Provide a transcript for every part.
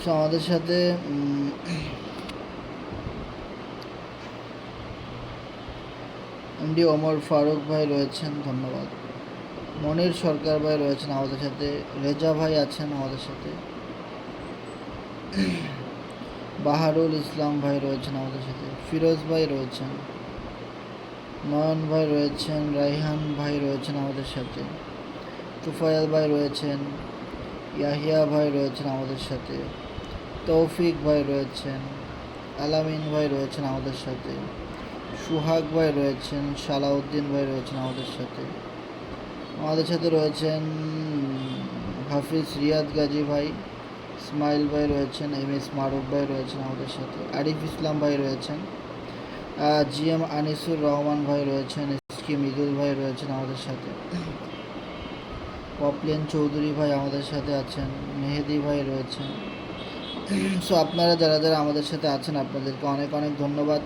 So আমাদের সাথে MD Omar Faruk ভাই রয়েছেন, ধন্যবাদ। মনির সরকার ভাই রয়েছেন আমাদের সাথে, রেজা ভাই আছেন আমাদের সাথে, বাহারুল ইসলাম ভাই রয়েছেন আমাদের সাথে, ফিরোজ ভাই রয়েছেন, নয়ন ভাই রয়েছেন, রাইহান ভাই রয়েছেন আমাদের সাথে, তুফায়েল ভাই রয়েছেন, ইয়াহিয়া ভাই রয়েছেন আমাদের সাথে, তৌফিক ভাই রয়েছেন, আলামিন ভাই রয়েছেন আমাদের সাথে, সুহাগ ভাই রয়েছেন, সালাউদ্দিন ভাই রয়েছেন আমাদের সাথে রয়েছেন হাফিজ রিয়াদ গাজী ভাই, ইসমাইল ভাই রয়েছেন, এম এস মারুফ ভাই রয়েছেন আমাদের সাথে, আরিফ ইসলাম ভাই রয়েছেন, জি এম আনিসুর রহমান ভাই রয়েছেন, এস কে মৃদুল ভাই রয়েছেন আমাদের সাথে, পপলেন চৌধুরী ভাই আমাদের সাথে আছেন, মেহেদি ভাই রয়েছেন। সো আপনারা যারা যারা আমাদের সাথে আছেন আপনাদেরকে অনেক অনেক ধন্যবাদ।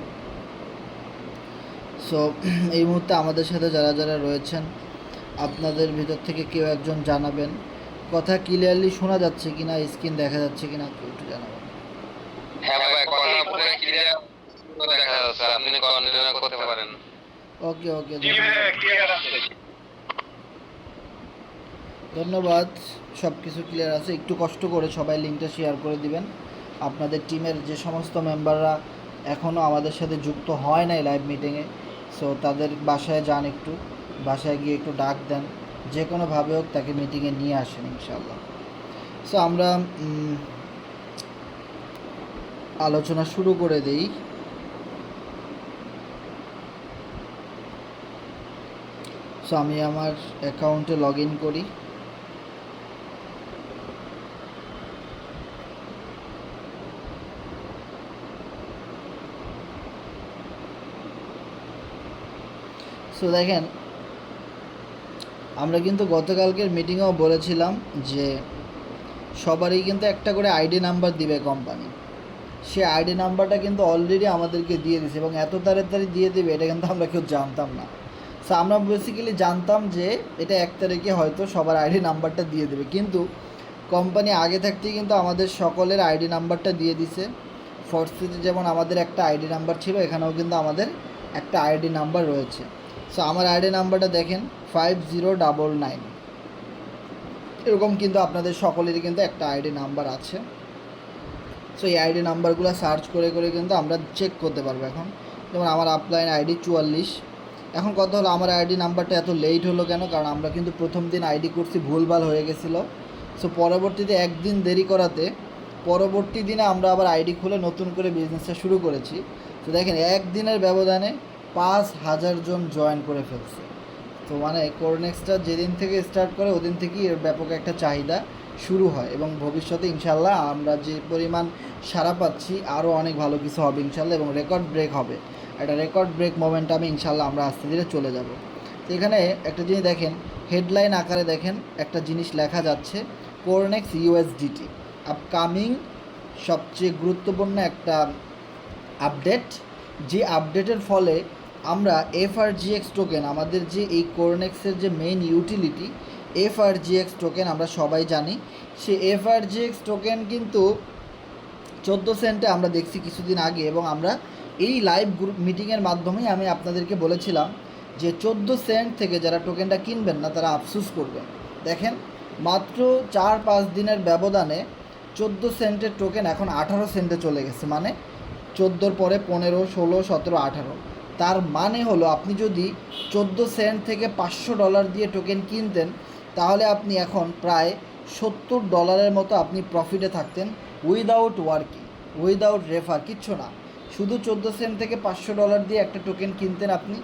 সো এই মুহূর্তে আমাদের সাথে যারা যারা রয়েছেন আপনাদের ভিতর থেকে কেউ একজন জানাবেন কথা ক্লিয়ারলি শোনা যাচ্ছে কিনা, স্ক্রিন দেখা যাচ্ছে কিনা, কেউ একটু জানাবেন। হ্যাঁ ভাই, কথা পুরো ক্লিয়ার দেখা যাচ্ছে, আপনি কন্টিনিউ করতে পারেন। ওকে ওকে, ধন্যবাদ। সব কিছু ক্লিয়ার আছে, একটু কষ্ট করে সবাই লিঙ্কটা শেয়ার করে দিবেন। আপনাদের টিমের যে সমস্ত মেম্বাররা এখনও আমাদের সাথে যুক্ত হয় নাই লাইভ মিটিংয়ে, সো তাদের বাসায় যান, একটু বাসায় গিয়ে একটু ডাক দেন, যে কোনোভাবে হোক তাকে মিটিংয়ে নিয়ে আসেন ইনশাল্লাহ। সো আমরা আলোচনা শুরু করে দিই। সো আমি আমার অ্যাকাউন্টে লগ ইন করি। সো দেখেন, আমরা কিন্তু গতকালকের মিটিংয়েও বলেছিলাম যে সবারই কিন্তু একটা করে আইডি নাম্বার দিবে কোম্পানি। সে আইডি নাম্বারটা কিন্তু অলরেডি আমাদেরকে দিয়ে দিয়েছে এবং এত তাড়াতাড়ি দিয়ে দেবে এটা কিন্তু আমরা কেউ জানতাম না। সো আমরা বেসিক্যালি জানতাম যে এটা 1 তারিখে হয়তো সবার আইডি নাম্বারটা দিয়ে দেবে, কিন্তু কোম্পানি আগে থাকতেই কিন্তু আমাদের সকলের আইডি নাম্বারটা দিয়ে দিছে। ফোর্সিতে যেমন আমাদের একটা আইডি নাম্বার ছিল, এখানেও কিন্তু আমাদের একটা আইডি নাম্বার রয়েছে। সো আমার আইডি নাম্বারটা দেখেন 5099, এরকম কিন্তু আপনাদের সকলেরই কিন্তু একটা আইডি নাম্বার আছে। সো এই আইডি নাম্বারগুলো সার্চ করে করে কিন্তু আমরা চেক করতে পারবো। এখন যেমন আমার আপলাইন আইডি 44। এখন কথা হলো আমার আইডি নাম্বারটা এত লেট হলো কেন, কারণ আমরা কিন্তু প্রথম দিন আইডি করছি ভুলভাল হয়ে গেছিলো। সো পরবর্তীতে একদিন দেরি করাতে পরবর্তী দিনে আমরা আবার আইডি খুলে নতুন করে বিজনেসটা শুরু করেছি। তো দেখেন একদিনের ব্যবধানে 5000 জন জয়েন করে ফেলছে। তো মানে কোরনেক্সটা যেদিন থেকে স্টার্ট করে ওদিন থেকেই এর ব্যাপক একটা চাহিদা শুরু হয় এবং ভবিষ্যতে ইনশাল্লাহ আমরা যে পরিমাণ সাড়া পাচ্ছি আরও অনেক ভালো কিছু হবে ইনশাল্লাহ, এবং রেকর্ড ব্রেক হবে। একটা রেকর্ড ব্রেক মোমেন্টামে ইনশাল্লাহ আমরা আস্তে ধীরে চলে যাব। তো এখানে একটা জিনিস দেখেন, হেডলাইন আকারে দেখেন একটা জিনিস লেখা যাচ্ছে, কোরনেক্স ইউএসডিটি আপকামিং সবচেয়ে গুরুত্বপূর্ণ একটা আপডেট। যে আপডেটের ফলে আমরা এফআরজিএক্স টোকেন, আমাদের যে এই কোরনেক্সের যে মেইন ইউটিলিটি এফআরজিএক্স টোকেন আমরা সবাই জানি, সে এফআরজিএক্স টোকেন কিন্তু 14 সেন্টে আমরা দেখছি কিছুদিন আগে, এবং আমরা এই লাইভ গ্রুপ মিটিংয়ের মাধ্যমেই আমি আপনাদেরকে বলেছিলাম যে 14 সেন্ট থেকে যারা টোকেনটা কিনবেন না তারা আফসোস করবেন। দেখেন মাত্র 4-5 দিনের ব্যবধানে 14 সেন্টের টোকেন এখন 18 সেন্টে চলে গেছে, মানে 14 পরে 15, 16, 17, 18। তার মানে হলো আপনি যদি 14 সেন্ট থেকে $500 দিয়ে টোকেন কিনতেন তাহলে আপনি এখন প্রায় $70 মতো আপনি প্রফিটে থাকতেন, উইদাউট ওয়ার্কিং, উইদাউট রেফার, কিচ্ছু না। শুধু 14 সেন্ট থেকে $500 দিয়ে একটা টোকেন কিনতেন, আপনি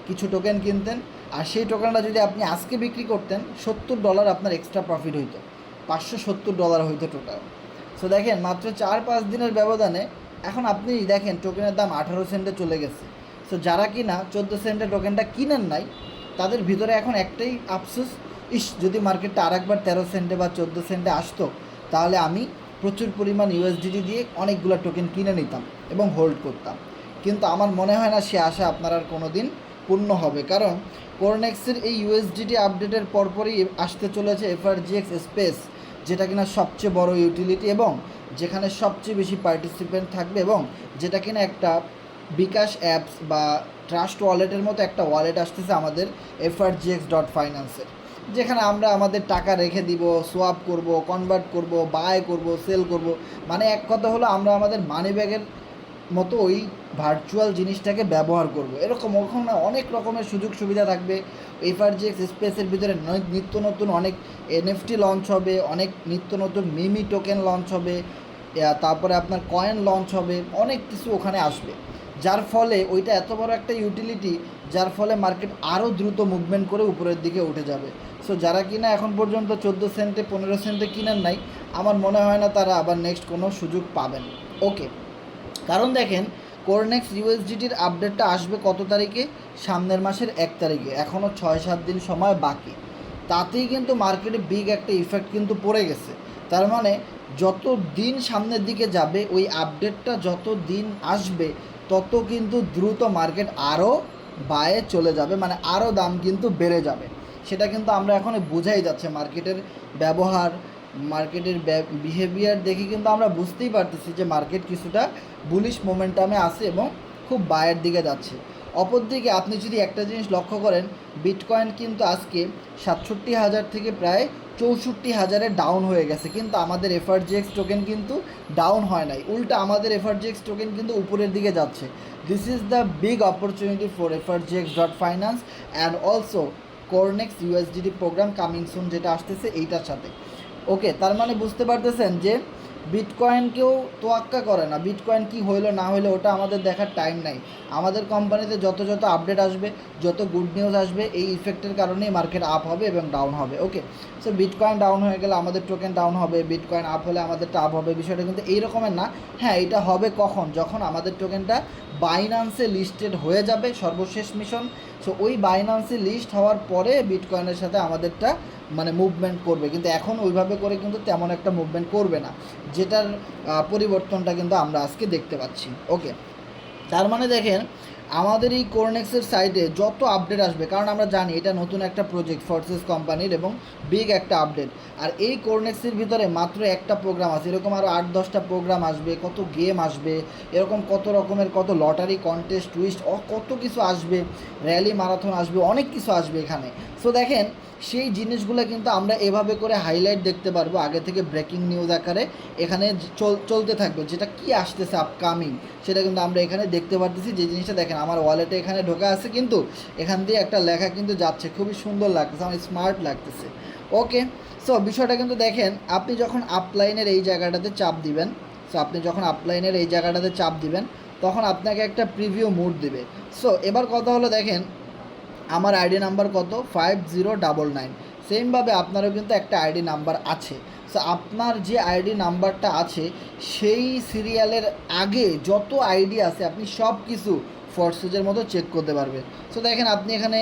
কিছু টোকেন কিনতেন, আর সেই টোকেনটা যদি আপনি আজকে বিক্রি করতেন $70 আপনার এক্সট্রা প্রফিট হইতো, $570 হইতো টোটাল। সো দেখেন মাত্র 4-5 দিনের ব্যবধানে এখন আপনি দেখেন টোকেনের দাম 18 সেন্টে চলে গেছে। সো যারা কিনা 14 সেন্টে টোকেনটা কিনেন নাই তাদের ভিতরে এখন একটাই আফসোস, যদি মার্কেটটা আরেকবার 13 সেন্টে বা 14 সেন্টে আসতো তাহলে আমি প্রচুর পরিমাণ ইউএসডিটি দিয়ে অনেকগুলো টোকেন কিনে নিতাম এবং হোল্ড করতাম। কিন্তু আমার মনে হয় না সে আশা আপনার আর কোনো দিন পূর্ণ হবে, কারণ কোরনেক্সের এই ইউএসডিটি আপডেটের পরপরই আসতে চলেছে এফআরজিএক্স স্পেস, যেটা কিনা সবচেয়ে বড় ইউটিলিটি এবং যেখানে সবচেয়ে বেশি পার্টিসিপেন্ট থাকবে এবং যেটা কিনা একটা বিকাশ অ্যাপস বা ট্রাস্ট ওয়ালেটের মতো একটা ওয়ালেট আসতেছে আমাদের frgx.finance-এর, যেখানে আমরা আমাদের টাকা রেখে দিব, সোয়াপ করব, কনভার্ট করব, বাই করব, সেল করব, মানে এক কথা হলো আমরা আমাদের মানি ব্যাগের মতো ওই ভার্চুয়াল জিনিসটাকে ব্যবহার করব। এরকম ওখানে অনেক রকমের সুযোগ সুবিধা থাকবে। এফআরজিএক্স স্পেসের ভিতরে নিত্য নতুন অনেক এনএফটি লঞ্চ হবে, অনেক নিত্য নতুন মিমি টোকেন লঞ্চ হবে, তারপরে আপনার কয়েন লঞ্চ হবে, অনেক কিছু ওখানে আসবে, যার ফলে ওইটা এত বড় একটা ইউটিলিটি, যার ফলে মার্কেট আরও দ্রুত মুভমেন্ট করে উপরের দিকে উঠে যাবে। সো যারা কিনা এখন পর্যন্ত 14 সেন্টে 15 সেন্টে কিনেন নাই, আমার মনে হয় না তারা আবার নেক্সট কোনো সুযোগ পাবেন। ওকে, কারণ দেখেন কোরনেক্স ইউএসডিটির আপডেটটা আসবে কত তারিখে? সামনের মাসের 1 তারিখে। এখনও 6-7 দিন সময় বাকি। তাতেই কিন্তু মার্কেটে বিগ একটা ইফেক্ট কিন্তু পড়ে গেছে। তার মানে যত দিন সামনের দিকে যাবে, ওই আপডেটটা যত দিন আসবে, তত কিন্তু দ্রুত মার্কেট আরও বায়ে চলে যাবে, মানে আরও দাম কিন্তু বেড়ে যাবে। সেটা কিন্তু আমরা এখন বোঝাই যাচ্ছে মার্কেটের ব্যবহার, মার্কেটের বিহেভিয়ার দেখে কিন্তু আমরা বুঝতেই পারতেছি যে মার্কেট কিছুটা বুলিশ মোমেন্টামে আছে এবং খুব বায়ের দিকে যাচ্ছে। অপরদিকে আপনি যদি একটা জিনিস লক্ষ্য করেন, বিটকয়েন কিন্তু আজকে 67,000 থেকে প্রায় 64,000-এ ডাউন হয়ে গেছে, কিন্তু আমাদের এফআরজিএক্স টোকেন কিন্তু ডাউন হয় নাই, উল্টা আমাদের এফআরজিএক্স টোকেন কিন্তু উপরের দিকে যাচ্ছে। This is the big opportunity for frgx.finance and also Cornex USDT program coming soon, যেটা আসতেছে এইটার সাথে। ওকে, তার মানে বুঝতে পারতেছেন যে বিটকয়েনকেও তোয়াক্কা করে না, বিটকয়েন কি হইলো না হইলো ওটা আমাদের দেখার টাইম নাই। আমাদের কোম্পানিতে যত আপডেট আসবে, যত গুড নিউজ আসবে, এই ইফেক্টের কারণেই মার্কেট আপ হবে এবং ডাউন হবে। ওকে, সো বিটকয়েন ডাউন হয়ে গেলে আমাদের টোকেন ডাউন হবে, বিটকয়েন আপ হলে আমাদেরটা আপ হবে, বিষয়টা কিন্তু এই রকমের না। হ্যাঁ, এটা হবে কখন? যখন আমাদের টোকেনটা বাইন্যান্সে লিস্টেড হয়ে যাবে, সর্বশেষ মিশন। সো ওই বাইন্যান্সে লিস্ট হওয়ার পরে বিটকয়েনের সাথে আমাদেরটা মানে মুভমেন্ট করবে, কিন্তু এখন ওইভাবে করে কিন্তু তেমন একটা মুভমেন্ট করবে না, যেটার পরিবর্তনটা কিন্তু আমরা আজকে দেখতে পাচ্ছি। ওকে, তার মানে দেখেন আমাদের এই কোরনেক্সের সাইটে যত আপডেট আসবে, কারণ আমরা জানি এটা নতুন একটা প্রজেক্ট ফোর্সেস কোম্পানির এবং বিগ একটা আপডেট, আর এই কোরনেক্সের ভিতরে মাত্র একটা প্রোগ্রাম আছে, এরকম আরও 8-10টা প্রোগ্রাম আসবে, কত গেম আসবে, এরকম কত রকমের কত লটারি কন্টেস্ট টুইস্ট কত কিছু আসবে, র্যালি ম্যারাথন আসবে, অনেক কিছু আসবে এখানে। সো দেখেন সেই জিনিসগুলো কিন্তু আমরা এভাবে করে হাইলাইট দেখতে পারবো আগে থেকে, ব্রেকিং নিউজ আকারে এখানে চলতে থাকবে, যেটা কি আসতেছে আপকামিং সেটা কিন্তু আমরা এখানে দেখতে পারতেছি। যে জিনিসটা দেখেন আমার ওয়ালেটে এখানে ঢোকা আছে, কিন্তু এখান দিয়ে একটা লেখা কিন্তু যাচ্ছে, খুবই সুন্দর লাগতেছে, আমার স্মার্ট লাগতেছে। ওকে, সো বিষয়টা কিন্তু দেখেন আপনি যখন আপলাইনের এই জায়গাটাতে চাপ দিবেন, সো আপনি যখন আপলাইনের এই জায়গাটাতে চাপ দিবেন, তখন আপনাকে একটা প্রিভিউ মোড দেবে। সো এবার কথা হলো দেখেন আমার আইডি নাম্বার কত? 5099। সেমভাবে আপনারও কিন্তু একটা আইডি নাম্বার আছে। সো আপনার যে আইডি নাম্বারটা আছে সেই সিরিয়ালের আগে যত আইডি আছে আপনি সব কিছু ফোর্সেজের মতো চেক করতে পারবেন। সো দেখেন আপনি এখানে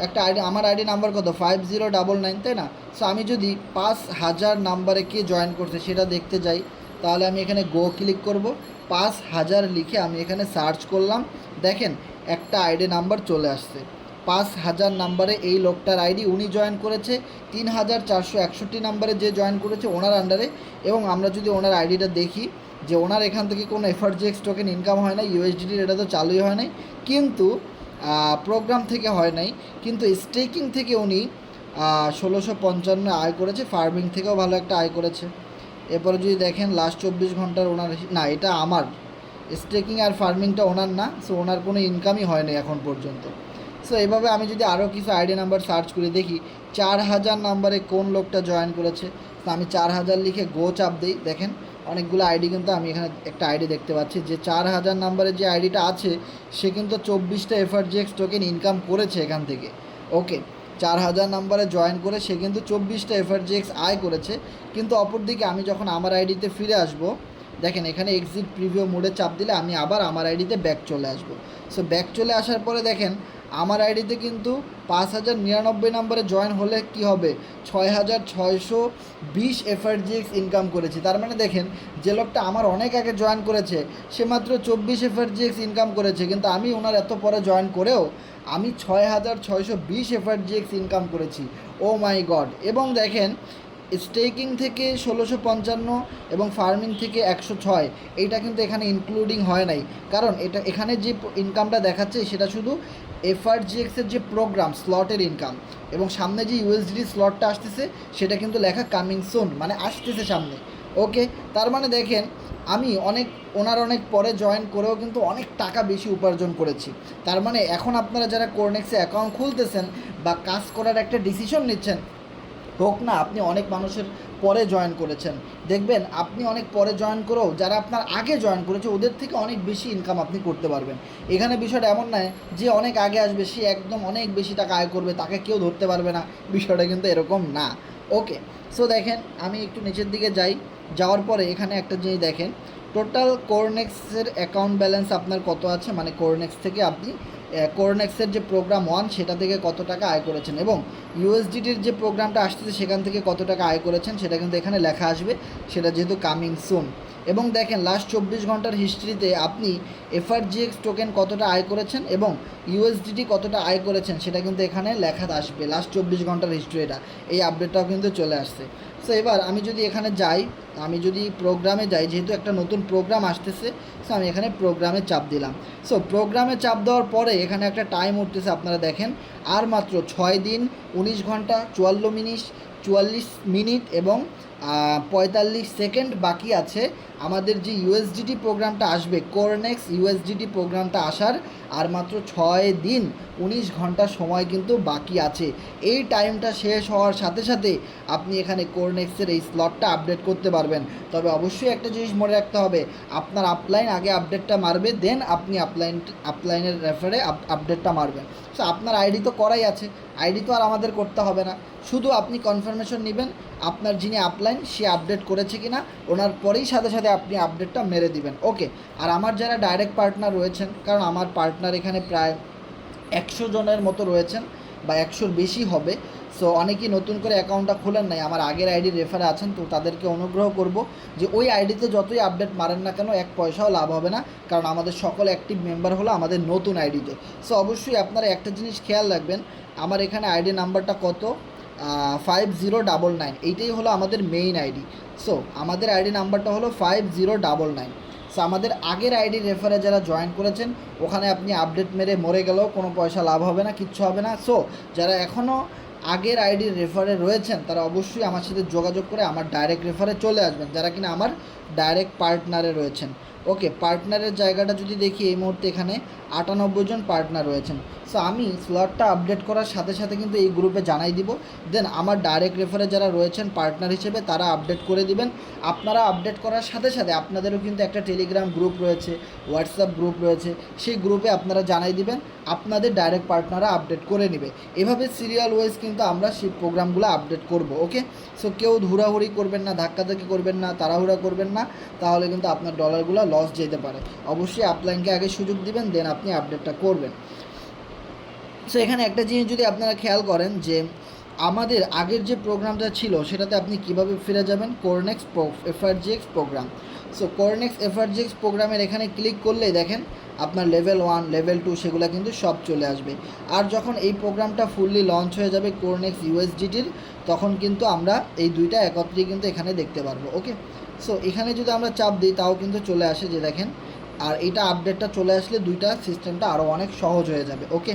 একটা আইডি, আমার আইডি নাম্বার কত? 5099, তাই না? সো আমি যদি 5000 নাম্বারে কে জয়েন করছে সেটা দেখতে যাই, তাহলে আমি এখানে গো ক্লিক করব, 5000 লিখে আমি এখানে সার্চ করলাম, দেখেন একটা আইডি নাম্বার চলে আসছে। 5000 নাম্বারে এই লোকটার আইডি, উনি জয়েন করেছে। 3461 নাম্বারে যে জয়েন করেছে ওনার আন্ডারে, এবং আমরা যদি ওনার আইডিটা দেখি যে ওনার এখান থেকে কোনো এফআরজিএক্স টোকেন ইনকাম হয় না, ইউএসডিটির এটা তো চালুই হয় নাই, কিন্তু প্রোগ্রাম থেকে হয় নাই, কিন্তু স্টেকিং থেকে উনি 1655 আয় করেছে, ফার্মিং থেকেও ভালো একটা আয় করেছে। এরপরে যদি দেখেন লাস্ট 24 ঘন্টার ওনার, না এটা আমার স্টেকিং আর ফার্মিংটা ওনার না, সো ওনার কোনো ইনকামই হয়নি এখন পর্যন্ত। সো এইভাবে আমি যদি আরও কিছু আইডি নাম্বার সার্চ করে দেখি 4000 নাম্বারে কোন লোকটা জয়েন করেছে, তো আমি 4000 লিখে গো চাপ দিই, দেখেন অনেকগুলো আইডি কিন্তু আমি এখানে একটা আইডি দেখতে পাচ্ছি যে 4000 নাম্বারের যে আইডিটা আছে সে কিন্তু 24টা এফআরজিএক্স টোকেন ইনকাম করেছে এখান থেকে। ওকে, 4000 নাম্বারে জয়েন করে সে কিন্তু 24টা এফআরজিএক্স আয় করেছে। কিন্তু অপরদিকে আমি যখন আমার আইডিতে ফিরে আসব, দেখেন এখানে এক্সিট প্রিভিউ মোডে চাপ দিলে আমি আবার আমার আইডিতে ব্যাক চলে আসব। সো ব্যাক চলে আসার পরে দেখেন আমার আইডিতে কিন্তু 5099 নাম্বারে জয়েন হলে কি হবে? 6620 এফআরজিএক্স ইনকাম করেছি। তার মানে দেখেন যে লোকটা আমার অনেক আগে জয়েন করেছে সে মাত্র 24 এফআরজিএক্স ইনকাম করেছে, কিন্তু আমি ওনার এত পরে জয়েন করেও আমি 6620 এফআরজিএক্স ইনকাম করেছি। ও মাই গড! এবং দেখেন স্টেকিং থেকে 1655 এবং ফার্মিং থেকে 106, এইটা কিন্তু এখানে ইনক্লুডিং হয় নাই, কারণ এখানে যে ইনকামটা দেখাচ্ছে সেটা শুধু এফআরজিএক্সের যে প্রোগ্রাম স্লটের ইনকাম, এবং সামনে যে ইউএসডি স্লটটা আসতেছে সেটা কিন্তু লেখা কামিং সুন, মানে আসতেছে সামনে। ওকে, তার মানে দেখেন আমি অনেক পরে জয়েন করেও কিন্তু অনেক টাকা বেশি উপার্জন করেছি। তার মানে এখন আপনারা যারা কোরনেক্সে অ্যাকাউন্ট খুলতেছেন বা কাজ করার একটা ডিসিশন নিচ্ছেন, হোক না আপনি অনেক মানুষের পরে জয়েন করেছেন, দেখবেন আপনি অনেক পরে জয়েন করেও যারা আপনার আগে জয়েন করেছে ওদের থেকে অনেক বেশি ইনকাম আপনি করতে পারবেন। এখানে বিষয়টা এমন নয় যে অনেক আগে আসবে সে একদম অনেক বেশি টাকা আয় করবে, তাকে কেউ ধরতে পারবে না, বিষয়টা কিন্তু এরকম না। ওকে, সো দেখেন আমি একটু নিচের দিকে যাই, যাওয়ার পরে এখানে একটা জিনিস দেখেন, টোটাল কোরনেক্সের অ্যাকাউন্ট ব্যালেন্স আপনার কত আছে, মানে কোরনেক্স থেকে আপনি কোরনেক্সের যে প্রোগ্রাম 1 সেটা থেকে কত টাকা আয় করেছেন, এবং ইউএসডিটির যে প্রোগ্রামটা আসতেছে সেখান থেকে কত টাকা আয় করেছেন সেটা কিন্তু এখানে লেখা আসবে, সেটা যেহেতু কামিং সুন। এবং দেখেন লাস্ট 24 ঘন্টার হিস্ট্রিতে আপনি এফআরজিএক্স টোকেন কতটা আয় করেছেন এবং ইউএসডিটি কতটা আয় করেছেন সেটা কিন্তু এখানে লেখা আসবে, লাস্ট 24 ঘন্টার হিস্ট্রিটা, এই আপডেটটাও কিন্তু চলে আসছে। সো এবার আমি যদি এখানে যাই, আমি যদি প্রোগ্রামে যাই, যেহেতু একটা নতুন প্রোগ্রাম আসতেছে, সো আমি এখানে প্রোগ্রামে চাপ দিলাম। সো প্রোগ্রামে চাপ দেওয়ার পরে এখানে একটা টাইম উঠতেছে, আপনারা দেখেন আর মাত্র 6 দিন 19 ঘন্টা 44 মিনিট এবং 45 সেকেন্ড বাকি আছে আমাদের যে ইউএসডিটি প্রোগ্রামটা আসবে, কোরনেক্স ইউএসডিটি প্রোগ্রামটা আসার আর মাত্র 6 দিন 19 ঘন্টা সময় কিন্তু বাকি আছে। এই টাইমটা শেষ হওয়ার সাথে সাথে আপনি এখানে কোরনেক্সের এই স্লটটা আপডেট করতে পারবেন। তবে অবশ্যই একটা জিনিস মনে রাখতে হবে, আপনার আপলাইন আগে আপডেটটা মারবে, দেন আপনি আপলাইনের রেফারে আপডেটটা মারবেন। সো আপনার আইডি তো করাই আছে, আইডি তো আর আমাদের করতে হবে না, শুধু আপনি কনফার্মেশন নেবেন আপনার যিনি আপলাইন সে আপডেট করেছে কিনা, ওনার পরেই সাথে সাথে আপনি আপডেটটা মেরে দিবেন। ওকে, আর আমার যারা ডাইরেক্ট পার্টনার রয়েছেন, কারণ আমার পার্টনার এখানে প্রায় 100 জনের মতো রয়েছেন বা 100-র বেশি হবে, সো অনেকেই নতুন করে অ্যাকাউন্টটা খোলেন নাই, আমার আগের আইডি রেফারে আছেন, তো তাদেরকে অনুগ্রহ করব যে ওই আইডিতে যতই আপডেট মারেন না কেন 1 পয়সাও লাভ হবে না, কারণ আমাদের সকল অ্যাক্টিভ মেম্বার হলো আমাদের নতুন আইডিতে। সো অবশ্যই আপনারা একটা জিনিস খেয়াল রাখবেন, আমার এখানে আইডি নাম্বারটা কত, 5099, এইটাই হলো আমাদের মেইন আইডি। সো আমাদের আইডি নাম্বারটা হলো 5099। সো আমাদের আগের আইডি রেফারে যারা জয়েন করেছেন ওখানে আপনি আপডেট মেরে মরে গেলেও কোনো পয়সা লাভ হবে না, কিচ্ছু হবে না। সো যারা এখনও আগের আইডির রেফারে রয়েছেন তারা অবশ্যই আমার সাথে যোগাযোগ করে আমার ডাইরেক্ট রেফারে চলে আসবেন, যারা কিনা আমার ডাইরেক্ট পার্টনারে রয়েছেন। ওকে, পার্টনারের জায়গাটা যদি দেখি এই মুহূর্তে এখানে 98 জন পার্টনার রয়েছেন। সো আমি স্লটটা আপডেট করার সাথে সাথে কিন্তু এই গ্রুপে জানাই দিব, দেন আমার ডাইরেক্ট রেফারে যারা রয়েছেন পার্টনার হিসেবে তারা আপডেট করে দিবেন। আপনারা আপডেট করার সাথে সাথে আপনাদেরও কিন্তু একটা টেলিগ্রাম গ্রুপ রয়েছে, হোয়াটসঅ্যাপ গ্রুপ রয়েছে, সেই গ্রুপে আপনারা জানাই দিবেন, আপনাদের ডাইরেক্ট পার্টনাররা আপডেট করে নেবে। এভাবে সিরিয়াল ওয়াইজ কিন্তু আমরা সেই প্রোগ্রামগুলো আপডেট করব। ওকে, সো কেউ হুড়াহুড়ি করবেন না, ধাক্কাধাক্কি করবেন না, তাড়াহুড়া করবেন না, তাহলে কিন্তু আপনার ডলারগুলো লস যেতে পারে। অবশ্যই আপলাইনকে আগে সুযোগ দিবেন, দেন আপনি আপডেটটা করবেন। সো এখানে একটা জিনিস যদি আপনারা খেয়াল করেন যে আমাদের আগের যে প্রোগ্রামটা ছিল সেটাতে আপনি কিভাবে ফিরে যাবেন, কোরনেক্স এফআরজিএক্স প্রোগ্রাম। সো কোরনেক্স এফআরজিএক্স প্রোগ্রামের এখানে ক্লিক করলেই দেখেন আপনার লেভেল 1 লেভেল 2 সেগুলো কিন্তু সব চলে আসবে। আর যখন এই প্রোগ্রামটা ফুললি লঞ্চ হয়ে যাবে কোরনেক্স ইউএসডিটির, তখন কিন্তু আমরা এই দুইটা একত্রে কিন্তু এখানে দেখতে পারবো। ওকে, সো এখানে যদি আমরা চাপ দিই তাও কিন্তু চলে আসে যে দেখেন, আর এইটা আপডেটটা চলে আসলে দুইটা সিস্টেমটা আরও অনেক সহজ হয়ে যাবে। ওকে,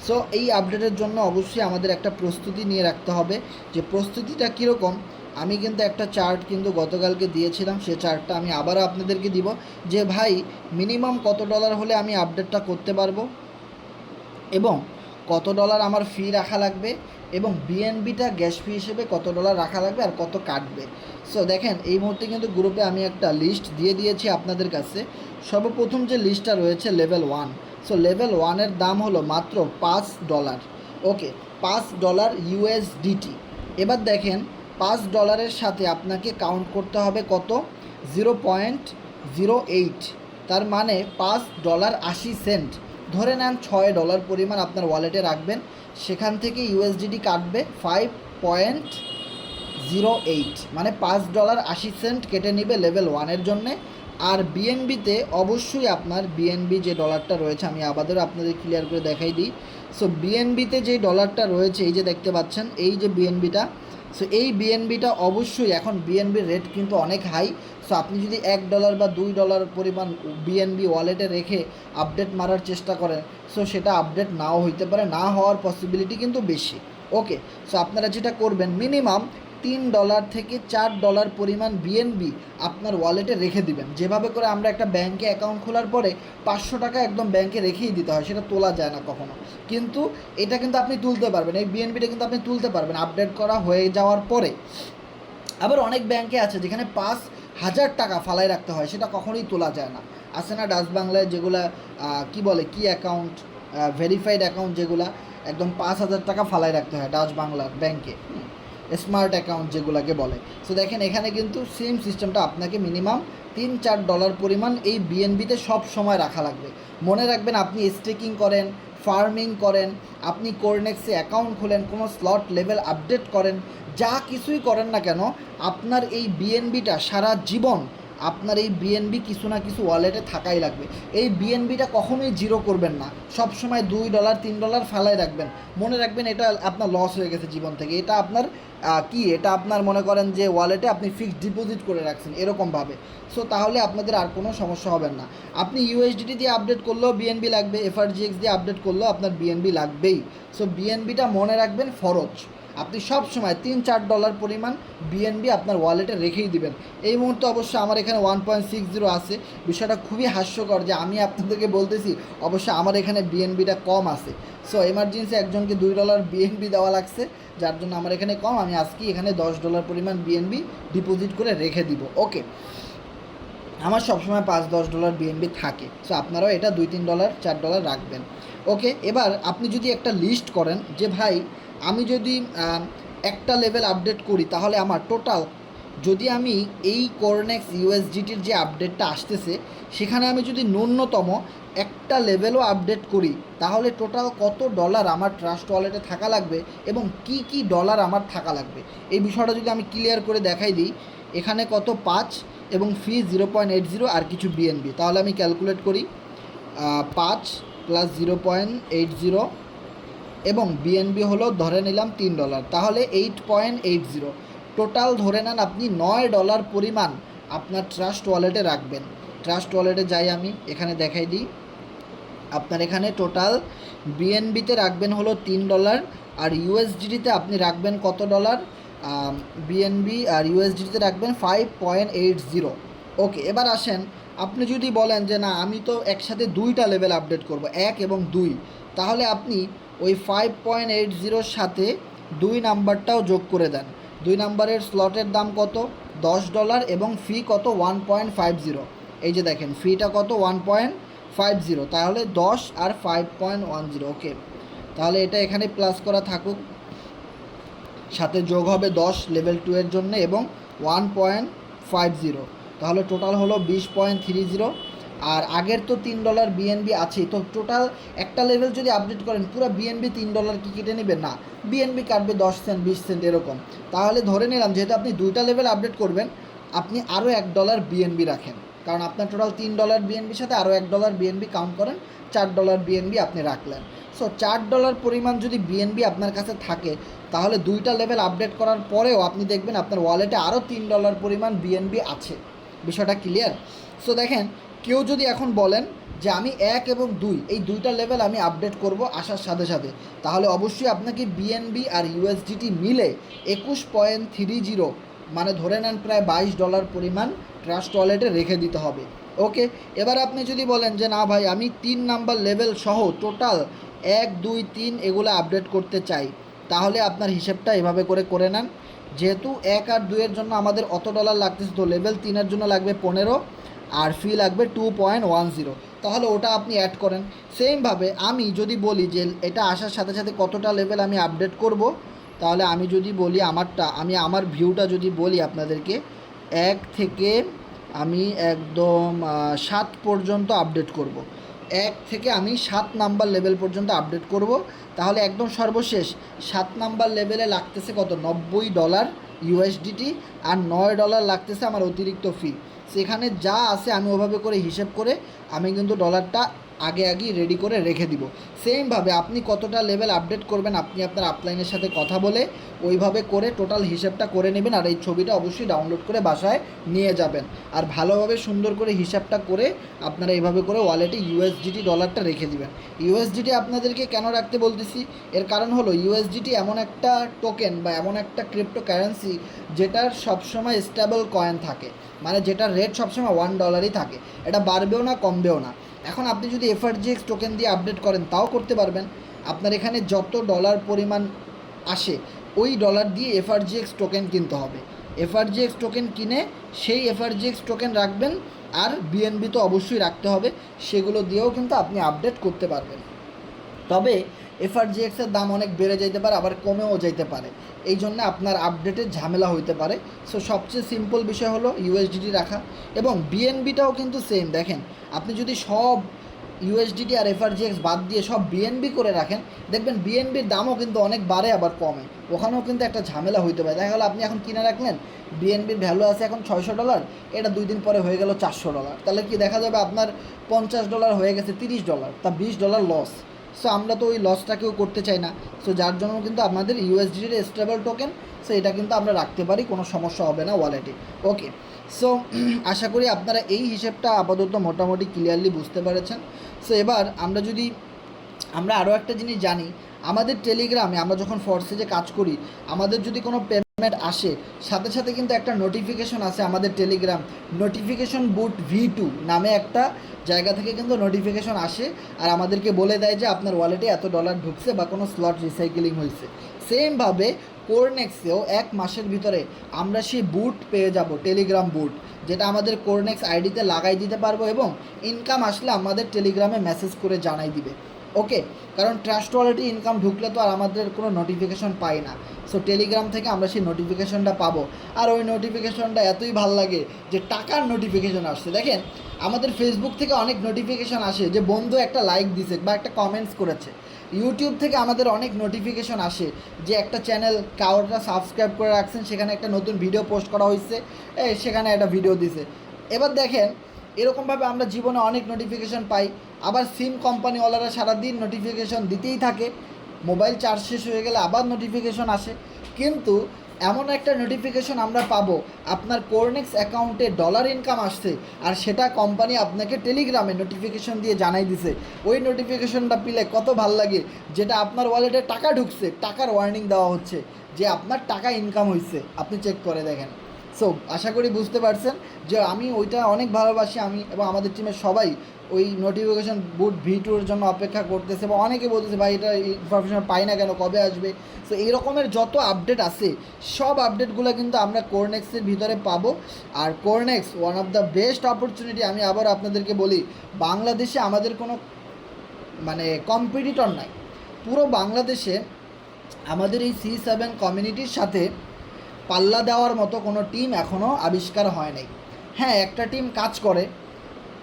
সো এই আপডেটের জন্য অবশ্যই আমাদের একটা প্রস্তুতি নিয়ে রাখতে হবে, যে প্রস্তুতিটা কীরকম। আমি কিন্তু একটা চার্ট কিন্তু গতকালকে দিয়েছিলাম, সে চার্টটা আমি আবারও আপনাদেরকে দিব, যে ভাই মিনিমাম কত ডলার হলে আমি আপডেটটা করতে পারবো এবং কত ডলার আমার ফি রাখা লাগবে এবং বিএনবিটা গ্যাস ফি হিসেবে কত ডলার রাখা লাগবে আর কত কাটবে। সো দেখেন এই মুহূর্তে কিন্তু গ্রুপে আমি একটা লিস্ট দিয়ে দিয়েছি আপনাদের কাছে। সর্বপ্রথম যে লিস্টটা রয়েছে লেভেল 1, সো লেভেল 1-এর দাম হলো মাত্র $5। ওকে, $5 ইউএসডিটি। এবার দেখেন $5 সাথে আপনাকে কাউন্ট করতে হবে কত, 0.08, তার মানে $5.80। ধরে নেন $6 পরিমাণ আপনার ওয়ালেটে রাখবেন, সেখান থেকে ইউএসডিটি কাটবে 5.08, মানে $5.80 কেটে নেবে লেভেল 1-এর জন্যে। আর বিএনবিতে অবশ্যই আপনার বিএনবি যে ডলারটা রয়েছে, আমি আবারও আপনাদের ক্লিয়ার করে দেখাই দিই। সো বিএনবিতে যে ডলারটা রয়েছে এই যে দেখতে পাচ্ছেন, এই যে বিএনবিটা, সো এই বিএনবিটা অবশ্যই, এখন বিএনবির রেট কিন্তু অনেক হাই। সো আপনি যদি $1 বা $2 পরিমাণ বিএনবি ওয়ালেটে রেখে আপডেট মারার চেষ্টা করেন, সো সেটা আপডেট নাও হইতে পারে, না হওয়ার পসিবিলিটি কিন্তু বেশি। ওকে, সো আপনারা যেটা করবেন, মিনিমাম $3 থেকে $4 পরিমাণ বিএনবি আপনার ওয়ালেটে রেখে দিবেন। যেভাবে করে আমরা একটা ব্যাঙ্কে অ্যাকাউন্ট খোলার পরে $500 একদম ব্যাঙ্কে রেখেই দিতে হয়, সেটা তোলা যায় না কখনো, কিন্তু এটা কিন্তু আপনি তুলতে পারবেন, এই বিএনবিটা কিন্তু আপনি তুলতে পারবেন আপডেট করা হয়ে যাওয়ার পরে। আবার অনেক ব্যাঙ্কে আছে যেখানে $5,000 ফালাই রাখতে হয়, সেটা কখনোই তোলা যায় না। আছে না ডাচ বাংলায় যেগুলা কি বলে, কি অ্যাকাউন্ট, ভেরিফাইড অ্যাকাউন্ট, যেগুলা একদম $5,000 ফালাই রাখতে হয় ডাচ বাংলার ব্যাঙ্কে, স্মার্ট অ্যাকাউন্ট যেগুলোকে বলে। সো দেখেন এখানে কিন্তু সেম সিস্টেমটা, আপনাকে মিনিমাম $3-4 পরিমাণ এই বিএনবিতে সব সময় রাখা লাগবে। মনে রাখবেন, আপনি স্টেকিং করেন, ফার্মিং করেন, আপনি কোরনেক্সে অ্যাকাউন্ট খোলেন, কোনো স্লট লেভেল আপডেট করেন, যা কিছুই করেন না কেন, আপনার এই বিএনবিটা সারা জীবন, আপনার এই বিএনবি কিছু না কিছু ওয়ালেটে থাকাই লাগবে। এই বিএনবিটা কখনোই জিরো করবেন না, সব সময় $2 $3 ফালাই রাখবেন। মনে রাখবেন এটা আপনার লস হয়ে গেছে জীবন থেকে, এটা আপনার এটা আপনার মনে করেন যে ওয়ালেটে আপনি ফিক্সড ডিপোজিট করে রাখছেন এরকমভাবে। সো তাহলে আপনাদের আর কোনো সমস্যা হবে না। আপনি ইউএসডিটি দিয়ে আপডেট করলেও বিএনবি লাগবে, এফআরজিএক্স দিয়ে আপডেট করলেও আপনার বিএনবি লাগবেই। সো বিএনবিটা মনে রাখবেন ফরজ, আপনি সব সময় $3-4 পরিমাণ বিএনবি আপনার ওয়ালেটে রেখেই দিবেন। এই মুহূর্তে অবশ্য আমার এখানে 1.60 আছে, বিষয়টা খুবই হাস্যকর যে আমি আপনাদেরকে বলতেছি, অবশ্য আমার এখানে বিএনবিটা কম আছে। সো এমার্জেন্সি একজনকে $2 বিএনবি দেওয়া লাগছে, যার জন্য আমার এখানে কম, আমি আজকে এখানে $10 পরিমাণ বিএনবি ডিপোজিট করে রেখে দিব। ওকে, আমার সবসময় $5-10 বিএনবি থাকে। সো আপনারাও এটা $2-3 $4 রাখবেন। ওকে, এবার আপনি যদি একটা লিস্ট করেন যে ভাই আমি যদি একটা লেভেল আপডেট করি, তাহলে আমার টোটাল, যদি আমি এই কোরনেক্স ইউএসডিটির যে আপডেটটা আসতেছে সেখানে আমি যদি ন্যূনতম একটা লেভেলও আপডেট করি, তাহলে টোটাল কত ডলার আমার ট্রাস্ট ওয়ালেটে থাকা লাগবে এবং কি কি ডলার আমার থাকা লাগবে, এই বিষয়টা যদি আমি ক্লিয়ার করে দেখাই দিই। এখানে কত 5 এবং ফি 0.80 আর কিছু বিএনবি, তাহলে আমি ক্যালকুলেট করি 5 + 0.80 এবং বিএনবি হলো ধরে নিলাম $3, তাহলে 8.80, টোটাল ধরে নেন আপনি $9 পরিমাণ আপনার ট্রাস্ট ওয়ালেটে রাখবেন। ট্রাস্ট ওয়ালেটে যাই আমি, এখানে দেখাই দিই, আপনার এখানে টোটাল বিএনবিতে রাখবেন হলো $3 আর ইউএসডিটিতে আপনি রাখবেন কত ডলার, বিএনবি আর ইউএসডিটিতে রাখবেন 5.80। ওকে, এবার আসেন, আপনি যদি বলেন যে না আমি তো একসাথে 2টা লেভেল আপডেট করব, 1 এবং 2, তাহলে আপনি ওই 5.80-র সাথে 2 নাম্বারটাও যোগ করে দেন। 2 নাম্বারের স্লটের দাম কত, $10 এবং ফি কত 1.50। এই যে দেখেন ফিটা কত 1.50, তাহলে 10 আর 5.10। ওকে, তাহলে এটা এখানে প্লাস করা থাকুক, সাথে যোগ হবে 10 লেভেল 2 এর জন্য এবং 1.50, তাহলে টোটাল হলো 20.30। আর আগের তো $3 বিএনবি আছে, তো টোটাল একটা লেভেল যদি আপডেট করেন পুরো বিএনবি $3 কি কেটে নেবেন না, বিএনবি কাটবে 10 সেন্ট 20 সেন্ট এরকম। তাহলে ধরে নিলাম যেহেতু আপনি 2টা লেভেল আপডেট করবেন, আপনি আরও $1 বিএনবি রাখেন, কারণ আপনার টোটাল $3 বিএনবির সাথে আরও $1 বিএনবি কাউন্ট করেন, $4 বিএনবি আপনি রাখলেন। সো $4 পরিমাণ যদি বিএনবি আপনার কাছে থাকে, তাহলে 2টা লেভেল আপডেট করার পরেও আপনি দেখবেন আপনার ওয়ালেটে আরও $3 পরিমাণ বিএনবি আছে। বিষয়টা ক্লিয়ার? সো দেখেন, কেউ যদি এখন বলেন যে আমি 1 এবং 2 এই 2টা লেভেল আমি আপডেট করব আসার সাথে সাথে, তাহলে অবশ্যই আপনাকে বিএনবি আর ইউএসডিটি মিলে 21.30, মানে ধরে নেন প্রায় $22 পরিমাণ ট্রাস্ট ওয়ালেটে রেখে দিতে হবে। ওকে, এবার আপনি যদি বলেন যে না ভাই আমি 3 নাম্বার লেভেল সহ টোটাল 1 2 3 এগুলো আপডেট করতে চাই, তাহলে আপনার হিসেবটা এভাবে করে নেন। যেহেতু 1 আর 2 এর জন্য আমাদের অত ডলার লাগতেছে, তো লেভেল 3 এর জন্য লাগবে 15 আর ফি লাগবে 2.10, তাহলে ওটা আপনি অ্যাড করেন। সেমভাবে আমি যদি বলি যে এটা আসার সাথে সাথে কতটা লেভেল আমি আপডেট করব, তাহলে আমি যদি বলি আমার ভিউটা যদি বলি আপনাদেরকে, 1 থেকে আমি একদম 7 পর্যন্ত আপডেট করব, 1 থেকে আমি 7 নাম্বার লেভেল পর্যন্ত আপডেট করব, তাহলে একদম সর্বশেষ 7 নাম্বার লেভেলে লাগতেছে কত, $90 ইউএসডিটি আর $9 লাগতেছে আমার অতিরিক্ত ফি। সেখানে যা আছে আমি ওভাবে করে হিসেব করে আমি কিন্তু ডলারটা আগেই রেডি করে রেখে দিব। সেমভাবে আপনি কতটা লেভেল আপডেট করবেন, আপনি আপনার আপলাইনের সাথে কথা বলে ওইভাবে করে টোটাল হিসাবটা করে নেবেন, আর এই ছবিটা অবশ্যই ডাউনলোড করে বাসায় নিয়ে যাবেন। আর ভালোভাবে সুন্দর করে হিসাবটা করে আপনারা এইভাবে করে ওয়ালেটে ইউএসডিটি ডলারটা রেখে দিবেন। ইউএসডিটি আপনাদেরকে কেন রাখতে বলতেছি, এর কারণ হলো ইউএসডিটি এমন একটা টোকেন বা এমন একটা ক্রিপ্টো কারেন্সি যেটার সবসময় স্টেবল কয়েন থাকে, মানে যেটার রেট সবসময় $1 থাকে, এটা বাড়বেও না কমবেও না। এখন আপনি যদি এফআরজিএক্স টোকেন দিয়ে আপডেট করেন তাও করতে পারবেন। আপনার এখানে যত ডলার পরিমাণ আসে ওই ডলার দিয়ে এফআরজিএক্স টোকেন কিনতে হবে। এফআরজিএক্স টোকেন কিনে সেই এফআরজিএক্স টোকেন রাখবেন, আর বিএনবি তো অবশ্যই রাখতে হবে, সেগুলো দিয়েও কিন্তু আপনি আপডেট করতে পারবেন। তবে এফআরজিএক্সের দাম অনেক বেড়ে যেতে পারে, আবার কমেও যেতে পারে, এই জন্য আপনার আপডেটের ঝামেলা হইতে পারে। সো সবচেয়ে সিম্পল বিষয় হলো ইউএসডিটি রাখা, এবং বিএনবিটাও কিন্তু সেম। দেখেন, আপনি যদি সব ইউএসডিটি আর এফআরজিএক্স বাদ দিয়ে সব বিএনবি করে রাখেন, দেখবেন বিএনবির দামও কিন্তু অনেক বাড়ে আবার কমে, ওখানেও কিন্তু একটা ঝামেলা হইতে পারে। দেখা গেলো আপনি এখন কিনে রাখলেন, বিএনবির ভ্যালু আছে এখন $600, এটা 2 দিন পরে হয়ে গেল $400, তাহলে কি দেখা যাবে আপনার $50 হয়ে গেছে $30, তা $20 লস। সো আমরা তো ওই লসটাকেও করতে চাই না। সো যার জন্য কিন্তু আপনাদের ইউএসডিটির স্টেবল টোকেন, সো এটা কিন্তু আমরা রাখতে পারি, কোনো সমস্যা হবে না ওয়ালেটে। ওকে, সো আশা করি আপনারা এই হিসেবটা আপাতত মোটামুটি ক্লিয়ারলি বুঝতে পেরেছেন। সো এবার আমরা আরও একটা জিনিস জানি, আমাদের টেলিগ্রামে আমরা যখন ফোর্সেজে কাজ করি, আমাদের যদি কোনো পেমেন্ট আসে, সাথে সাথে কিন্তু একটা নোটিফিকেশন আসে আমাদের টেলিগ্রাম নোটিফিকেশন বুট V2 নামে একটা জায়গা থেকে কিন্তু নোটিফিকেশন আসে, আর আমাদেরকে বলে দেয় যে আপনার ওয়ালেটে এত ডলার ঢুকছে বা কোনো স্লট রিসাইকেলিং হয়েছে। সেমভাবে কোরনেক্সেও 1 মাসের ভিতরে আমরা সেই বুট পেয়ে যাব, টেলিগ্রাম বুট, যেটা আমাদের কোরনেক্স আইডিতে লাগাই দিতে পারবো, এবং ইনকাম আসলে আমাদের টেলিগ্রামে মেসেজ করে জানাই দিবে। ওকে, কারণ ট্রাস্ট ওয়ালেটে ইনকাম ঢুকলে তো আর আমাদের কোনো নোটিফিকেশন পাই না। সো টেলিগ্রাম থেকে আমরা সেই নোটিফিকেশনটা পাবো, আর ওই নোটিফিকেশনটা এতই ভাল লাগে যে টাকার নোটিফিকেশন আসছে। দেখেন, আমাদের ফেসবুক থেকে অনেক নোটিফিকেশন আসে যে বন্ধু একটা লাইক দিছে বা একটা কমেন্টস করেছে। ইউটিউব থেকে আমাদের অনেক নোটিফিকেশন আসে যে একটা চ্যানেল কাউরা সাবস্ক্রাইব করে রাখছেন, সেখানে একটা নতুন ভিডিও পোস্ট করা হয়েছে, সেখানে একটা ভিডিও দিছে। এবার দেখেন, এরকমভাবে আমরা জীবনে অনেক নোটিফিকেশন পাই। আবার সিম কোম্পানিওয়ালারা সারাদিন নোটিফিকেশন দিতেই থাকে, মোবাইল চার্জ শেষ হয়ে গেলে আবার নোটিফিকেশন আসে। কিন্তু এমন একটা নোটিফিকেশন আমরা পাবো, আপনার কোরনেক্স অ্যাকাউন্টে ডলার ইনকাম আসছে, আর সেটা কোম্পানি আপনাকে টেলিগ্রামে নোটিফিকেশন দিয়ে জানাই দিছে। ওই নোটিফিকেশনটা পেলে কত ভাল লাগে, যেটা আপনার ওয়ালেটে টাকা ঢুকছে, টাকার ওয়ার্নিং দেওয়া হচ্ছে যে আপনার টাকা ইনকাম হয়েছে, আপনি চেক করে দেখেন। সো আশা করি বুঝতে পারছেন যে আমি ওইটা অনেক ভালোবাসি, আমি এবং আমাদের টিমের সবাই ওই নোটিফিকেশন বুট V2-র জন্য অপেক্ষা করতেছে, বা অনেকে বলতেছে ভাই এটা ইনফরমেশন পাই না কেন, কবে আসবে। সো এই রকমের যত আপডেট আছে সব আপডেটগুলো কিন্তু আমরা কোরনেক্সের ভিতরে পাবো। আর Cornex one of the best opportunity. আমি আবার আপনাদেরকে বলি, বাংলাদেশে আমাদের কোনো মানে কম্পিটিটর নাই। পুরো বাংলাদেশে আমাদের এই C7 কমিউনিটির সাথে পাল্লা দেওয়ার মতো কোনো টিম এখনও আবিষ্কার হয় নাই। হ্যাঁ, একটা টিম কাজ করে,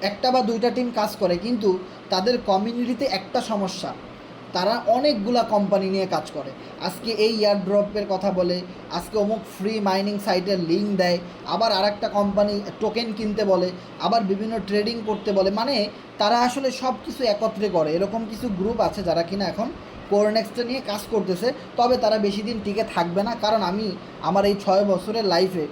একটা বা দুইটা টিম কাজ করে, কিন্তু তাদের কমিউনিটিতে একটা সমস্যা, তারা অনেকগুলা কোম্পানি নিয়ে কাজ করে। আজকে এই এয়ারড্রপের কথা বলে, আজকে অমুক ফ্রি মাইনিং সাইটের লিঙ্ক দেয়, আবার আরেকটা কোম্পানি টোকেন কিনতে বলে, আবার বিভিন্ন ট্রেডিং করতে বলে। মানে তারা আসলে সব কিছু একত্রে করে। এরকম কিছু গ্রুপ আছে যারা কিনা এখন কোরনেক্সটা নিয়ে কাজ করতেছে, তবে তারা বেশি দিন টিকে থাকবে না। কারণ আমি আমার এই 6 বছরের লাইফে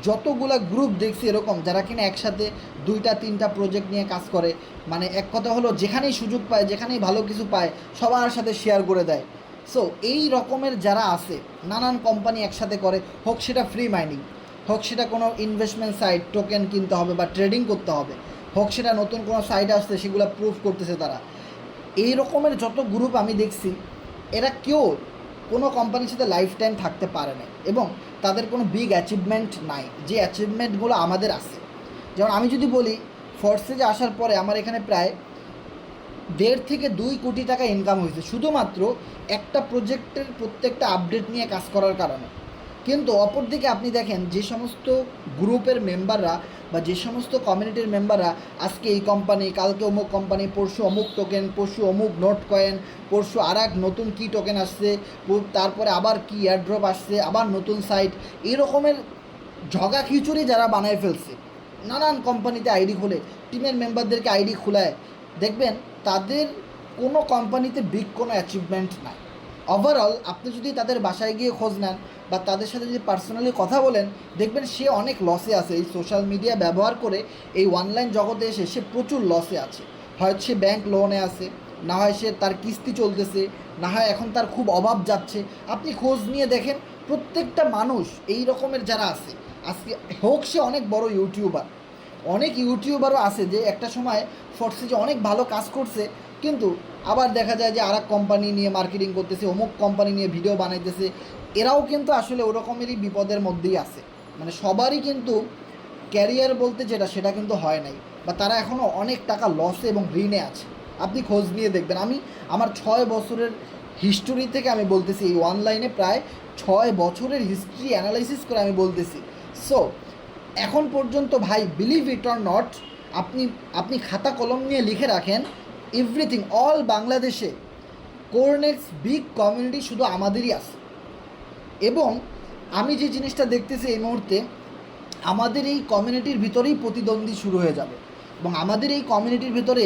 যতগুলা গ্রুপ দেখছি এরকম, যারা কিনা একসাথে 2-3টা প্রজেক্ট নিয়ে কাজ করে, মানে এক কথা হলো যেখানেই সুযোগ পায়, যেখানেই ভালো কিছু পায়, সবার সাথে শেয়ার করে দেয়। সো এই রকমের যারা আছে, নানান কোম্পানি একসাথে করে, হোক সেটা ফ্রি মাইনিং, হোক সেটা কোনো ইনভেস্টমেন্ট সাইট, টোকেন কিনতে হবে বা ট্রেডিং করতে হবে, হোক সেটা নতুন কোনো সাইট আসছে সেগুলো প্রুফ করতেছে তারা। এই রকমের যত গ্রুপ আমি দেখছি, এরা কেউ কোনো কোম্পানির সাথে লাইফ টাইম থাকতে পারে না, এবং তাদের কোনো বিগ অ্যাচিভমেন্ট নাই, যে অ্যাচিভমেন্টগুলো আমাদের আছে। যেমন আমি যদি বলি, ফোর্সেজে আসার পরে আমার এখানে প্রায় 1.5 থেকে 2 কোটি টাকা ইনকাম হয়েছে, শুধুমাত্র একটা প্রজেক্টের প্রত্যেকটা আপডেট নিয়ে কাজ করার কারণে। কিন্তু অপরদিকে আপনি দেখেন, যে সমস্ত গ্রুপের মেম্বাররা বা যে সমস্ত কমিউনিটির মেম্বাররা আজকে এই কোম্পানি, কালকে অমুক কোম্পানি, পরশু অমুক টোকেন, পরশু অমুক নোট কয়েন, পরশু আর এক নতুন কী টোকেন আসছে, তারপরে আবার কি এয়ারড্রপ আসছে, আবার নতুন সাইট, এই রকমের ঝগা খিচুড়ি যারা বানায় ফেলছে, নানান কোম্পানিতে আইডি খোলে, টিমের মেম্বারদেরকে আইডি খোলায়, দেখবেন তাদের কোনো কোম্পানিতে বিগ কোনো অ্যাচিভমেন্ট নাই। ওভারঅল আপনি যদি তাদের বাসায় গিয়ে খোঁজ নেন বা তাদের সাথে যদি পার্সোনালি কথা বলেন, দেখবেন সে অনেক লসে আছে। এই সোশ্যাল মিডিয়া ব্যবহার করে এই অনলাইন জগতে এসে সে প্রচুর লসে আছে। হয়তো সে ব্যাংক লোনে আছে, না হয় সে তার কিস্তি চলতেছে, না হয় এখন তার খুব অভাব যাচ্ছে। আপনি খোঁজ নিয়ে দেখেন প্রত্যেকটা মানুষ এই রকমের যারা আছে, আজকে হোক সে অনেক বড় ইউটিউবার, অনেক ইউটিউবারও আছে যে একটা সময় ফোর্সেজে অনেক ভালো কাজ করছে, কিন্তু আবার দেখা যায় যে আরেক কোম্পানি নিয়ে মার্কেটিং করতেছে, অমুক কোম্পানি নিয়ে ভিডিও বানাইতেছে। এরাও কিন্তু আসলে ওরকমেরই বিপদের মধ্যেই আছে। মানে সবারই কিন্তু ক্যারিয়ার বলতে যেটা সেটা কিন্তু হয় নাই, বা তারা এখনও অনেক টাকা লসে এবং ঋণে আছে। আপনি খোঁজ নিয়ে দেখবেন। আমি আমার 6 বছরের হিস্টোরি থেকে আমি বলতেছি, এই অনলাইনে প্রায় 6 বছরের হিস্ট্রি অ্যানালাইসিস করে আমি বলতেছি। সো এখন পর্যন্ত ভাই, বিলিভ ইট অর নট, আপনি খাতা কলম নিয়ে লিখে রাখেন, এভরিথিং অল বাংলাদেশে কোরনেক্স বিগ কমিউনিটি শুধু আমাদেরই আছে। এবং আমি যে জিনিসটা দেখতেছি এই মুহূর্তে, আমাদের এই কমিউনিটির ভিতরেই প্রতিদ্বন্দ্বী শুরু হয়ে যাবে। এবং আমাদের এই কমিউনিটির ভিতরে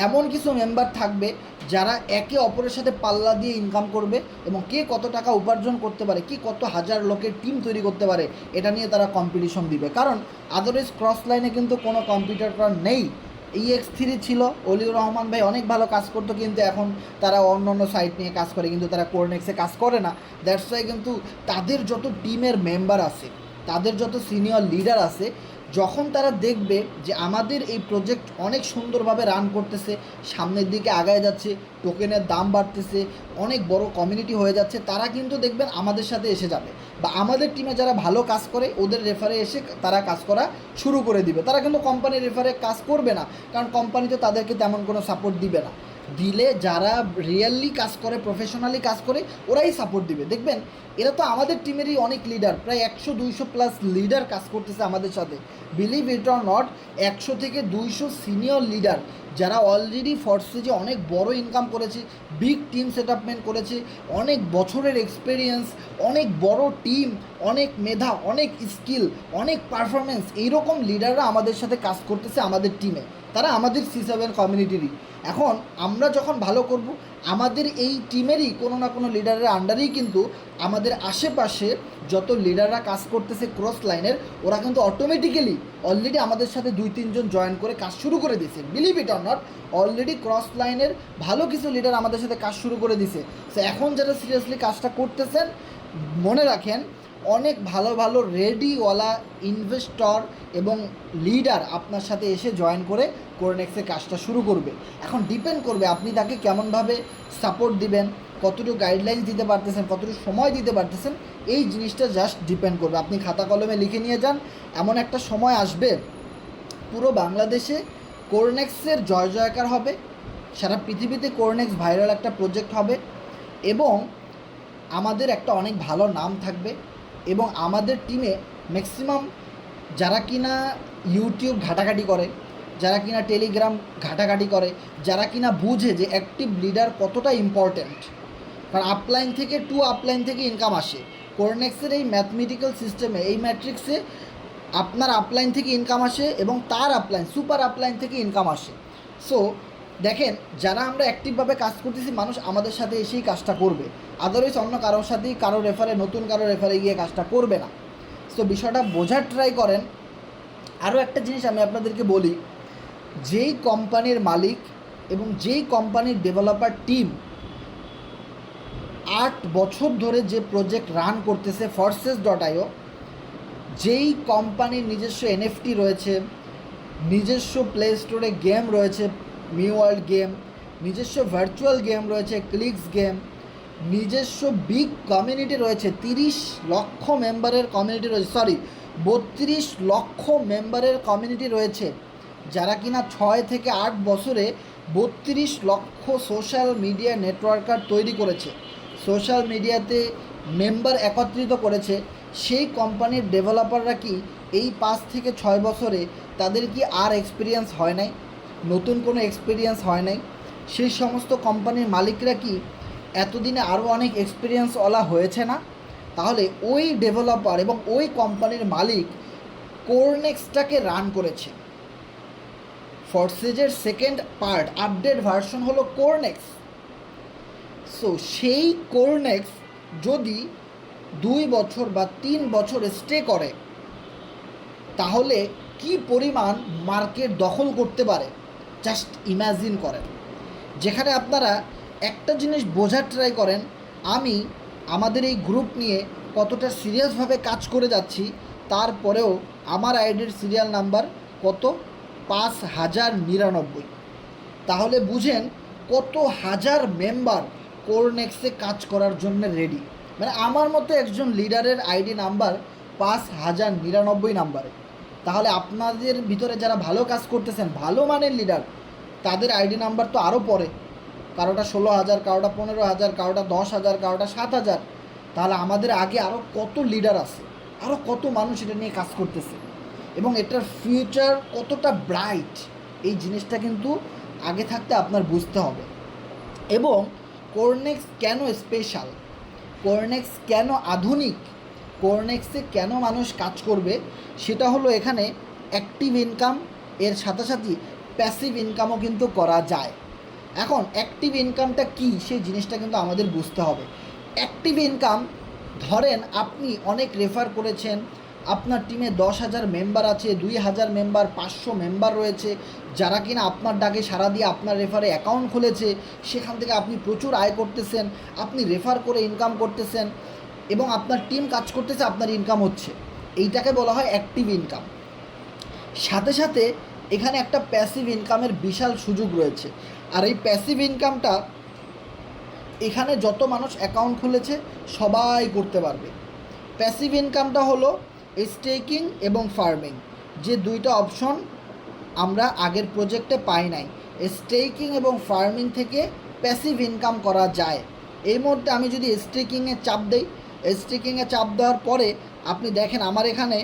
এমন কিছু মেম্বার থাকবে যারা একে অপরের সাথে পাল্লা দিয়ে ইনকাম করবে, এবং কে কত টাকা উপার্জন করতে পারে, কে কত হাজার লোকের টিম তৈরি করতে পারে, এটা নিয়ে তারা কম্পিটিশন দিবে। কারণ আদারওয়াইজ ক্রস লাইনে কিন্তু কোনো কম্পিটিটর নেই। EX3 ছিল, অলিউর রহমান ভাই অনেক ভালো কাজ করতো, কিন্তু এখন তারা অন্য অন্য সাইট নিয়ে কাজ করে, কিন্তু তারা কোরনেক্সে কাজ করে না। দ্যাটস ওয়াই কিন্তু তাদের যত টিমের মেম্বার আছে, তাদের যত সিনিয়র লিডার আছে, যখন তারা দেখবে যে আমাদের এই প্রজেক্ট অনেক সুন্দরভাবে রান করতেছে, সামনের দিকে আগায় যাচ্ছে, টোকেনের দাম বাড়তেছে, অনেক বড় কমিউনিটি হয়ে যাচ্ছে, তারা কিন্তু দেখবেন আমাদের সাথে এসে যাবে, বা আমাদের টিমে যারা ভালো কাজ করে ওদের রেফারে এসে তারা কাজ করা শুরু করে দিবে। তারা কিন্তু কোম্পানির রেফারে কাজ করবে না, কারণ কোম্পানি তো তাদেরকে তেমন কোনো সাপোর্ট দিবে না। দিলে যারা রিয়েলি কাজ করে, প্রফেশনালি কাজ করে, ওরাই সাপোর্ট দিবে। দেখবেন এরা তো আমাদের টিমেরই অনেক লিডার, প্রায় 100-200 প্লাস লিডার কাজ করতেছে আমাদের সাথে। বিলিভ ইট অর নট, 100 থেকে 200 সিনিয়র লিডার যারা অলরেডি ফোর্সেজে অনেক বড় ইনকাম করেছে, বিগ টিম সেটআপমেন্ট করেছে, অনেক বছরের এক্সপিরিয়েন্স, অনেক বড় টিম, অনেক মেধা, অনেক স্কিল, অনেক পারফরমেন্স, এইরকম লিডাররা আমাদের সাথে কাজ করতেছে আমাদের টিমে। তারা আমাদের C7 কমিউনিটিরই। এখন আমরা যখন ভালো করব, আমাদের এই টিমেরই কোনো না কোনো লিডারের আন্ডারেই কিন্তু আমাদের আশেপাশে যত লিডাররা কাজ করতেছে ক্রস লাইনের, ওরা কিন্তু অটোমেটিক্যালি অলরেডি আমাদের সাথে 2-3 জন জয়েন করে কাজ শুরু করে দিয়েছে। Believe it or not, already cross লাইনের ভালো কিছু লিডার আমাদের সাথে কাজ শুরু করে দিছে। সো এখন যারা সিরিয়াসলি কাজটা করতেছেন, মনে রাখেন অনেক ভালো ভালো রেডিওয়ালা ইনভেস্টর এবং লিডার আপনার সাথে এসে জয়েন করে কোরনেক্সে কাজটা শুরু করবে। এখন ডিপেন্ড করবে আপনি তাকে কেমনভাবে সাপোর্ট দিবেন, কতটুকু গাইডলাইন্স দিতে পারতেছেন, কতটুকু সময় দিতে পারতেছেন, এই জিনিসটা জাস্ট ডিপেন্ড করবে। আপনি খাতা কলমে লিখে নিয়ে যান, এমন একটা সময় আসবে পুরো বাংলাদেশে কোরনেক্সের জয় জয়কার হবে, সারা পৃথিবীতে কোরনেক্স ভাইরাল একটা প্রজেক্ট হবে, এবং আমাদের একটা অনেক ভালো নাম থাকবে। এবং আমাদের টিমে ম্যাক্সিমাম যারা কিনা ইউটিউব ঘাটাঘাটি করে, যারা কিনা টেলিগ্রাম ঘাটাঘাটি করে, যারা কিনা বুঝে যে অ্যাক্টিভ লিডার কতটা ইম্পর্ট্যান্ট, কারণ আপলাইন থেকে আপলাইন থেকে ইনকাম আসে। কোরনেক্সের এই ম্যাথমেটিক্যাল সিস্টেমে, এই ম্যাট্রিক্সে আপনার আপলাইন থেকে ইনকাম আসে এবং তার আপলাইন, সুপার আপলাইন থেকে ইনকাম আসে। সো দেখেন, যারা আমরা অ্যাক্টিভভাবে কাজ করতেছি, মানুষ আমাদের সাথে এসেই কাজটা করবে, আদারওয়াইজ অন্য কারোর সাথেই কারো রেফারে, নতুন কারো রেফারে গিয়ে কাজটা করবে না। সো বিষয়টা বোঝার ট্রাই করেন। আরও একটা জিনিস আমি আপনাদেরকে বলি, যেই কোম্পানির মালিক এবং যেই কোম্পানির ডেভেলপার টিম 8 বছর ধরে যে প্রজেক্ট রান করতেছে Forces.io, যেই কোম্পানির নিজস্ব NFT রয়েছে, নিজস্ব প্লে স্টোরে গেম রয়েছে, মিউ ওয়ার্ল্ড গেম, নিজস্ব ভার্চুয়াল গেম রয়েছে, ক্লিক্স গেম, নিজস্ব বিগ কমিউনিটি রয়েছে, 30 লক্ষ মেম্বারের কমিউনিটি রয়েছে, 32 লক্ষ মেম্বারের কমিউনিটি রয়েছে, যারা কিনা 6 থেকে 8 বছরে 32 লক্ষ সোশ্যাল মিডিয়া নেটওয়ার্কার তৈরি করেছে, সোশ্যাল মিডিয়াতে মেম্বার একত্রিত করেছে। সেই কোম্পানির ডেভেলপাররা কি এই 5 থেকে 6 বছরে তাদের কি আর এক্সপিরিয়েন্স হয় নাই, নতুন কোনো এক্সপিরিয়েন্স হয় নাই? সেই সমস্ত কোম্পানির মালিকরা কি এতদিনে আরও অনেক এক্সপিরিয়েন্সওয়ালা হয়েছে না? তাহলে ওই ডেভেলপার এবং ওই কোম্পানির মালিক কোরনেক্সটাকে রান করেছে। ফোর্সেজের সেকেন্ড পার্ট, আপডেট ভার্সন হলো কোরনেক্স। সো সেই কোরনেক্স যদি 2 বছর বা 3 বছর স্টে করে তাহলে কি পরিমাণ মার্কেট দখল করতে পারে জাস্ট ইমাজিন করেন। যেখানে আপনারা একটা জিনিস বোঝার ট্রাই করেন, আমি আমাদের এই গ্রুপ নিয়ে কতটা সিরিয়াসভাবে কাজ করে যাচ্ছি, তারপরেও আমার আইডির সিরিয়াল নাম্বার কত, 5099। তাহলে বুঝেন কত হাজার মেম্বার কোরনেক্সে কাজ করার জন্য রেডি। মানে আমার মতো একজন লিডারের আইডি নাম্বার 5099 নাম্বারে। তাহলে আপনাদের ভিতরে যারা ভালো কাজ করতেছেন, ভালো মানের লিডার, তাদের আইডি নাম্বার তো আরও পরে, কারোটা 16,000, কারোটা 15,000, কারোটা 10,000, কারোটা 7,000। তাহলে আমাদের আগে আরও কত লিডার আছে, আরও কত মানুষ এটা নিয়ে কাজ করতেছে, এবং এটার ফিউচার কতটা ব্রাইট, এই জিনিসটা কিন্তু আগে থাকতে আপনার বুঝতে হবে। এবং কোরনেক্স কেন স্পেশাল, কোরনেক্স কেন আধুনিক, কোরনেক্সে কেন মানুষ কাজ করবে, সেটা হলো এখানে অ্যাক্টিভ ইনকাম, এর সাথে সাথে প্যাসিভ ইনকামও কিন্তু করা যায়। এখন অ্যাক্টিভ ইনকামটা কী সেই জিনিসটা কিন্তু আমাদের বুঝতে হবে। অ্যাক্টিভ ইনকাম, ধরেন আপনি অনেক রেফার করেছেন, আপনার টিমে 10,000 মেম্বার আছে, 2,000 মেম্বার, 500 মেম্বার রয়েছে, যারা কিনা আপনার ডাকে সাড়া দিয়ে আপনার রেফারে অ্যাকাউন্ট খুলেছে, সেখান থেকে আপনি প্রচুর আয় করতেছেন, আপনি রেফার করে ইনকাম করতেছেন এবং আপনার টিম কাজ করতেছে, আপনার ইনকাম হচ্ছে, এইটাকে বলা হয় অ্যাক্টিভ ইনকাম। সাথে সাথে এখানে একটা প্যাসিভ ইনকামের বিশাল সুযোগ রয়েছে। আর এই প্যাসিভ ইনকামটা এখানে যত মানুষ অ্যাকাউন্ট খুলেছে সবাই করতে পারবে। প্যাসিভ ইনকামটা হলো স্টেকিং এবং ফার্মিং, যে দুইটা অপশন আমরা আগের প্রজেক্টে পাই নাই। স্টেকিং এবং ফার্মিং থেকে প্যাসিভ ইনকাম করা যায়। এই মুহূর্তে আমি যদি স্টেকিংয়ে চাপ দেই, স্টেকিংয়ে চাপ দেওয়ার পরে আপনি দেখেন আমার এখানে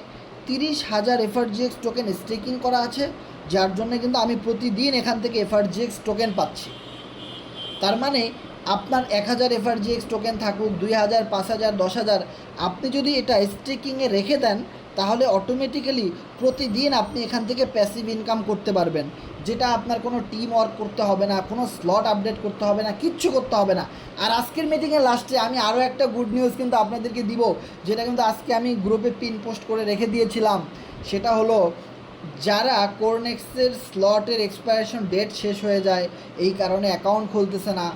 30,000 এফআরজিএক্স টোকেন স্টেকিং করা আছে, যার জন্য কিন্তু আমি প্রতিদিন এখান থেকে এফআরজিএক্স টোকেন পাচ্ছি। তার মানে আপনার 1000 এফআরজিএক্স টোকেন থাকুক, 2000, 5000, 10,000, আপনি যদি এটা স্টেকিংয়ে রেখে দেন তাহলে অটোমেটিক্যালি প্রতিদিন আপনি এখান থেকে প্যাসিভ ইনকাম করতে পারবেন, যেটা আপনার কোনো টিম ওয়ার্ক করতে হবে না, কোনো স্লট আপডেট করতে হবে না, কিচ্ছু করতে হবে না। আর আজকের মিটিংয়ের লাস্টে আমি আরও একটা গুড নিউজ কিন্তু আপনাদেরকে দিব, যেটা কিন্তু আজকে আমি গ্রুপে পিন পোস্ট করে রেখে দিয়েছিলাম। সেটা হলো, যারা কোরনেক্সের স্লটের এক্সপায়ারেশন ডেট শেষ হয়ে যায়, এই কারণে অ্যাকাউন্ট খুলতেছে না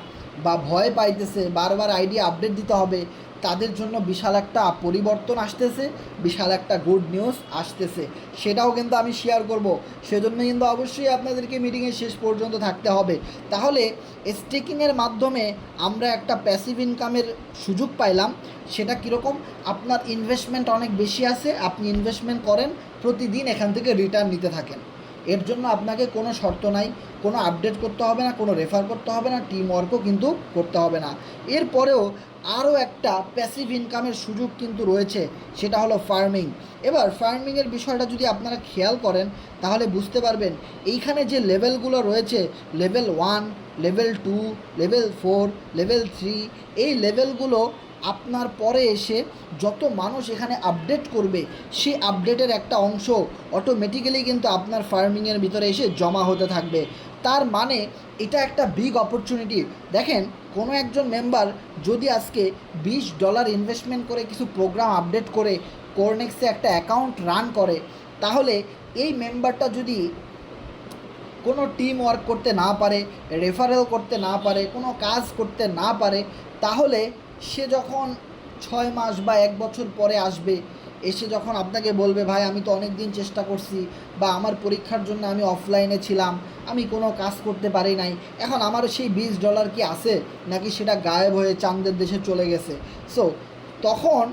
বা ভয় পাইতেছে, বারবার আইডি আপডেট দিতে হবে, তাদের জন্য বিশাল একটা পরিবর্তন আসতেছে, বিশাল একটা গুড নিউজ আসতেছে, সেটাও কিন্তু আমি শেয়ার করব। সেজন্য কিন্তু অবশ্যই আপনাদেরকে মিটিংয়ের শেষ পর্যন্ত থাকতে হবে। তাহলে স্টেকিংয়ের মাধ্যমে আমরা একটা প্যাসিভ ইনকামের সুযোগ পাইলাম। সেটা কীরকম, আপনার ইনভেস্টমেন্ট অনেক বেশি আছে, আপনি ইনভেস্টমেন্ট করেন, প্রতিদিন এখান থেকে রিটার্ন নিতে থাকেন। এর জন্য আপনাকে কোনো শর্ত নাই, কোনো আপডেট করতে হবে না, কোনো রেফার করতে হবে না, টিম ওয়ার্কও কিন্তু করতে হবে না। এরপরেও আরও একটা প্যাসিভ ইনকামের সুযোগ কিন্তু রয়েছে, সেটা হলো ফার্মিং। এবার ফার্মিংয়ের বিষয়টা যদি আপনারা খেয়াল করেন তাহলে বুঝতে পারবেন, এইখানে যে লেভেলগুলো রয়েছে, লেভেল 1, লেভেল 2, লেভেল 4, লেভেল 3, এই লেভেলগুলো আপনার পরে এসে যত মানুষ এখানে আপডেট করবে, সেই আপডেটের একটা অংশ অটোমেটিক্যালি কিন্তু আপনার ফার্মিংয়ের ভিতরে এসে জমা হতে থাকবে। তার মানে এটা একটা বিগ অপরচুনিটি। দেখেন, কোনো একজন মেম্বার যদি আজকে $20 ইনভেস্টমেন্ট করে কিছু প্রোগ্রাম আপডেট করে কোরনেক্সে একটা অ্যাকাউন্ট রান করে, তাহলে এই মেম্বারটা যদি কোনো টিম ওয়ার্ক করতে না পারে, রেফারেল করতে না পারে, কোনো কাজ করতে না পারে, তাহলে সে যখন 6 মাস বা 1 বছর পরে আসবে, এসে যখন আপনাকে বলবে, ভাই আমি তো অনেক দিন চেষ্টা করছি, বা আমার পরীক্ষার জন্য আমি অফলাইনে ছিলাম, আমি কোনো কাজ করতে পারি নাই, এখন আমার সেই $20 কি আছে নাকি সেটা গায়েব হয়ে চাঁদের দেশে চলে গেছে। সো তখন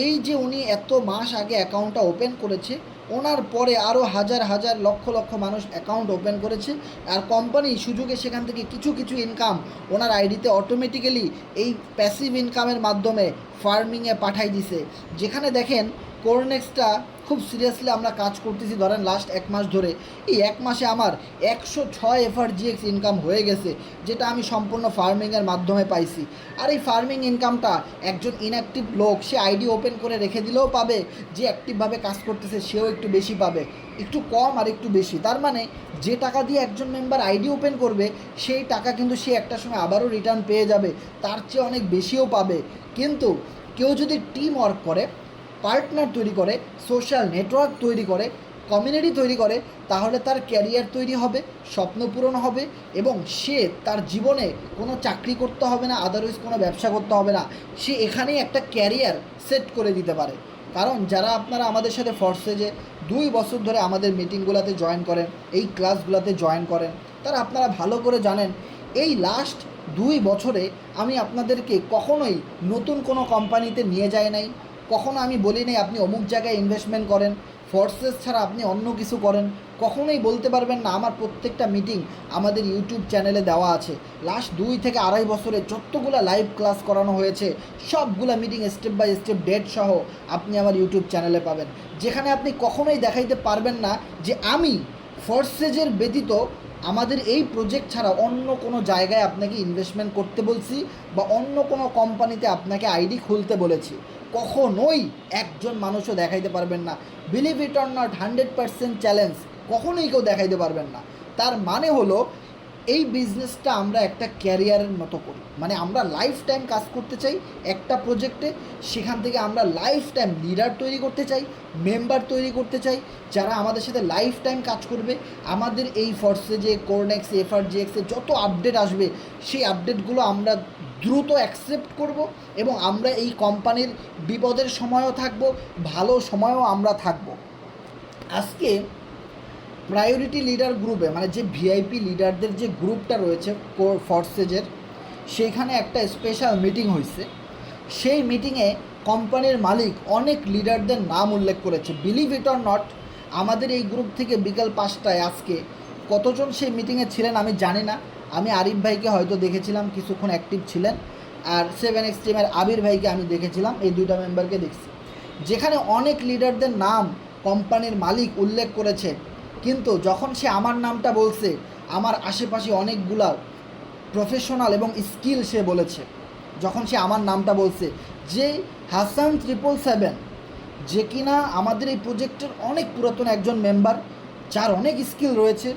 এই যে উনি এত মাস আগে অ্যাকাউন্টটা ওপেন করেছে, ওনার পরে আরও হাজার হাজার লক্ষ লক্ষ মানুষ অ্যাকাউন্ট ওপেন করেছে, আর কোম্পানি সুযোগে সেখান থেকে কিছু কিছু ইনকাম ওনার আইডিতে অটোমেটিক্যালি এই প্যাসিভ ইনকামের মাধ্যমে ফার্মিংয়ে পাঠাই দিছে। যেখানে দেখেন কোরনেক্সটা খুব সিরিয়াসলি আমরা কাজ করতেছি, ধরেন লাস্ট 1 মাস ধরে, এই 1 মাসে আমার 106 এফআরজিএক্স ইনকাম হয়ে গেছে, যেটা আমি সম্পূর্ণ ফার্মিংয়ের মাধ্যমে পাইছি। আর এই ফার্মিং ইনকামটা একজন ইনঅ্যাক্টিভ লোক সে আইডি ওপেন করে রেখে দিলেও পাবে, যে অ্যাক্টিভভাবে কাজ করতেছে সেও একটু বেশি পাবে। একটু কম আর একটু বেশি। তার মানে যে টাকা দিয়ে একজন মেম্বার আইডি ওপেন করবে সেই টাকা কিন্তু সে একটা সময় আবারও রিটার্ন পেয়ে যাবে, তার চেয়ে অনেক বেশিও পাবে। কিন্তু কেউ যদি টিম ওয়ার্ক করে, পার্টনার তৈরি করে, সোশ্যাল নেটওয়ার্ক তৈরি করে, কমিউনিটি তৈরি করে, তাহলে তার ক্যারিয়ার তৈরি হবে, স্বপ্ন পূরণ হবে এবং সে তার জীবনে কোনো চাকরি করতে হবে না, আদারওয়াইজ কোনো ব্যবসা করতে হবে না, সে এখানেই একটা ক্যারিয়ার সেট করে দিতে পারে। কারণ যারা আপনারা আমাদের সাথে ফরসেজে 2 বছর ধরে আমাদের মিটিংগুলোতে জয়েন করেন, এই ক্লাসগুলোতে জয়েন করেন, তারা আপনারা ভালো করে জানেন এই লাস্ট 2 বছরে আমি আপনাদেরকে কখনোই নতুন কোনো কোম্পানিতে নিয়ে যাই নাই, কখনো আমি বলি নাই আপনি অমুক জায়গায় ইনভেস্টমেন্ট করেন, ফোর্সেস ছাড়া আপনি অন্য কিছু করেন। কখনোই বলতে পারবেন না আমার প্রত্যেকটা মিটিং আমাদের ইউটিউব চ্যানেলে দেওয়া আছে। লাস্ট 2 থেকে 2.5 বছরে যতগুলো লাইভ ক্লাস করানো হয়েছে সবগুলো meeting step by step date সহ আপনি আমার ইউটিউব চ্যানেলে পাবেন, যেখানে আপনি কখনোই দেখাইতে পারবেন না যে আমি ফোর্সেজের ব্যতীত আমাদের এই প্রজেক্ট ছাড়া অন্য কোনো জায়গায় আপনাকে ইনভেস্টমেন্ট করতে বলছি বা অন্য কোনো কোম্পানিতে আপনাকে আইডি খুলতে বলেছি। কখনোই একজন মানুষও দেখাইতে পারবেন না। Believe it or not, 100% challenge কখনোই কেউ দেখাইতে পারবেন না। তার মানে হলো এই বিজনেসটা আমরা একটা ক্যারিয়ারের মতো করি, মানে আমরা লাইফ টাইম কাজ করতে চাই একটা প্রজেক্টে, সেখান থেকে আমরা লাইফ টাইম লিডার তৈরি করতে চাই, মেম্বার তৈরি করতে চাই যারা আমাদের সাথে লাইফ টাইম কাজ করবে। আমাদের এই ফোর্সেজে, কোরনেক্স, এফআরজিএক্সে যত আপডেট আসবে সেই আপডেটগুলো আমরা দ্রুত অ্যাকসেপ্ট করব এবং আমরা এই কোম্পানির বিপদের সময়ও থাকব, ভালো সময়ও আমরা থাকব। আজকে প্রায়োরিটি লিডার গ্রুপে, মানে যে ভিআইপি লিডারদের যে গ্রুপটা রয়েছে ফোর্সেজের, সেইখানে একটা স্পেশাল মিটিং হয়েছে। সেই মিটিংয়ে কোম্পানির মালিক অনেক লিডারদের নাম উল্লেখ করেছে। বিলিভ ইট অর নট, আমাদের এই গ্রুপ থেকে বিকাল 5টায় আজকে কতজন সেই মিটিংয়ে ছিলেন আমি জানি না। আমি আরিফ ভাইকে হয়তো দেখেছিলাম কিছুক্ষণ অ্যাক্টিভ ছিলেন, আর 7X টিমের আবির ভাইকে আমি দেখেছিলাম, এই 2টা মেম্বারকে দেখছি, যেখানে অনেক লিডারদের নাম কোম্পানির মালিক উল্লেখ করেছে। কিন্তু যখন সে আমার নামটা বলছে, আমার আশেপাশে অনেকগুলা প্রফেশনাল এবং স্কিল সে বলেছে। যখন সে আমার নামটা বলছে, যে হাসান 777, যে কিনা আমাদের এই প্রজেক্টের অনেক পুরাতন একজন মেম্বার, যার অনেক স্কিল রয়েছে,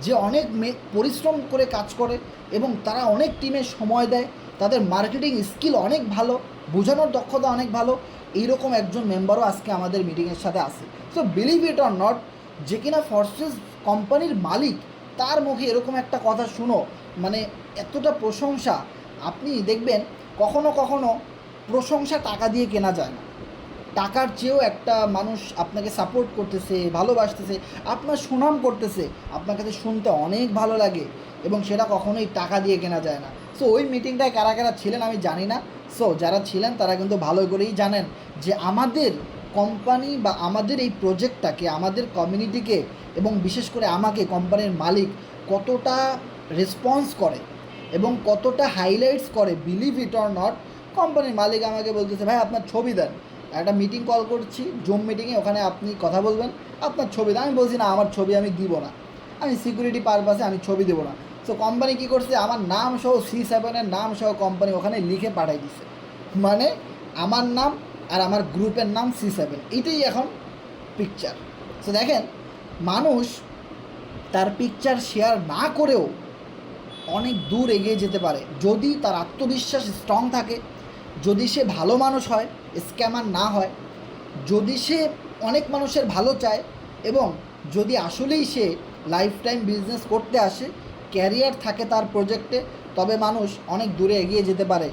যে অনেক পরিশ্রম করে কাজ করে এবং তারা অনেক টিমে সময় দেয়, তাদের মার্কেটিং স্কিল অনেক ভালো, বোঝানোর দক্ষতা অনেক ভালো, এইরকম একজন মেম্বারও আজকে আমাদের মিটিংয়ের সাথে আসে। So believe it or not, যে কিনা ফোর্সেস কোম্পানির মালিক, তার মুখে এরকম একটা কথা শুনো, মানে এতটা প্রশংসা। আপনি দেখবেন কখনো কখনো প্রশংসা টাকা দিয়ে কেনা যায় না। টাকার চেয়েও একটা মানুষ আপনাকে সাপোর্ট করতেছে, ভালোবাসতেছে, আপনার সুনাম করতেছে, আপনার কাছে শুনতে অনেক ভালো লাগে এবং সেটা কখনোই টাকা দিয়ে কেনা যায় না। সো ওই মিটিংটায় কারা কারা ছিলেন আমি জানি না। সো যারা ছিলেন তারা কিন্তু ভালো করেই জানেন যে আমাদের কোম্পানি বা আমাদের এই প্রজেক্টটাকে, আমাদের কমিউনিটিকে এবং বিশেষ করে আমাকে কোম্পানির মালিক কতটা রেসপন্স করে এবং কতটা হাইলাইটস করে। বিলিভ ইট অর নট, কোম্পানির মালিক আমাকে বলতেছে, ভাই আপনার ছবি দেন, একটা মিটিং কল করছি, জুম মিটিংয়ে, ওখানে আপনি কথা বলবেন, আপনার ছবি দেন। আমি বলছি না, আমার ছবি আমি দিব না, আমি সিকিউরিটি পারপাসে আমি ছবি দেবো না। সো কোম্পানি কী করছে, আমার নাম সহ C7-এর নাম সহ কোম্পানি ওখানে লিখে পাঠাই দিছে, মানে আমার নাম আর আমার গ্রুপের নাম C7, এইটাই এখন পিকচার। সো দেখেন, মানুষ তার পিকচার শেয়ার না করেও অনেক দূর এগিয়ে যেতে পারে যদি তার আত্মবিশ্বাস স্ট্রং থাকে, যদি সে ভালো মানুষ হয়, স্ক্যামার না হয়, যদি সে অনেক মানুষের ভালো চায় এবং যদি আসলেই সে লাইফ টাইম বিজনেস করতে আসে, ক্যারিয়ার থাকে তার প্রজেক্টে, তবে মানুষ অনেক দূরে এগিয়ে যেতে পারে।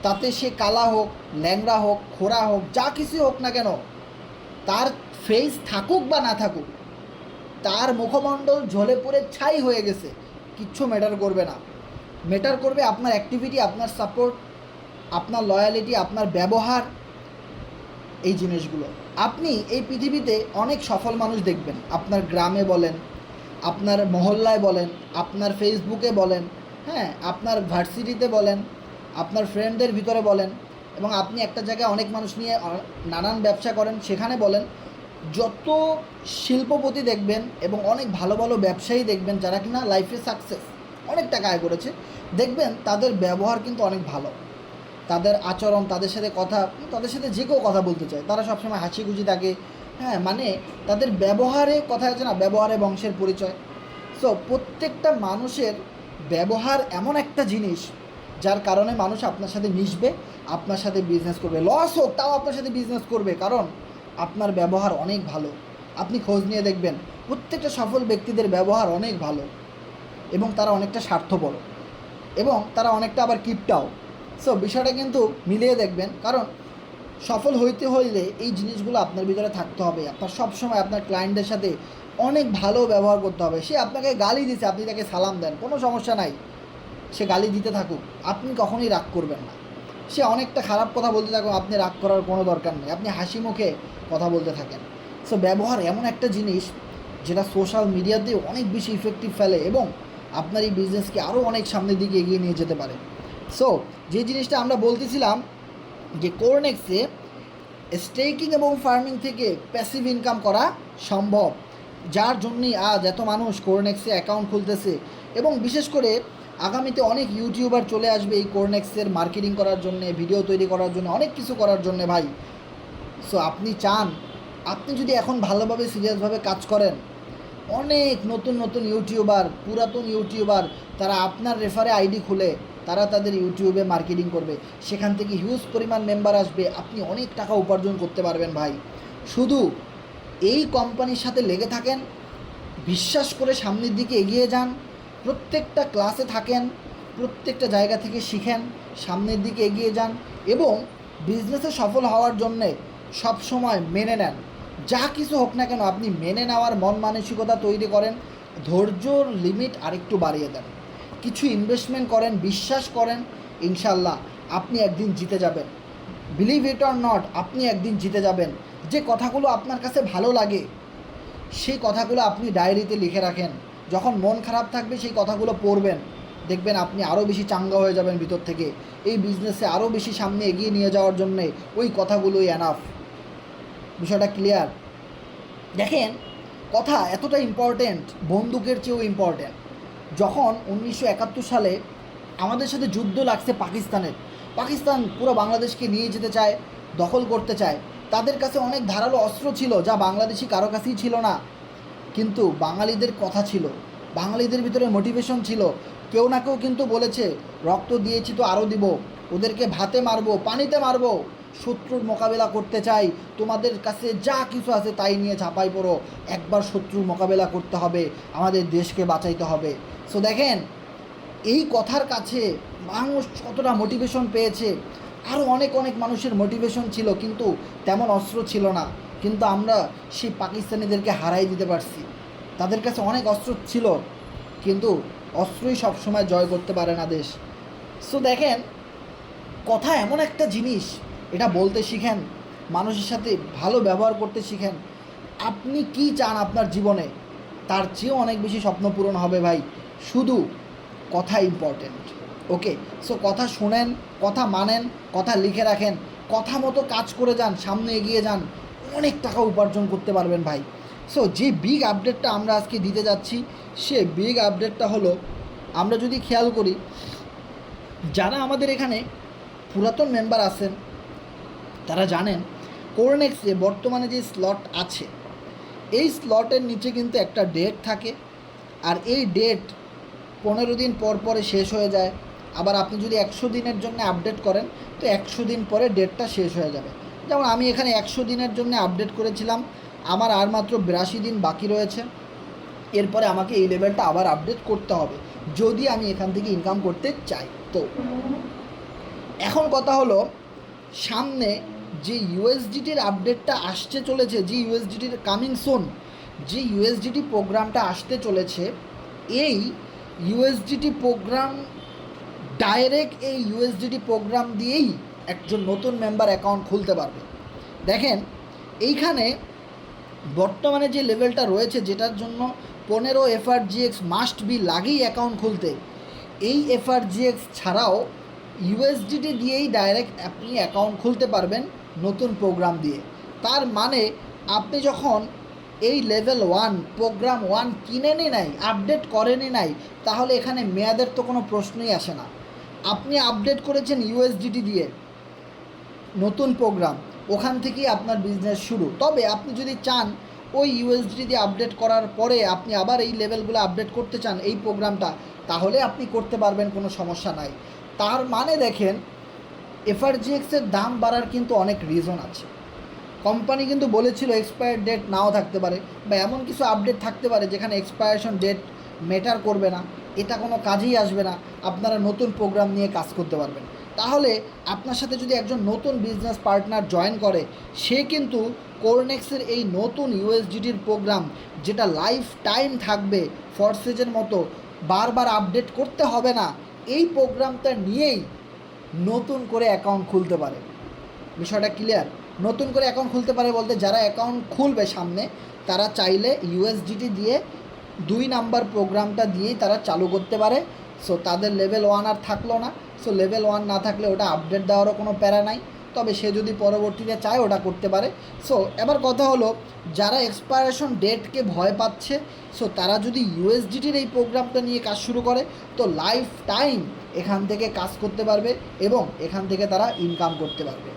তাতে সে কালা হোক, ল্যাংড়া হোক, খোড়া হোক, যা কিছু হোক না কেন, তার ফেস থাকুক বা না থাকুক, তার মুখমণ্ডল ঝলে পড়ে ছাই হয়ে গেছে, কিচ্ছু ম্যাটার করবে না। ম্যাটার করবে আপনার অ্যাক্টিভিটি, আপনার সাপোর্ট, আপনার লয়ালিটি, আপনার ব্যবহার, এই জিনিসগুলো। আপনি এই পৃথিবীতে অনেক সফল মানুষ দেখবেন, আপনার গ্রামে বলেন, আপনার মহল্লায় বলেন, আপনার ফেসবুকে বলেন, হ্যাঁ, আপনার ভার্সিটিতে বলেন, আপনার ফ্রেন্ডদের ভিতরে বলেন, এবং আপনি একটা জায়গায় অনেক মানুষ নিয়ে নানান ব্যবসা করেন সেখানে বলেন, যত শিল্পপতি দেখবেন এবং অনেক ভালো ভালো ব্যবসায়ী দেখবেন যারা কিনা লাইফে সাকসেস, অনেক টাকা আয় করেছে, দেখবেন তাদের ব্যবহার কিন্তু অনেক ভালো, তাদের আচরণ, তাদের সাথে কথা, তাদের সাথে যে কেউ কথা বলতে চায়, তারা সবসময় হাসি খুশি থাকে, হ্যাঁ, মানে তাদের ব্যবহারে, কথা আছে না, ব্যবহারে বংশের পরিচয়। সো প্রত্যেকটা মানুষের ব্যবহার এমন একটা জিনিস যার কারণে মানুষ আপনার সাথে মিশবে, আপনার সাথে বিজনেস করবে, লস হোক তাও আপনার সাথে বিজনেস করবে, কারণ আপনার ব্যবহার অনেক ভালো। আপনি খোঁজ নিয়ে দেখবেন প্রত্যেকটা সফল ব্যক্তিদের ব্যবহার অনেক ভালো, এবং তারা অনেকটা স্বার্থপর, এবং তারা অনেকটা আবার কিপটাও। সো বিষয়টা কিন্তু মিলিয়ে দেখবেন, কারণ সফল হইতে হইলে এই জিনিসগুলো আপনার ভিতরে থাকতে হবে। আপনার সবসময় আপনার ক্লায়েন্টের সাথে অনেক ভালো ব্যবহার করতে হবে। সে আপনাকে গালি দিছে, আপনি তাকে সালাম দেন, কোনো সমস্যা নাই, সে গালি দিতে থাকুক, আপনি কখনোই রাগ করবেন না। সে অনেকটা খারাপ কথা বলতে থাকুক, আপনি রাগ করার কোনো দরকার নেই, আপনি হাসি মুখে কথা বলতে থাকেন। সো ব্যবহার এমন একটা জিনিস যেটা সোশ্যাল মিডিয়াতে অনেক বেশি ইফেক্টিভ ফেলে, এবং আপনার এই বিজনেসকে আরও অনেক সামনের দিকে এগিয়ে নিয়ে যেতে পারে। সো যে জিনিসটা আমরা বলতেছিলাম যে কোরনেক্সে স্টেকিং এবং ফার্মিং থেকে প্যাসিভ ইনকাম করা সম্ভব, যার জন্যই আজ এত মানুষ কোরনেক্সে অ্যাকাউন্ট খুলতেছে, এবং বিশেষ করে আগামীতে অনেক ইউটিউবার চলে আসবে এই কোরনেক্সের মার্কেটিং করার জন্য, ভিডিও তৈরি করার জন্য, অনেক কিছু করার জন্য ভাই। সো আপনি চান, আপনি যদি এখন ভালোভাবে সিরিয়াসভাবে কাজ করেন, অনেক নতুন নতুন ইউটিউবার, পুরাতন ইউটিউবার, তারা আপনার রেফারে আইডি খুলে তারা তাদের ইউটিউবে মার্কেটিং করবে, সেখান থেকে হিউজ পরিমাণ মেম্বার আসবে, আপনি অনেক টাকা উপার্জন করতে পারবেন ভাই। শুধু এই কোম্পানির সাথে লেগে থাকেন, বিশ্বাস করে সামনের দিকে এগিয়ে যান, প্রত্যেকটা ক্লাসে থাকেন, প্রত্যেকটা জায়গা থেকে শিখেন, সামনের দিকে এগিয়ে যান, এবং বিজনেসে সফল হওয়ার জন্যে সবসময় মেনে নেন, যা কিছু হোক না কেন আপনি মেনে নেওয়ার মন মানসিকতা তৈরি করেন, ধৈর্যর লিমিট আরেকটু বাড়িয়ে দেন, কিছু ইনভেস্টমেন্ট করেন, বিশ্বাস করেন, ইনশাল্লাহ আপনি একদিন জিতে যাবেন। বিলিভ ইট অর নট, আপনি একদিন জিতে যাবেন। যে কথাগুলো আপনার কাছে ভালো লাগে সেই কথাগুলো আপনি ডায়েরিতে লিখে রাখেন, যখন মন খারাপ থাকবে সেই কথাগুলো পড়বেন, দেখবেন আপনি আরও বেশি চাঙ্গা হয়ে যাবেন ভিতর থেকে। এই বিজনেসে আরও বেশি সামনে এগিয়ে নিয়ে যাওয়ার জন্যে ওই কথাগুলোই এনাফ। বিষয়টা ক্লিয়ার? দেখেন, কথা এতটা ইম্পর্ট্যান্ট, বন্দুকের চেয়েও ইম্পর্ট্যান্ট। যখন 1971 সালে আমাদের সাথে যুদ্ধ লাগছে পাকিস্তানের, পাকিস্তান পুরো বাংলাদেশকে নিয়ে যেতে চায়, দখল করতে চায়, তাদের কাছে অনেক ধারালো অস্ত্র ছিল যা বাংলাদেশি কারো কাছেই ছিল না, কিন্তু বাঙালিদের কথা ছিল, বাঙালিদের ভিতরে মোটিভেশন ছিল। কেউ না কেউ কিন্তু বলেছে, রক্ত দিয়েছি তো আরও দিব, ওদেরকে ভাতে মারবো, পানিতে মারবো, শত্রুর মোকাবেলা করতে চাই, তোমাদের কাছে যা কিছু আছে তাই নিয়ে ঝাঁপাই পড়ো, একবার শত্রুর মোকাবেলা করতে হবে, আমাদের দেশকে বাঁচাইতে হবে। সো দেখেন, এই কথার কাছে মানুষ কতটা মোটিভেশন পেয়েছে। আরও অনেক অনেক মানুষের মোটিভেশন ছিল, কিন্তু তেমন অস্ত্র ছিল না, কিন্তু আমরা সেই পাকিস্তানিদেরকে হারাই দিতে পারছি। তাদের কাছে অনেক অস্ত্র ছিল, কিন্তু অস্ত্রই সবসময় জয় করতে পারে না দেশ। সো দেখেন, কথা এমন একটা জিনিস, এটা বলতে শিখেন, মানুষের সাথে ভালো ব্যবহার করতে শিখেন, আপনি কি চান আপনার জীবনে তার চেয়েও অনেক বেশি স্বপ্ন পূরণ হবে ভাই। শুধু কথা ইম্পর্টেন্ট। ওকে, সো কথা শুনেন, কথা মানেন, কথা লিখে রাখেন, কথা মতো কাজ করে যান, সামনে এগিয়ে যান, অনেক টাকা উপার্জন করতে পারবেন ভাই। সো যে বিগ আপডেটটা আমরা আজকে দিতে যাচ্ছি, সে বিগ আপডেটটা হলো, আমরা যদি খেয়াল করি, যারা আমাদের এখানে পুরাতন মেম্বার আছেন তারা জানেন কোরনেক্সে বর্তমানে যে স্লট আছে, এই স্লটের নিচে কিন্তু একটা ডেট থাকে, আর এই ডেট 15 দিন পর পরে শেষ হয়ে যায়। আবার আপনি যদি 100 দিনের জন্য আপডেট করেন তো 100 দিন পরে ডেটটা শেষ হয়ে যাবে। যেমন আমি এখানে 100 দিনের জন্য আপডেট করেছিলাম, আমার আর মাত্র 82 দিন বাকি রয়েছে, এরপরে আমাকে এই লেভেলটা আবার আপডেট করতে হবে যদি আমি এখান থেকে ইনকাম করতে চাই। তো এখন কথা হলো, সামনে যে ইউএসডিটির আপডেটটা আসতে চলেছে, যে ইউএসডিটির কামিং সুন, যে ইউএসডিটি প্রোগ্রামটা আসতে চলেছে, এই ইউএসডিটি প্রোগ্রাম ডাইরেক্ট এই ইউএসডিটি প্রোগ্রাম দিয়েই একজন নতুন মেম্বার অ্যাকাউন্ট খুলতে পারবে। দেখেন, এইখানে বর্তমানে যে লেভেলটা রয়েছে, যেটার জন্য 15 FRGX মাস্ট বি লাগেই অ্যাকাউন্ট খুলতে, এই FRGX ছাড়াও ইউএসডিটি দিয়েই ডাইরেক্ট আপনি অ্যাকাউন্ট খুলতে পারবেন নতুন প্রোগ্রাম দিয়ে। তার মানে আপনি যখন এই লেভেল 1 প্রোগ্রাম 1 কিনেনি নাই, আপডেট করেনি নাই, তাহলে এখানে মেয়াদের তো কোনো প্রশ্নই আসে না। আপনি আপডেট করেছেন ইউএসডিটি দিয়ে নতুন প্রোগ্রাম, ওখান থেকেই আপনার বিজনেস শুরু। তবে আপনি যদি চান ওই ইউএসডি দিয়ে আপডেট করার পরে আপনি আবার এই লেভেলগুলো আপডেট করতে চান এই প্রোগ্রামটা, তাহলে আপনি করতে পারবেন, কোনো সমস্যা নাই। তার মানে দেখেন এফআরজিএক্সের দাম বাড়ার কিন্তু অনেক রিজন আছে। কোম্পানি কিন্তু বলেছিল এক্সপায়ার ডেট নাও থাকতে পারে, বা এমন কিছু আপডেট থাকতে পারে যেখানে এক্সপায়ারেশন ডেট ম্যাটার করবে না, এটা কোনো কাজেই আসবে না, আপনারা নতুন প্রোগ্রাম নিয়ে কাজ করতে পারবেন। তাহলে আপনার সাথে যদি একজন নতুন বিজনেস পার্টনার জয়েন করে, সে কিন্তু কোরনেক্সের এই নতুন ইউএসডিটির প্রোগ্রাম, যেটা লাইফ টাইম থাকবে ফরসেজের মতো, বারবার আপডেট করতে হবে না, এই প্রোগ্রামটা নিয়েই নতুন করে অ্যাকাউন্ট খুলতে পারে। বিষয়টা ক্লিয়ার? নতুন করে অ্যাকাউন্ট খুলতে পারে বলতে, যারা অ্যাকাউন্ট খুলবে সামনে, তারা চাইলে ইউএসডিটি দিয়ে 2 নাম্বার প্রোগ্রামটা দিয়েই তারা চালু করতে পারে। সো তাদের লেভেল 1 আর থাকলো না। সো লেভেল 1 না থাকলে ওটা আপডেট দেওয়ারও কোনো প্যারা নাই, তবে সে যদি পরবর্তীতে চায় ওটা করতে পারে। সো এবার কথা হলো, যারা এক্সপায়ারেশন ডেটকে ভয় পাচ্ছে, সো তারা যদি ইউএসডিটির এই প্রোগ্রামটা নিয়ে কাজ শুরু করে, তো লাইফ টাইম এখান থেকে কাজ করতে পারবে এবং এখান থেকে তারা ইনকাম করতে পারবে।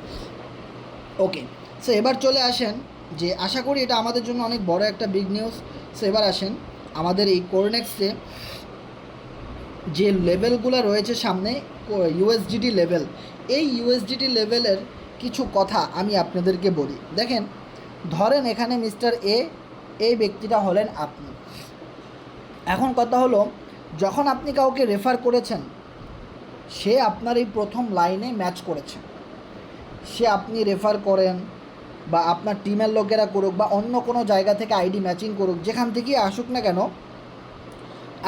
ওকে, সো এবার চলে আসেন, যে আশা করি এটা আমাদের জন্য অনেক বড় একটা বিগ নিউজ। সো এবার আসেন আমাদের এই কোরনেক্সে যে লেভেলগুলো রয়েছে সামনে, ইউএসডিটি লেভেল, এই ইউএসডিটি লেভেলের কিছু কথা আমি আপনাদেরকে বলি। দেখেন, ধরেন এখানে মিস্টার এ, এই ব্যক্তিটা হলেন আপনি। এখন কথা হলো, যখন আপনি কাউকে রেফার করেছেন, সে আপনার এই প্রথম লাইনে ম্যাচ করেছে, সে আপনি রেফার করেন বা আপনার টিমের লোকেরা করুক বা অন্য কোনো জায়গা থেকে আইডি ম্যাচিং করুক, যেখান থেকেই আসুক না কেন,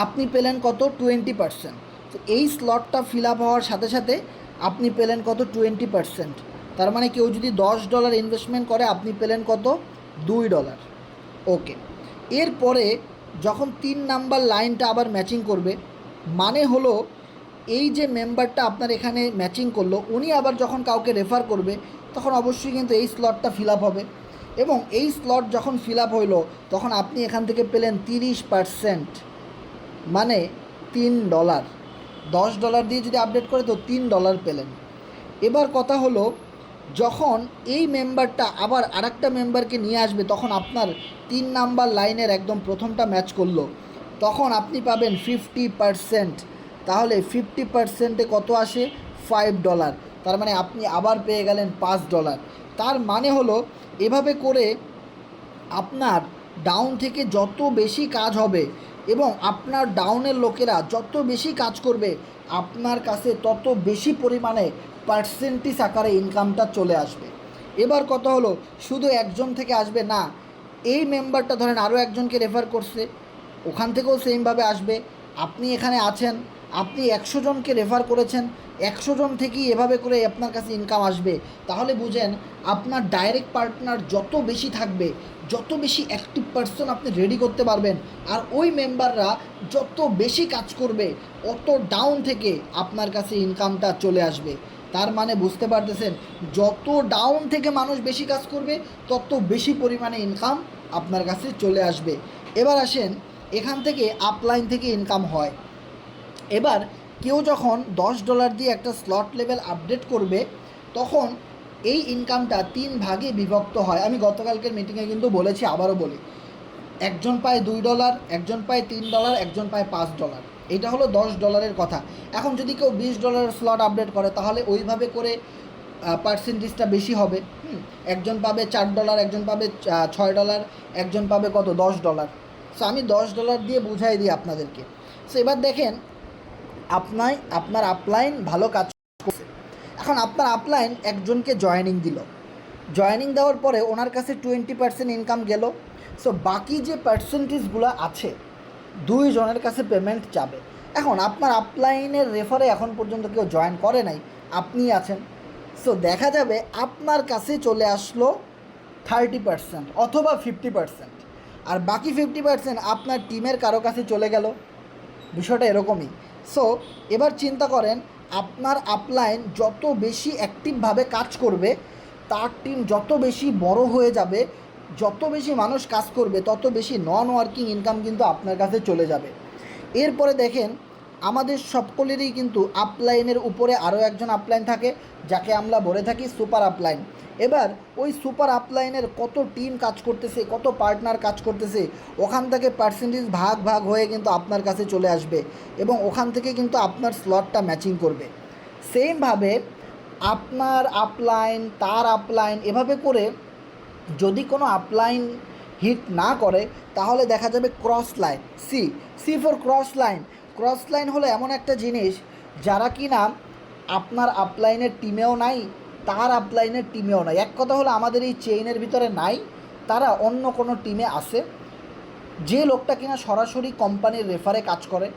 আপনি পেলেন কত? 20%। তো এই স্লটটা ফিল আপ হওয়ার সাথে সাথে আপনি পেলেন কত? 20%। তার মানে কেউ যদি $10 ইনভেস্টমেন্ট করে, আপনি পেলেন কত? $2। ওকে, এরপরে যখন 3 নাম্বার লাইনটা আবার ম্যাচিং করবে, মানে হলো এই যে মেম্বারটা আপনার এখানে ম্যাচিং করলো, উনি আবার যখন কাউকে রেফার করবে, তখন অবশ্যই কিন্তু এই স্লটটা ফিল আপ হবে। এবং এই স্লট যখন ফিল আপ হইলো, তখন আপনি এখান থেকে পেলেন 30%, মানে $3। $10 দিয়ে যদি আপডেট করে, তো $3 পেলেন। এবার কথা হলো, যখন এই মেম্বারটা আবার আরেকটা মেম্বারকে নিয়ে আসবে, তখন আপনার 3 নাম্বার লাইনের একদম প্রথমটা ম্যাচ করলো, তখন আপনি পাবেন 50%। তাহলে 50%-এ কত আসে? $5। তার মানে আপনি আবার পেয়ে গেলেন $5। তার মানে হলো, এভাবে করে আপনার ডাউন থেকে যত বেশি কাজ হবে এবং আপনার ডাউনের লোকেরা যত বেশি কাজ করবে, আপনার কাছে তত বেশি পরিমাণে পার্সেন্টেজ আকারে ইনকামটা চলে আসবে। এবার কথা হলো, শুধু একজন থেকে আসবে না, এই মেম্বারটা ধরেন আরও একজনকে রেফার করছে, ওখান থেকেও সেমভাবে আসবে। আপনি এখানে আছেন, আপনি 100 জনকে রেফার করেছেন, 100 জন থেকেই এভাবে করে আপনার কাছে ইনকাম আসবে। তাহলে বুঝেন, আপনার ডাইরেক্ট পার্টনার যত বেশি থাকবে, যত বেশি অ্যাক্টিভ পার্সন আপনি রেডি করতে পারবেন, আর ওই মেম্বাররা যত বেশি কাজ করবে, অত ডাউন থেকে আপনার কাছে ইনকামটা চলে আসবে। তার মানে বুঝতে পারতেছেন, যত ডাউন থেকে মানুষ বেশি কাজ করবে, তত বেশি পরিমাণে ইনকাম আপনার কাছে চলে আসবে। এবার আসেন, এখান থেকে আপলাইন থেকে ইনকাম হয়। এবার কেউ যখন $10 দিয়ে একটা স্লট লেভেল আপডেট করবে, তখন এই ইনকামটা 3 ভাগে বিভক্ত হয়। আমি গতকালকের মিটিংয়ে কিন্তু বলেছি, আবারও বলি, একজন পায় $2, একজন পায় $3, একজন পায় $5। এটা হলো $10-এর কথা। এখন যদি কেউ $20 স্লট আপডেট করে, তাহলে ওইভাবে করে পার্সেন্টেজটা বেশি হবে। একজন পাবে $4, একজন পাবে $6, একজন পাবে কত? $10। সো আমি $10 দিয়ে বুঝাই দিই আপনাদেরকে। সো এবার দেখেন, আপনার আপলাইন ভালো কাজ করছে। এখন আপনার আপলাইন একজনকে জয়েনিং দিল, জয়েনিং দেওয়ার পরে ওনার কাছে 20% ইনকাম গেল। সো বাকি যে পার্সেন্টেজগুলো আছে, 2 জনের কাছে পেমেন্ট যাবে। এখন আপনার আপলাইনের রেফারে এখন পর্যন্ত কেউ জয়েন করে নাই, আপনিই আছেন। সো দেখা যাবে আপনার কাছে চলে আসলো 30% অথবা 50%, আর বাকি 50% আপনার টিমের কারো কাছে চলে গেল। বিষয়টা এরকমই। সো এবার চিন্তা করেন, আপনার আপলাইন যত বেশি অ্যাক্টিভভাবে কাজ করবে, তার টিম যত বেশি বড় হয়ে যাবে, যত বেশি মানুষ কাজ করবে, তত বেশি নন ওয়ার্কিং ইনকাম কিন্তু আপনার কাছে চলে যাবে। এরপরে দেখেন, আমাদের সকলেরই কিন্তু আপলাইনের উপরে আরও একজন আপলাইন থাকে, যাকে আমরা বলে থাকি সুপার আপলাইন। এবার ওই সুপার আপলাইনের কত টিম কাজ করতেছে, কত পার্টনার কাজ করতেছে, ওখান থেকে পার্সেন্টেজ ভাগ ভাগ হয়ে কিন্তু আপনার কাছে চলে আসবে এবং ওখান থেকে কিন্তু আপনার স্লটটা ম্যাচিং করবে। সেমভাবে আপনার আপলাইন, তার আপলাইন, এভাবে করে যদি কোনো আপলাইন হিট না করে তাহলে দেখা যাবে cross line. C for cross line. Cross line হলো এমন একটা জিনিস যারা কি না আপনার আপলাইনের টিমেও নাই, তার আপলাইনের টিমেও নাই, এক কথা হলো আমাদের এই চেইনের ভিতরে নাই, তারা অন্য কোনো টিমে আসে। যে লোকটা কিনা সরাসরি কোম্পানির রেফারে কাজ করে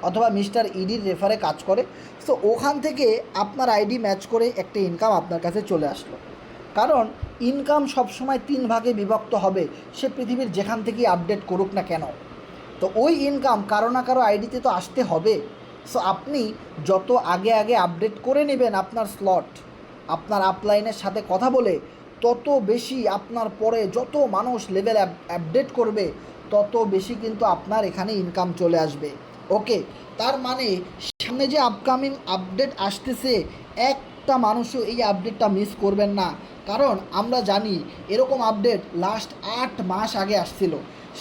অথবা মিস্টার ইডির রেফারে কাজ করে, সো ওখান থেকে আপনার আইডি ম্যাচ করে একটা ইনকাম আপনার কাছে চলে আসলো। কারণ ইনকাম সবসময় 3 ভাগে বিভক্ত হবে, সে পৃথিবীর যেখান থেকেই আপডেট করুক না কেন। তো ওই ইনকাম কারো না কারো আইডিতে তো আসতে হবে। সো আপনি যত আগে আগে আপডেট করে নেবেন আপনার স্লট, আপনার আপলাইনের সাথে কথা বলে, তত বেশি আপনার পরে যত মানুষ লেভেল আপডেট করবে তত বেশি কিন্তু আপনার এখানে ইনকাম চলে আসবে। ওকে, তার মানে সামনে যে আপকামিং আপডেট আসতেছে, একটা মানুষও এই আপডেটটা মিস করবেন না। কারণ আমরা জানি এরকম আপডেট লাস্ট 8 মাস আগে আসছিল,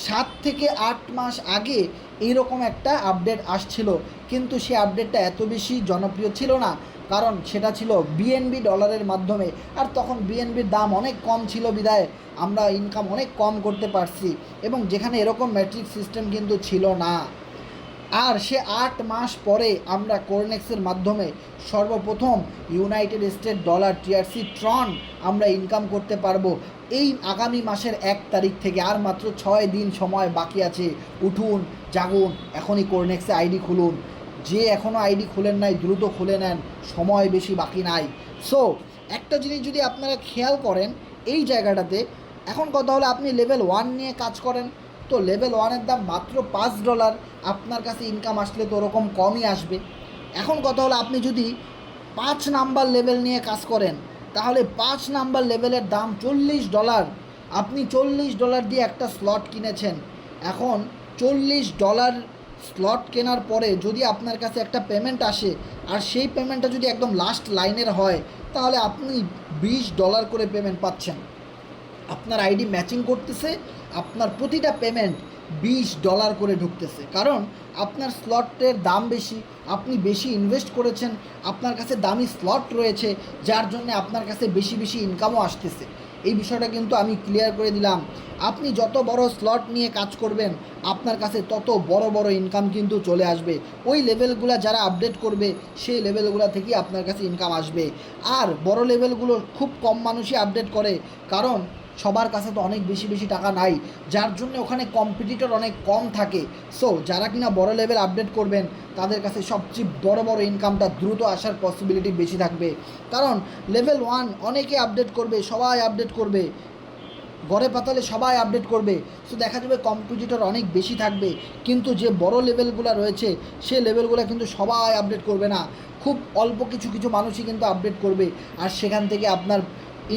7 থেকে 8 মাস আগে এইরকম একটা আপডেট আসছিল, কিন্তু সে আপডেটটা এত বেশি জনপ্রিয় ছিল না, কারণ সেটা ছিল বিএনবি ডলারের মাধ্যমে। আর তখন বিএনবির দাম অনেক কম ছিল বিধায় আমরা ইনকাম অনেক কম করতে পারছি, এবং যেখানে এরকম ম্যাট্রিক সিস্টেম কিন্তু ছিল না। আর সে 8 মাস পরে আমরা কোরনেক্সের মাধ্যমে সর্বপ্রথম ইউনাইটেড স্টেট ডলার টিআরসি ট্রন আমরা ইনকাম করতে পারবো এই আগামী মাসের 1 তারিখ থেকে। আর মাত্র 6 দিন সময় বাকি আছে। উঠুন, জাগুন, এখনই কোরনেক্সে আইডি খুলুন। যে এখনও আইডি খুলেন নাই দ্রুত খুলে নেন, সময় বেশি বাকি নাই। সো একটা জিনিস যদি আপনারা খেয়াল করেন এই জায়গাটাতে, এখন কথা হলো আপনি লেভেল 1 নিয়ে কাজ করেন, তো লেভেল 1-এর দাম মাত্র $5, আপনার কাছে ইনকাম আসলে তো ওরকম কমই আসবে। এখন কথা হলো আপনি যদি 5 নাম্বার লেভেল নিয়ে কাজ করেন তাহলে 5 নাম্বার লেভেলের দাম $40। আপনি $40 দিয়ে একটা স্লট কিনেছেন। এখন $40 স্লট কেনার পরে যদি আপনার কাছে একটা পেমেন্ট আসে, আর সেই পেমেন্টটা যদি একদম লাস্ট লাইনের হয়, তাহলে আপনি $20 করে পেমেন্ট পাচ্ছেন। আপনার আইডি ম্যাচিং করতেছে, আপনার প্রতিটা পেমেন্ট $20 করে ঢুকতেছে, কারণ আপনার স্লটের দাম বেশি, আপনি বেশি ইনভেস্ট করেছেন, আপনার কাছে দামি স্লট রয়েছে, যার জন্য আপনার কাছে বেশি বেশি ইনকামও আসতেছে। এই বিষয়টা কিন্তু আমি ক্লিয়ার করে দিলাম। আপনি যত বড় স্লট নিয়ে কাজ করবেন আপনার কাছে তত বড় বড় ইনকাম কিন্তু চলে আসবে। ওই লেভেলগুলো যারা আপডেট করবে সেই লেভেলগুলো থেকেই আপনার কাছে ইনকাম আসবে। আর বড় লেভেলগুলো খুব কম মানুষই আপডেট করে, কারণ সবার কাছে তো অনেক বেশি বেশি টাকা নাই, যার জন্য ওখানে কম্পিটিটর অনেক কম থাকে। সো যারা কিনা বড় লেভেল আপডেট করবেন তাদের কাছে সবচেয়ে বড় বড় ইনকামটা দ্রুত আসার পসিবিলিটি বেশি থাকবে, কারণ লেভেল 1 অনেকে আপডেট করবে, সবাই আপডেট করবে, গড়ে পাতালে সবাই আপডেট করবে। সো দেখা যাবে কম্পিটিটর অনেক বেশি থাকবে, কিন্তু যে বড় লেভেলগুলো রয়েছে সে লেভেলগুলো কিন্তু সবাই আপডেট করবে না, খুব অল্প কিছু কিছু মানুষই কিন্তু আপডেট করবে, আর সেখান থেকে আপনার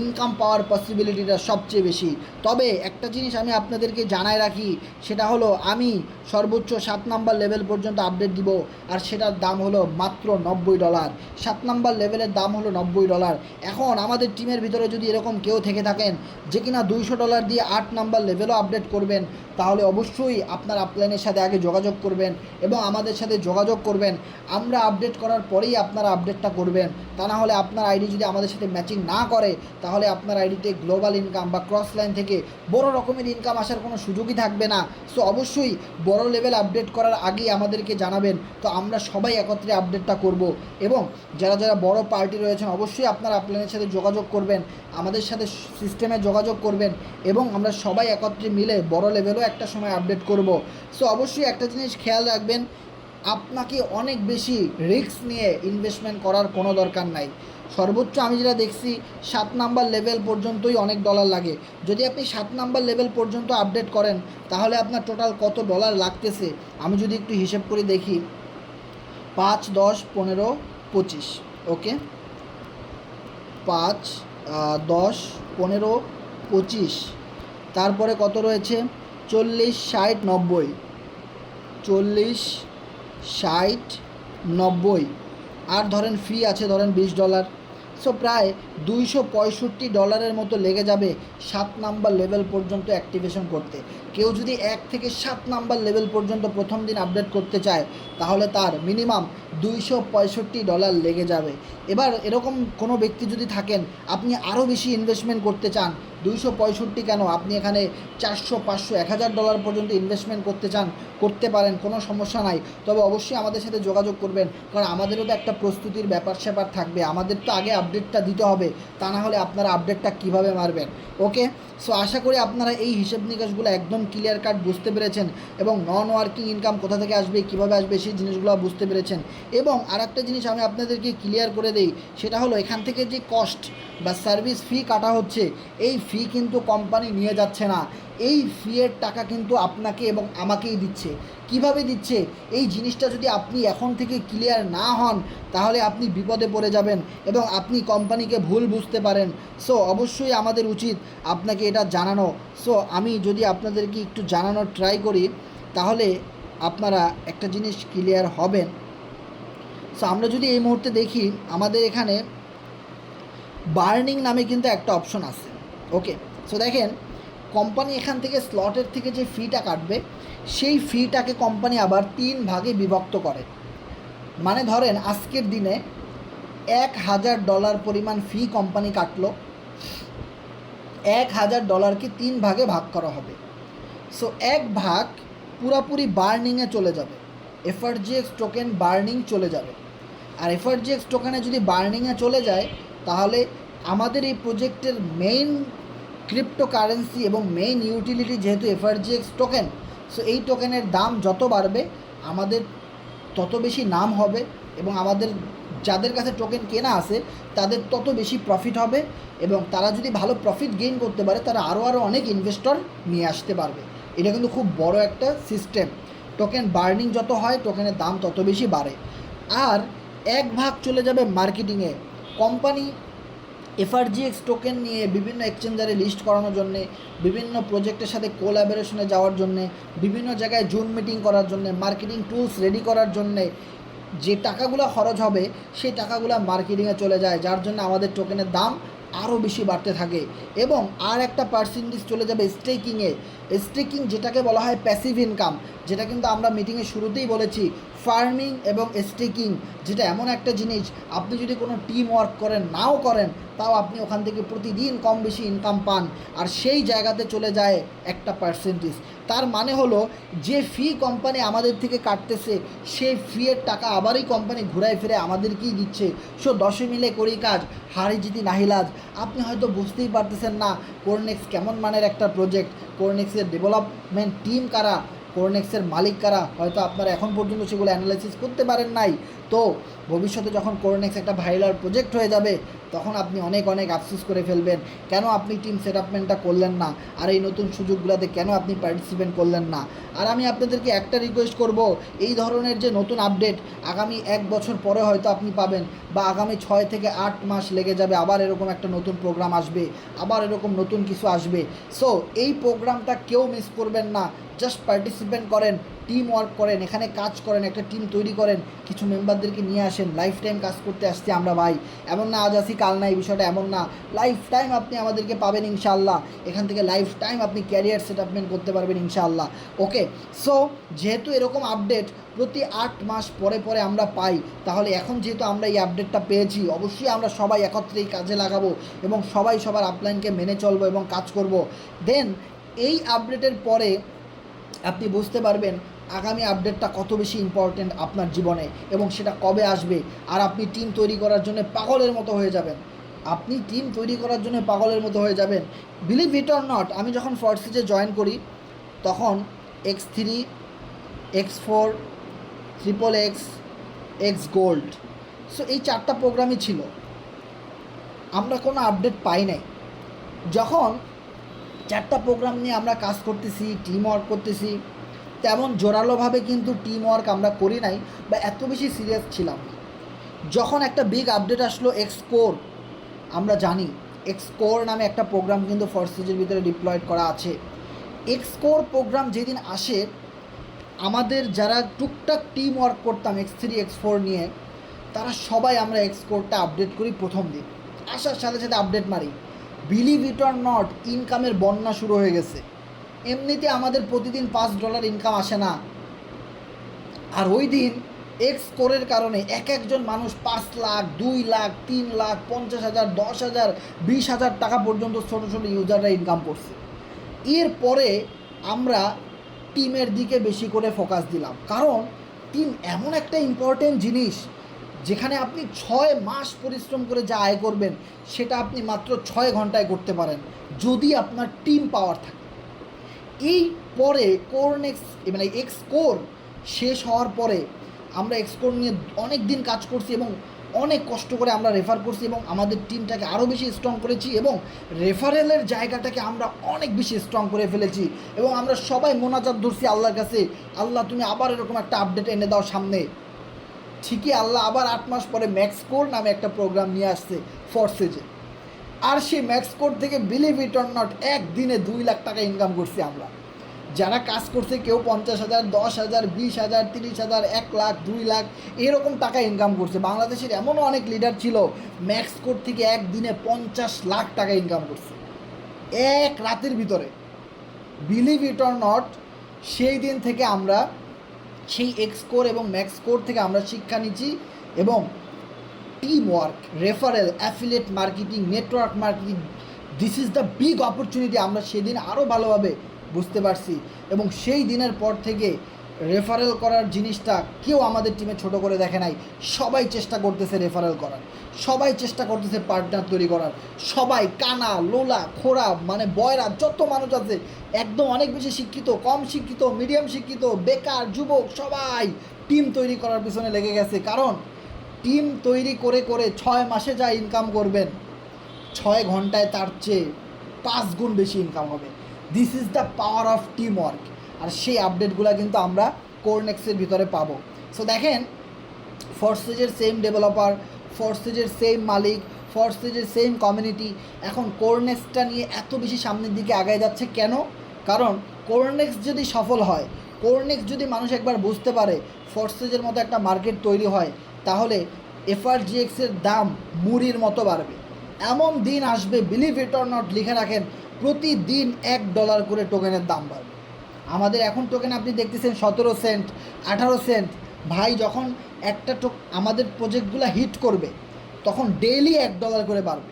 ইনকাম পাওয়ার পসিবিলিটিটা সবচেয়ে বেশি। তবে একটা জিনিস আমি আপনাদেরকে জানায় রাখি, সেটা হলো আমি সর্বোচ্চ 7 নাম্বার লেভেল পর্যন্ত আপডেট দিব, আর সেটার দাম হলো মাত্র $90। 7 নাম্বার লেভেলের দাম হলো $90। এখন আমাদের টিমের ভিতরে যদি এরকম কেউ থেকে থাকেন যে কিনা $200 দিয়ে 8 নাম্বার লেভেলও আপডেট করবেন, তাহলে অবশ্যই আপনার আপলাইনের সাথে আগে যোগাযোগ করবেন এবং আমাদের সাথে যোগাযোগ করবেন। আমরা আপডেট করার পরেই আপনারা আপডেটটা করবেন, তা না হলে আপনার আইডি যদি আমাদের সাথে ম্যাচিং না করে তাহলে আপনার আইডিতে গ্লোবাল ইনকাম বা ক্রস লাইন থেকে বড় রকমের ইনকাম আসার কোনো সুযোগই থাকবে না। সো অবশ্যই বড় লেভেল আপডেট করার আগেই আমাদেরকে জানাবেন, তো আমরা সবাই একত্রে আপডেটটা করব। এবং যারা যারা বড় পার্টি রয়েছেন অবশ্যই আপনার আপলাইনের সাথে যোগাযোগ করবেন, আমাদের সাথে সিস্টেমে যোগাযোগ করবেন, এবং আমরা সবাই একত্রে মিলে বড় লেভেলও একটা সময় আপডেট করব। সো অবশ্যই একটা জিনিস খেয়াল রাখবেন, আপনাকে অনেক বেশি রিস্ক নিয়ে ইনভেস্টমেন্ট করার কোনো দরকার নাই। সর্বোচ্চ আমি যেটা দেখছি 7 নাম্বার লেভেল পর্যন্তই অনেক ডলার লাগে। যদি আপনি 7 নাম্বার লেভেল পর্যন্ত আপডেট করেন তাহলে আপনার টোটাল কত ডলার লাগতেছে আমি যদি একটু হিসেব করে দেখি, 5, 10, 15, 25, ওকে, 5, 10, 15, 25, তারপরে কত রয়েছে 40, 60, 90, 40, 60, 90, আর ধরেন ফি আছে ধরেন $20। সো প্রায় $265 মতো লেগে যাবে 7 নাম্বার লেভেল পর্যন্ত অ্যাক্টিভেশন করতে। কেউ যদি 1 থেকে 7 নাম্বার লেভেল পর্যন্ত প্রথম দিন আপডেট করতে চায় তাহলে তার মিনিমাম $265 লেগে যাবে। এবার এরকম কোনো ব্যক্তি যদি থাকেন আপনি আরও বেশি ইনভেস্টমেন্ট করতে চান, 265 কেন, আপনি এখানে $400, $500, $1000 পর্যন্ত ইনভেস্টমেন্ট করতে চান, করতে পারেন, কোনো সমস্যা নাই। তবে অবশ্যই আমাদের সাথে যোগাযোগ করবেন, কারণ আমাদেরও তো একটা প্রস্তুতির ব্যাপার স্যাপার থাকবে, আমাদের তো আগে আপডেটটা দিতে হবে, তা না হলে আপনারা আপডেটটা কীভাবে মারবেন। ওকে, সো আশা করি আপনারা এই হিসেব নিকাশগুলো একদম ক্লিয়ার কাট বুঝতে পেরেছেন এবং নন ওয়ার্কিং ইনকাম কোথা থেকে আসবে, কীভাবে আসবে, সেই জিনিসগুলো বুঝতে পেরেছেন। এবং আরেকটা জিনিস আমি আপনাদেরকে ক্লিয়ার করে দেই, সেটা হলো এখান থেকে যে কস্ট বা সার্ভিস ফি কাটা হচ্ছে, এই ফি কিন্তু কোম্পানি নিয়ে যাচ্ছে না, এই ফিয়ের টাকা কিন্তু আপনাকে এবং আমাকেই দিচ্ছে। কিভাবে দিচ্ছে এই জিনিসটা যদি আপনি এখন থেকে ক্লিয়ার না হন তাহলে আপনি বিপদে পড়ে যাবেন এবং আপনি কোম্পানিকে ভুল বুঝতে পারেন। সো অবশ্যই আমাদের উচিত আপনাকে এটা জানানো। সো আমি যদি আপনাদেরকে একটু জানানোর ট্রাই করি তাহলে আপনারা একটা জিনিস ক্লিয়ার হবেন। সো আমরা যদি এই মুহূর্তে দেখি আমাদের এখানে বার্নিং নামে কিন্তু একটা অপশন আছে। ওকে, সো দেখেন কোম্পানি এখান থেকে স্লটের থেকে যে ফিটা কাটবে সেই ফিটাকে কোম্পানি আবার 3 ভাগে বিভক্ত করে। মানে ধরেন আজকের দিনে $1000 পরিমাণ ফি কোম্পানি কাটলো, $1000কে 3 ভাগে ভাগ করা হবে। সো 1 ভাগ পুরাপুরি বার্নিংয়ে চলে যাবে, FRGX টোকেন বার্নিং চলে যাবে। আর FRGX টোকেনে যদি বার্নিংয়ে চলে যায় তাহলে আমাদের এই প্রজেক্টের মেইন ক্রিপ্টোকারেন্সি এবং মেইন ইউটিলিটি যেহেতু FRGX টোকেন, সো এই টোকেনের দাম যত বাড়বে আমাদের তত বেশি নাম হবে এবং আমাদের যাদের কাছে টোকেন কেনা আছে তাদের তত বেশি প্রফিট হবে এবং তারা যদি ভালো প্রফিট গেইন করতে পারে তারা আরও অনেক ইনভেস্টর নিয়ে আসতে পারবে। এটা কিন্তু খুব বড় একটা সিস্টেম। টোকেন বার্নিং যত হয় টোকেনের দাম তত বেশি বাড়ে। আর 1 ভাগ চলে যাবে মার্কেটিংয়ে। কোম্পানি FRGX টোকেন নিয়ে বিভিন্ন এক্সচেঞ্জারে লিস্ট করানোর জন্যে, বিভিন্ন প্রজেক্টের সাথে কোলাবোরেশনে যাওয়ার জন্যে, বিভিন্ন জায়গায় জুম মিটিং করার জন্যে, মার্কেটিং টুলস রেডি করার জন্যে যে টাকাগুলো খরচ হবে সেই টাকাগুলো মার্কেটিংয়ে চলে যায়, যার জন্য আমাদের টোকেনের দাম আরও বেশি বাড়তে থাকে। এবং আর একটা পার্সেন্টেজ চলে যাবে স্টেকিংয়ে। স্টেকিং যেটাকে বলা হয় প্যাসিভ ইনকাম, যেটা কিন্তু আমরা মিটিংয়ের শুরুতেই বলেছি, ফার্মিং এবং স্টেকিং যেটা এমন একটা জিনিস আপনি যদি কোনো টিম ওয়ার্ক করেন নাও করেন তাও আপনি ওখান থেকে প্রতিদিন কম বেশি ইনকাম পান, আর সেই জায়গাতে চলে যায় একটা পার্সেন্টেজ। তার মানে হলো যে ফি কোম্পানি আমাদের থেকে কাটতেছে সেই ফিয়ের টাকা আবারই কোম্পানি ঘুরায় ফিরে আমাদেরকেই দিচ্ছে। সো 10 মিলে করি কাজ, হারি জিতি নাহিলাজ। আপনি হয়তো বুঝতেই পারতেছেন না কোরনেক্স কেমন মানের একটা প্রজেক্ট, কোরনেক্সের ডেভেলপমেন্ট টিম কারা, কোরনেক্সের মালিক কারা, হয়তো আপনারা এখন পর্যন্ত সেগুলো অ্যানালাইসিস করতে পারেন নাই। তো ভবিষ্যতে যখন কোরনেক্স একটা ভাইরাল প্রজেক্ট হয়ে যাবে তখন আপনি অনেক অনেক আফসোস করে ফেলবেন কেন আপনি টিম সেটআপমেন্টটা করলেন না, আর এই নতুন সুযোগগুলোতে কেন আপনি পার্টিসিপেট করলেন না। আর আমি আপনাদেরকে একটা রিকোয়েস্ট করব, এই ধরনের যে নতুন আপডেট আগামী 1 বছর পরে হয়তো আপনি পাবেন, বা আগামী 6 থেকে 8 মাস লেগে যাবে, আবার এরকম একটা নতুন প্রোগ্রাম আসবে, আবার এরকম নতুন কিছু আসবে। সো এই প্রোগ্রামটা কেউ মিস করবেন না, জাস্ট পার্টিসিপেট করেন, টিম ওয়ার্ক করেন, এখানে কাজ করেন, একটা টিম তৈরি করেন, কিছু মেম্বারদেরকে নিয়ে আসেন। লাইফ টাইম কাজ করতে আসছি আমরা ভাই, এমন না আজ আসি কাল নাই, বিষয়টা এমন না। লাইফ টাইম আপনি আমাদেরকে পাবেন ইনশাআল্লাহ, এখান থেকে লাইফ টাইম আপনি ক্যারিয়ার সেটআপমেন্ট করতে পারবেন ইনশাআল্লাহ। ওকে, সো যেহেতু এরকম আপডেট প্রতি 8 মাস পরে পরে আমরা পাই, তাহলে এখন যেহেতু আমরা এই আপডেটটা পেয়েছি অবশ্যই আমরা সবাই একত্রেই কাজে লাগাবো এবং সবাই সবার আপলাইনকে মেনে চলবো এবং কাজ করব। দেন এই আপডেটের পরে আপনি বুঝতে পারবেন আগামী আপডেটটা কত বেশি ইম্পর্ট্যান্ট আপনার জীবনে এবং সেটা কবে আসবে। আর আপনি টিম তৈরি করার জন্য পাগলের মতো হয়ে যাবেন, আপনি টিম তৈরি করার জন্য পাগলের মতো হয়ে যাবেন। বিলিভ ইট অর নট, আমি যখন ফোর্সিসে জয়েন করি তখন X3, X4, XXX, X gold, so এই 4টা প্রোগ্রামই ছিল, আমরা কোনো আপডেট পাই নাই। যখন 4টা প্রোগ্রাম নিয়ে আমরা কাজ করতেছি, টিম ওয়ার্ক করতেছি, তেমন জোরালোভাবে কিন্তু টিম ওয়ার্ক আমরা করি নাই বা এত বেশি সিরিয়াস ছিলাম না। যখন একটা বিগ আপডেট আসলো এক্সকোর, আমরা জানি এক্সকোর নামে একটা প্রোগ্রাম কিন্তু ফোর্সিসের ভিতরে ডিপ্লয়েড করা আছে। এক্সকোর প্রোগ্রাম যেদিন আসে আমাদের যারা টুকটাক টিম ওয়ার্ক করতাম X3 X4 নিয়ে, তারা সবাই আমরা এক্সকোরটা আপডেট করি প্রথম দিন, আসার সাথে সাথে আপডেট মারি। বিলিভ ইট অর নট, ইনকামের বন্যা শুরু হয়ে গেছে। এমনিতে আমাদের প্রতিদিন $5 ইনকাম আসে না, আর ওই দিন এক্সকোরের কারণে একজন মানুষ 5 লাখ, 2 লাখ, 3 লাখ, 50,000, 10,000, 20,000 টাকা পর্যন্ত ছোটো ছোটো ইউজাররা ইনকাম করছে। এরপরে আমরা টিমের দিকে বেশি করে ফোকাস দিলাম, কারণ টিম এমন একটা ইম্পর্টেন্ট জিনিস যেখানে আপনি 6 মাস পরিশ্রম করে যা আয় করবেন সেটা আপনি মাত্র 6 ঘন্টায় করতে পারেন যদি আপনার টিম পাওয়ার থাকে। এই পরে কোরনেক্স মানে এক্সকোর শেষ হওয়ার পরে আমরা এক্সকোর নিয়ে অনেক দিন কাজ করছি এবং অনেক কষ্ট করে আমরা রেফার করছি এবং আমাদের টিমটাকে আরও বেশি স্ট্রং করেছি এবং রেফারেলের জায়গাটাকে আমরা অনেক বেশি স্ট্রং করে ফেলেছি এবং আমরা সবাই মোনাজাত ধরছি আল্লাহর কাছে, আল্লাহ তুমি আবার এরকম একটা আপডেট এনে দাও সামনে। ঠিকই আল্লাহ আবার 8 মাস পরে ম্যাক্সকোর নামে একটা প্রোগ্রাম নিয়ে আসছে ফোর্সেজে, আর সেই ম্যাক্সকোর থেকে বিলিভ ইট অর নট একদিনে 2 লাখ টাকা ইনকাম করছি আমরা। যারা কাজ করছে কেউ 50,000, 10,000, 20,000, 30,000, 1 লাখ, 2 লাখ এরকম টাকা ইনকাম করছে। বাংলাদেশের এমনও অনেক লিডার ছিল ম্যাক্সকোর থেকে একদিনে 50 লাখ টাকা ইনকাম করছে এক রাতের ভিতরে। বিলিভ ইট অর নট, সেই দিন থেকে আমরা সেই এক্সকোর এবং ম্যাক্সকোর থেকে আমরা শিক্ষা নিচ্ছি এবং team work, referral, affiliate marketing, network marketing, this is the big opportunity আমরা সেদিন আরও ভালোভাবে বুঝতে পারছি এবং সেই দিনের পর থেকে রেফারেল করার জিনিসটা কেউ আমাদের টিমে ছোট করে দেখে নাই। সবাই চেষ্টা করতেছে রেফারেল করার, সবাই চেষ্টা করতেছে পার্টনার তৈরি করার, সবাই কানা, লোলা, খোড়া মানে বয়রা যত মানুষ আছে একদম অনেক বেশি শিক্ষিত, কম শিক্ষিত, মিডিয়াম শিক্ষিত, বেকার, যুবক সবাই টিম তৈরি করার পিছনে লেগে গেছে। কারণ টিম তৈরি করে করে 6 মাসে যা ইনকাম করবেন 6 ঘন্টায় তার চেয়ে 5 গুণ বেশি ইনকাম হবে। This is the power of team work. আর সেই আপডেটগুলো কিন্তু আমরা কোরনেক্সের ভিতরে পাবো। সো দেখেন, ফোর্সেজের সেম ডেভেলপার, ফোর্সেজের সেম মালিক, ফোর্সেজের সেম কমিউনিটি এখন কোরনেক্সটা নিয়ে এত বেশি সামনের দিকে আগায় যাচ্ছে কেন? কারণ কোরনেক্স যদি সফল হয়, কোরনেক্স যদি মানুষ একবার বুঝতে পারে ফোর্সেজের মতো একটা মার্কেট তৈরি হয়, তাহলে FRGXের দাম মুড়ির মতো বাড়বে। এমন দিন আসবে, বিলিভ ইট অর নট, লিখে রাখেন, প্রতিদিন $1 করে টোকেনের দাম বাড়বে। আমাদের এখন টোকেন আপনি দেখতেছেন 17 সেন্ট, 18 সেন্ট। ভাই যখন একটা আমাদের প্রজেক্টগুলো হিট করবে তখন ডেইলি $1 করে বাড়বে।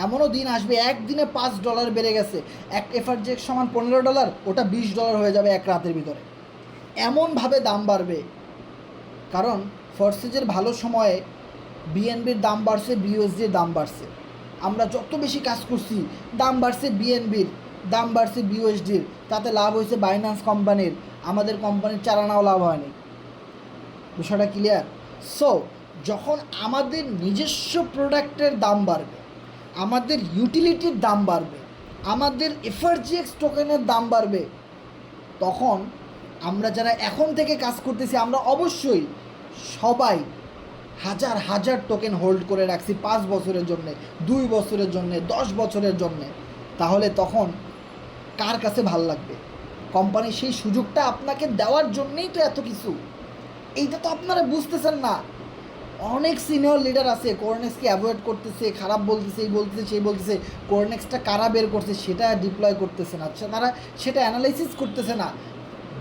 এমনও দিন আসবে একদিনে $5 বেড়ে গেছে, এক FRGX সমান $15, ওটা $20 হয়ে যাবে এক রাতের ভিতরে। এমনভাবে দাম বাড়বে, কারণ ফোর্সেজের ভালো সময়ে BNBর দাম বাড়ছে, BUSDর দাম বাড়ছে। আমরা যত বেশি কাজ করছি দাম বাড়ছে BNBর, দাম বাড়ছে BUSDর, তাতে লাভ হয়েছে বাইন্যান্স কোম্পানির, আমাদের কোম্পানির চারানাও লাভ হয়নি। বিষয়টা ক্লিয়ার? সো যখন আমাদের নিজস্ব প্রোডাক্টের দাম বাড়বে, আমাদের ইউটিলিটির দাম বাড়বে, আমাদের FRGX টোকেনের দাম বাড়বে, তখন আমরা যারা এখন থেকে কাজ করতেছি আমরা অবশ্যই সবাই হাজার হাজার টোকেন হোল্ড করে রাখছি 5 বছরের জন্যে, 2 বছরের জন্যে, 10 বছরের জন্যে। তাহলে তখন কার কাছে ভাল লাগবে? কোম্পানি সেই সুযোগটা আপনাকে দেওয়ার জন্যেই তো এত কিছু। এইটা তো আপনারা বুঝতেছেন না। অনেক সিনিয়র লিডার আছে কোরনেক্সকে অ্যাভয়েড করতেছে, খারাপ বলতেছে, এই বলতেছে, সেই বলতেছে। কোরনেক্সটা কারা বের করছে সেটা ডিপ্লয় করতেছে না, তারা সেটা অ্যানালাইসিস করতেছে না।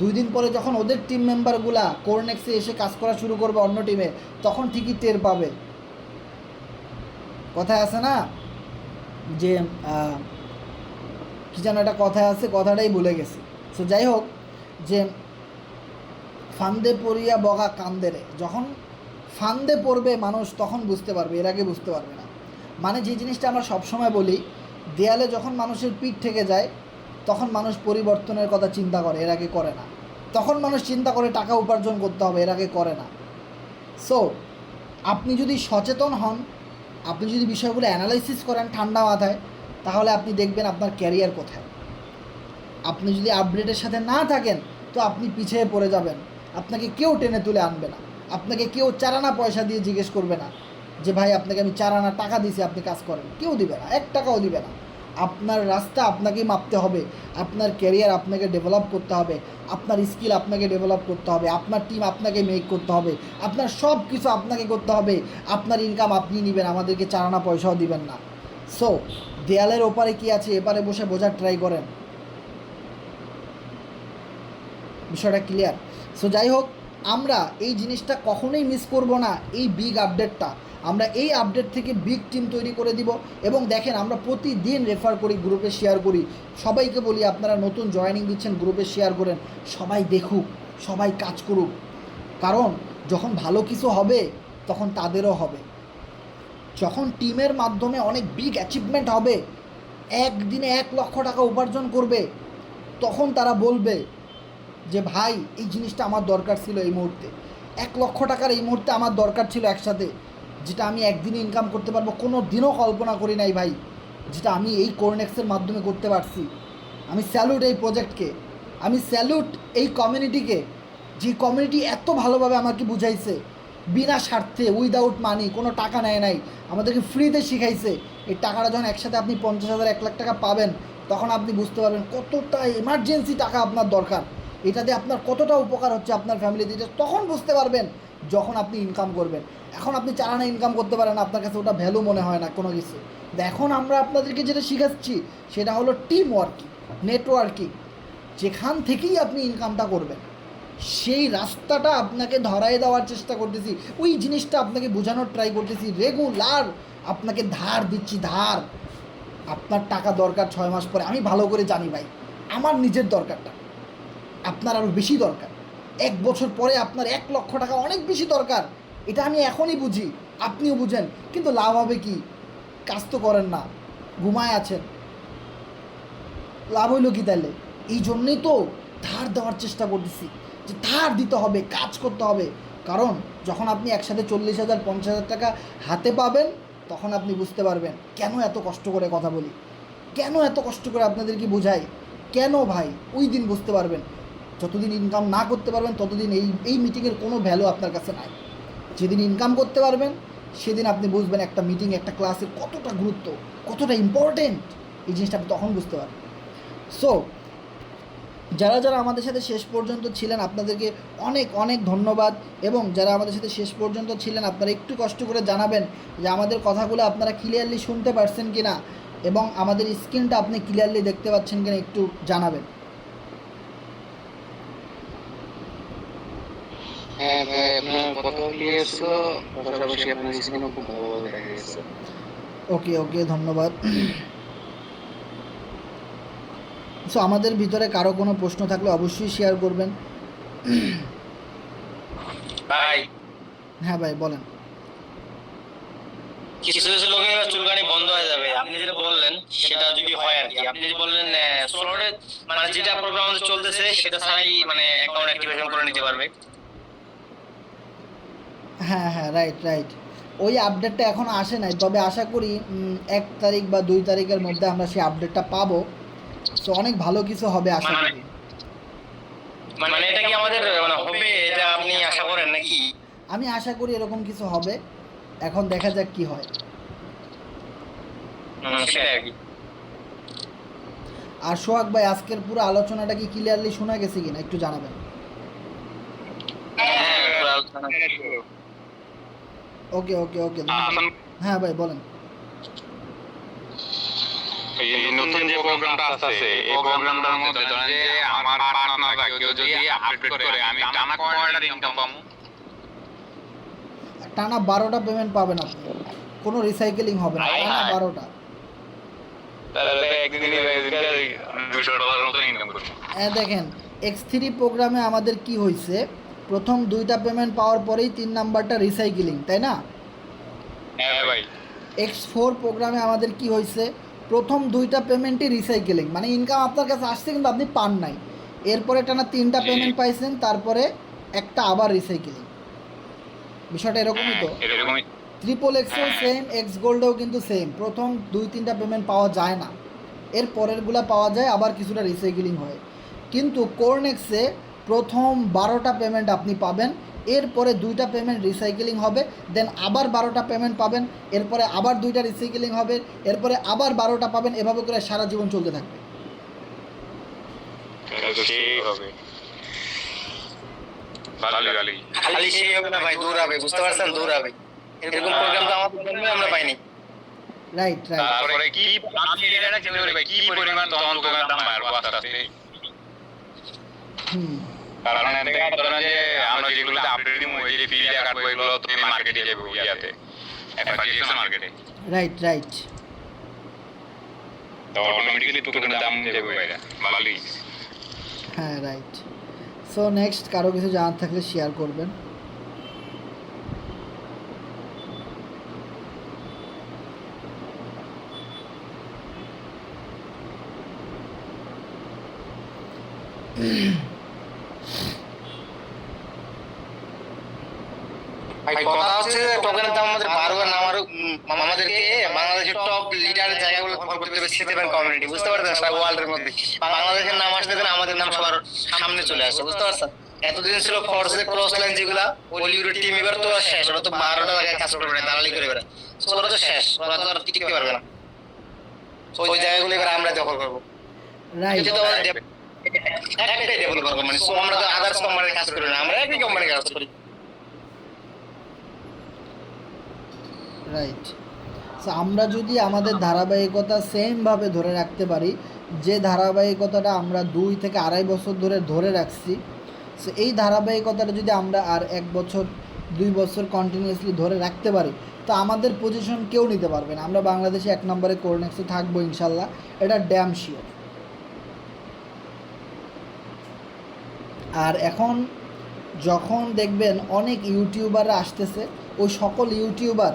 2 দিন পরে যখন ওদের টিম মেম্বারগুলা কোরনেক্সে এসে কাজ করা শুরু করবে অন্য টিমে, তখন ঠিকই টের পাবে। কথায় আছে না যে কী যেন একটা কথায় আছে, কথাটাই ভুলে গেছি। সো যাই হোক, যে ফান্দে পড়িয়া বগা কান্দে রে, যখন ফান্দে পড়বে মানুষ তখন বুঝতে পারবে, এর আগে বুঝতে পারবে না। মানে যে জিনিসটা আমরা সবসময় বলি, দেয়ালে যখন মানুষের পিঠ থেকে যায় তখন মানুষ পরিবর্তনের কথা চিন্তা করে, এর আগে করে না। তখন মানুষ চিন্তা করে টাকা উপার্জন করতে হবে, এর আগে করে না। সো আপনি যদি সচেতন হন, আপনি যদি বিষয়গুলো অ্যানালাইসিস করেন ঠান্ডা মাথায়, তাহলে আপনি দেখবেন আপনার ক্যারিয়ার কোথায়। আপনি যদি আপডেটের সাথে না থাকেন তো আপনি পিছিয়ে পড়ে যাবেন, আপনাকে কেউ টেনে তুলে আনবে না, আপনাকে কেউ চারানা পয়সা দিয়ে জিজ্ঞেস করবে না যে ভাই আপনাকে আমি 4 আনা টাকা দিয়েছি আপনি কাজ করেন, কেউ দিবে না, 1 টাকাও দিবে না। আপনার রাস্তা আপনাকেই মাপতে হবে, আপনার ক্যারিয়ার আপনাকে ডেভেলপ করতে হবে, আপনার স্কিল আপনাকে ডেভেলপ করতে হবে, আপনার টিম আপনাকে মেক করতে হবে, আপনার সব কিছু আপনাকে করতে হবে। আপনার ইনকাম আপনি নেবেন, আমাদেরকে চারানা পয়সাও দিবেন না। সো দেয়ালের ওপারে কি আছে এপারে বসে বোঝার ট্রাই করেন। বিষয়টা ক্লিয়ার? সো যাই হোক, আমরা এই জিনিসটা কখনোই মিস করব না, এই বিগ আপডেটটা। আমরা এই আপডেট থেকে বিগ টিম তৈরি করে দিব। এবং দেখেন, আমরা প্রতিদিন রেফার করি, গ্রুপে শেয়ার করি, সবাইকে বলি আপনারা নতুন জয়েনিং দিচ্ছেন গ্রুপে শেয়ার করেন, সবাই দেখুক, সবাই কাজ করুক। কারণ যখন ভালো কিছু হবে তখন তাদেরও হবে। যখন টিমের মাধ্যমে অনেক বিগ অ্যাচিভমেন্ট হবে, একদিনে 1 লক্ষ টাকা উপার্জন করবে, তখন তারা বলবে যে ভাই এই জিনিসটা আমার দরকার ছিল এই মুহূর্তে, 1 লক্ষ টাকার এই মুহূর্তে আমার দরকার ছিল একসাথে, যেটা আমি একদিনে ইনকাম করতে পারবো, কোনো দিনও কল্পনা করি নাই ভাই, যেটা আমি এই কোরনেক্সের মাধ্যমে করতে পারছি। আমি স্যালুট এই প্রজেক্টকে, আমি স্যালুট এই কমিউনিটিকে, যে কমিউনিটি এত ভালোভাবে আমাকে বুঝাইছে, বিনা স্বার্থে, উইদাউট মানি, কোনো টাকা নেয় নাই, আমাদেরকে ফ্রিতে শিখাইছে। এই টাকাটা যখন একসাথে আপনি 50,000 1 লাখ টাকা পাবেন, তখন আপনি বুঝতে পারবেন কতটা এমার্জেন্সি টাকা আপনার দরকার, এটাতে আপনার কতটা উপকার হচ্ছে আপনার ফ্যামিলিতে, এটা তখন বুঝতে পারবেন যখন আপনি ইনকাম করবেন। এখন আপনি চালানা ইনকাম করতে পারেন, আপনার কাছে ওটা ভ্যালু মনে হয় না কোনো কিছু। এখন আমরা আপনাদেরকে যেটা শিখাচ্ছি সেটা হলো টিম ওয়ার্কিং, নেটওয়ার্কিং। যেখান থেকেই আপনি ইনকামটা করবেন সেই রাস্তাটা আপনাকে ধরায় দেওয়ার চেষ্টা করতেছি, ওই জিনিসটা আপনাকে বোঝানোর ট্রাই করতেছি। রেগুলার আপনাকে ধার দিচ্ছি, ধার। আপনার টাকা দরকার 6 মাস পরে, আমি ভালো করে জানি ভাই, আমার নিজের দরকারটা আপনার আরও বেশি দরকার। 1 বছর পরে আপনার 1 লক্ষ টাকা অনেক বেশি দরকার, এটা আমি এখনই বুঝি, আপনিও বুঝেন। কিন্তু লাভ হবে কি? কাজ তো করেন না, ঘুমায় আছেন, লাভ হইল কি তাহলে? এই জন্যেই তো ধার দেওয়ার চেষ্টা করতেছি, যে ধার দিতে হবে, কাজ করতে হবে। কারণ যখন আপনি একসাথে 40,000 50,000 টাকা হাতে পাবেন, তখন আপনি বুঝতে পারবেন কেন এত কষ্ট করে কথা বলি, কেন এত কষ্ট করে আপনাদেরকে বোঝাই, কেন ভাই। ওই দিন বুঝতে পারবেন। যতদিন ইনকাম না করতে পারবেন ততদিন এই মিটিংয়ের কোনো ভ্যালু আপনার কাছে নাই। যেদিন ইনকাম করতে পারবেন সেদিন আপনি বুঝবেন একটা মিটিং, একটা ক্লাসের কতটা গুরুত্ব, কতটা ইম্পর্টেন্ট, এই জিনিসটা আপনি তখন বুঝতে পারবেন। সো যারা যারা আমাদের সাথে শেষ পর্যন্ত ছিলেন আপনাদেরকে অনেক অনেক ধন্যবাদ। এবং যারা আমাদের সাথে শেষ পর্যন্ত ছিলেন আপনারা একটু কষ্ট করে জানাবেন যে আমাদের কথাগুলো আপনারা ক্লিয়ারলি শুনতে পারছেন কি না, এবং আমাদের স্ক্রিনটা আপনি ক্লিয়ারলি দেখতে পাচ্ছেন কিনা একটু জানাবেন। হ্যাঁ ভাই, আপনার কথা ক্লিয়ার ছিল, পাশাপাশি আপনার স্ক্রিনও খুব ভালোভাবে দেখা গেছে। ওকে ওকে, ধন্যবাদ। সো আমাদের ভিতরে কারো কোনো প্রশ্ন থাকলে অবশ্যই শেয়ার করবেন। ভাই হ্যাঁ ভাই বলেন। কিছু কিছু লোকের চুলকানি বন্ধ হয়ে যাবে, আপনি যেটা বললেন সেটা যদি হয় আর কি। আপনি যে বললেন স্লটে মানে যেটা প্রোগ্রাম আমাদের চলতেছে সেটা ছাড়াই মানে অ্যাকাউন্ট অ্যাক্টিভেশন করে নিতে পারবে। হ্যাঁ হ্যাঁ, রাইট রাইট। ওই আপডেটটা এখনও আসে নাই, তবে আশা করি 1 তারিখ বা 2 তারিখের মধ্যে আমরা সেই আপডেটটা পাবো। তো অনেক ভালো কিছু হবে আশা করি। মানে এটা কি আমাদের মানে হবে, এটা আপনি আশা করেন নাকি? আমি আশা করি এরকম কিছু হবে, এখন দেখা যাক কি হয়। সেটাই আর কি। আর সোহাগ ভাই, আজকের পুরো আলোচনাটা কি ক্লিয়ারলি শোনা গেছে কিনা একটু জানাবেন। হ্যাঁ পুরো আলোচনা। ওকে ওকে ওকে, হ্যাঁ ভাই বলেন। এই নতুন যে প্রোগ্রামটা আসছে এই প্রোগ্রামটার মধ্যে ধরেন যে আমার পার্টনাররা কেউ যদি আপডেট করে আমি টানা কয়টা ইনকাম পাবো? টানা 12টা পেমেন্ট পাবেন আপনি, কোনো রিসাইকেলিং হবে না, টানা 12টা। তাহলে একদিনে $200 মতো ইনকাম করবো। দেখেন, X3 প্রোগ্রামে আমাদের কি হয়েছে, প্রথম 2টা পেমেন্ট পাওয়ার পরেই 3 নাম্বারটা রিসাইকেলিং, তাই না? হ্যাঁ ভাই। X4 প্রোগ্রামে আমাদের কি হয়েছে, প্রথম 2টা পেমেন্টই রিসাইকেলিং, মানে ইনকাম আপনার কাছে আসছে কিন্তু আপনি পান নাই। এরপরে টানা 3টা পেমেন্ট পাইছেন, তারপরে একটা আবার রিসাইকেলিং। বিষয়টা এরকমই তো। এরকমই। ট্রিপল এক্সেও সেম, এক্স গোল্ডেও কিন্তু সেম, প্রথম 2-3টা পেমেন্ট পাওয়া যায় না, এর পরেরগুলা পাওয়া যায়, আবার কিছুটা রিসাইকেলিং হয়। কিন্তু কোরনেক্সে প্রথম 12টা পেমেন্ট আপনি পাবেন, এরপরে 2টা পেমেন্ট রিসাইকেলিং হবে, দেন আবার 12টা পেমেন্ট পাবেন, এরপরে আবার 2টা রিসাইকেলিং হবে, এরপরে আবার 12টা পাবেন, এভাবে করে সারা জীবন চলতে থাকবে। সেই হবে ভালোই খালি সেই হবে না ভাই, দূর হবে, বুঝতে পারছেন, দূর হবে। এরকম প্রোগ্রাম তো আমাদের জন্মে আমরা পাইনি। রাইট রাইট তারপরে কি আপনি এটা চিন্তা করি ভাই কি পরিমাণ তখন দোকানের দাম বাড়বো আস্তে আস্তে। হুম কারণ এখানে ধরেন যে আমরা যেগুলোতে আপডেট দিব ওই যে ফিল্ডে কাটবো এগুলো তো মার্কেটে যাবে ইয়াতে অ্যাডভার্টাইজমেন্ট মার্কেটে, রাইট রাইট তো অটোমেটিক্যালি টোকেনের দাম যাবে বাইরে ভালোই। হ্যাঁ রাইট। সো নেক্সট কারো কিছু জানার থাকলে শেয়ার করবেন। ভাই কথা হচ্ছে টোকেনের দাম আমাদের বাড়বে না মারুক, আমাদেরকে বাংলাদেশের টপ লিডারের জায়গাগুলো দখল করতে হবে সিটিজেন কমিউনিটি, বুঝতে পারছেন, সারা ওয়ার্ল্ডের মধ্যে বাংলাদেশের নাম আসতে দেন, আমাদের নাম সবার সামনে চলে আসছে, বুঝতে পারছেন। এতদিন ছিল ফোর্সের ক্রস লাইন যেগুলা বলিউডের টিম, এবার তো আর শেষ, ওরা তো 12টা জায়গায় কাজ করবে না, দালালি করে বেড়ায়, ওরা তো শেষ, ওরা তো আর টিকতে পারবে না। ওই জায়গাগুলো এবার আমরা দখল করবো। রাইট এটা তো আমাদের একটাই ডেভেলপার কোম্পানি, সো আমরা তো আদার্স কোম্পানির কাজ করি না, আমরা একই কোম্পানির কাজ করি। রাইট। সো আমরা যদি আমাদের ধারাবাহিকতা সেমভাবে ধরে রাখতে পারি, যে ধারাবাহিকতাটা আমরা 2 থেকে 2.5 বছর ধরে রাখছি, সো এই ধারাবাহিকতাটা যদি আমরা আর 1 বছর 2 বছর কন্টিনিউয়াসলি ধরে রাখতে পারি, তো আমাদের পজিশন কেউ নিতে পারবে না। আমরা বাংলাদেশে 1 নম্বরে কোরনেক্সে থাকবো ইনশাল্লাহ, এটা ড্যাম শিওর। আর এখন যখন দেখবেন অনেক ইউটিউবাররা আসতেছে, ওই সকল ইউটিউবার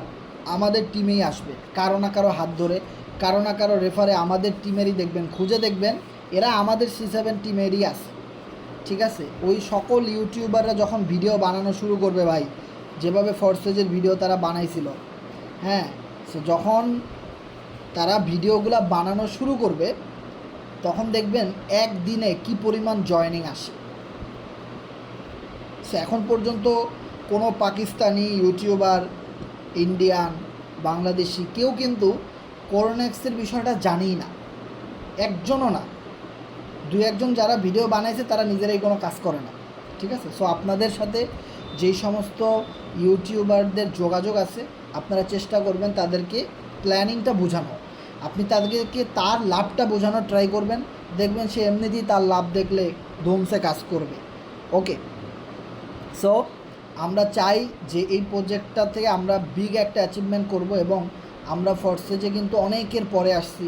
আমাদের টিমেই আসবে, কারো না কারো হাত ধরে, কারো না কারো রেফারে আমাদের টিমেরই দেখবেন, খুঁজে দেখবেন এরা আমাদের C7 টিমেরই আছে, ঠিক আছে। ওই সকল ইউটিউবাররা যখন ভিডিও বানানো শুরু করবে ভাই, যেভাবে ফরসেজের ভিডিও তারা বানাইছিল, হ্যাঁ, সো যখন তারা ভিডিওগুলো বানানো শুরু করবে তখন দেখবেন একদিনে কি পরিমাণ জয়েনিং আসে। সো এখন পর্যন্ত কোনো পাকিস্তানি ইউটিউবার, ইন্ডিয়ান, বাংলাদেশি কেউ কিন্তু কোরনেক্সের বিষয়টা জানেই না, একজনও না। 2-1জন যারা ভিডিও বানাইছে তারা নিজেরাই কোনো কাজ করে না, ঠিক আছে। সো আপনাদের সাথে যেই সমস্ত ইউটিউবারদের যোগাযোগ আছে, আপনারা চেষ্টা করবেন তাদেরকে প্ল্যানিংটা বোঝানো, আপনি তাদেরকে তার লাভটা বোঝানোর ট্রাই করবেন, দেখবেন সে এমনিতেই তার লাভ দেখলে ধুমসে কাজ করবে। ওকে, সো আমরা চাই যে এই প্রজেক্টটা থেকে আমরা বিগ একটা অ্যাচিভমেন্ট করব, এবং আমরা ফরসেজে কিন্তু অনেকের পরে আসছি,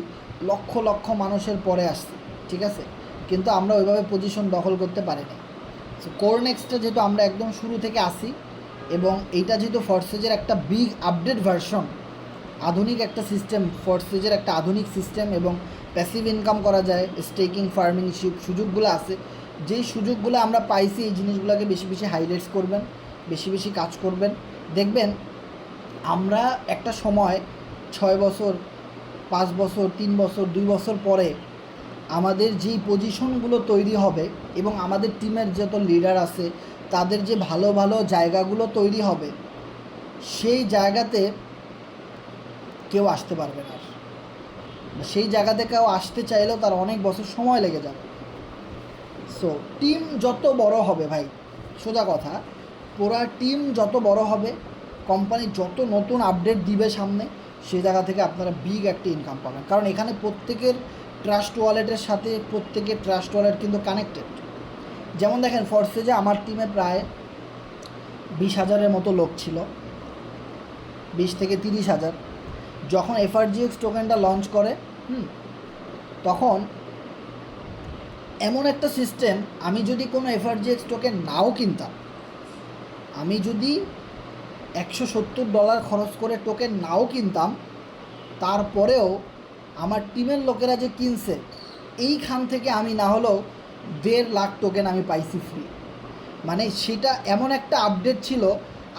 লক্ষ লক্ষ মানুষের পরে আসছি, ঠিক আছে, কিন্তু আমরা ওইভাবে পজিশন দখল করতে পারিনি। সো কোরনেক্সটা যেহেতু আমরা একদম শুরু থেকে আসি, এবং এইটা যেহেতু ফরসেজের একটা বিগ আপডেট ভার্সন, আধুনিক একটা সিস্টেম, ফরসেজের একটা আধুনিক সিস্টেম, এবং প্যাসিভ ইনকাম করা যায়, স্টেকিং, ফার্মিং সুযোগগুলো আছে, যেই সুযোগগুলো আমরা পাইছি এই জিনিসগুলোকে বেশি বেশি হাইলাইটস করবেন, বেশি বেশি কাজ করবেন, দেখবেন আমরা একটা সময় 6 বছর, 5 বছর, 3 বছর, 2 বছর পরে আমাদের যেই পজিশনগুলো তৈরি হবে, এবং আমাদের টিমের যত লিডার আছে তাদের যে ভালো ভালো জায়গাগুলো তৈরি হবে, সেই জায়গাতে কেউ আসতে পারবে না। সেই জায়গাতে কেউ আসতে চাইলেও তার অনেক বছর সময় লেগে যাবে। সো টিম যত বড় হবে ভাই, সোজা কথা, পুরা টিম যত বড় হবে, কোম্পানি যত নতুন আপডেট দিবে সামনে, সেই জায়গা থেকে আপনারা বিগ একটা ইনকাম পাবেন। কারণ এখানে প্রত্যেকের ট্রাস্ট ওয়ালেটের সাথে প্রত্যেকের ট্রাস্ট ওয়ালেট কিন্তু কানেক্টেড। যেমন দেখেন ফরসেজে আমার টিমে প্রায় 20,000-এর মতো লোক ছিল, 20 থেকে 30,000। যখন FRGX টোকেনটা লঞ্চ করে, তখন এমন একটা সিস্টেম, আমি যদি কোনো FRGX টোকেন নাও কিনতাম, আমি যদি $170 খরচ করে টোকেন নাও কিনতাম, তারপরেও আমার টিমের লোকেরা যে কিনছে, এইখান থেকে আমি না হলেও 1.5 লাখ টোকেন আমি পাইছি ফ্রি। মানে সেটা এমন একটা আপডেট ছিল,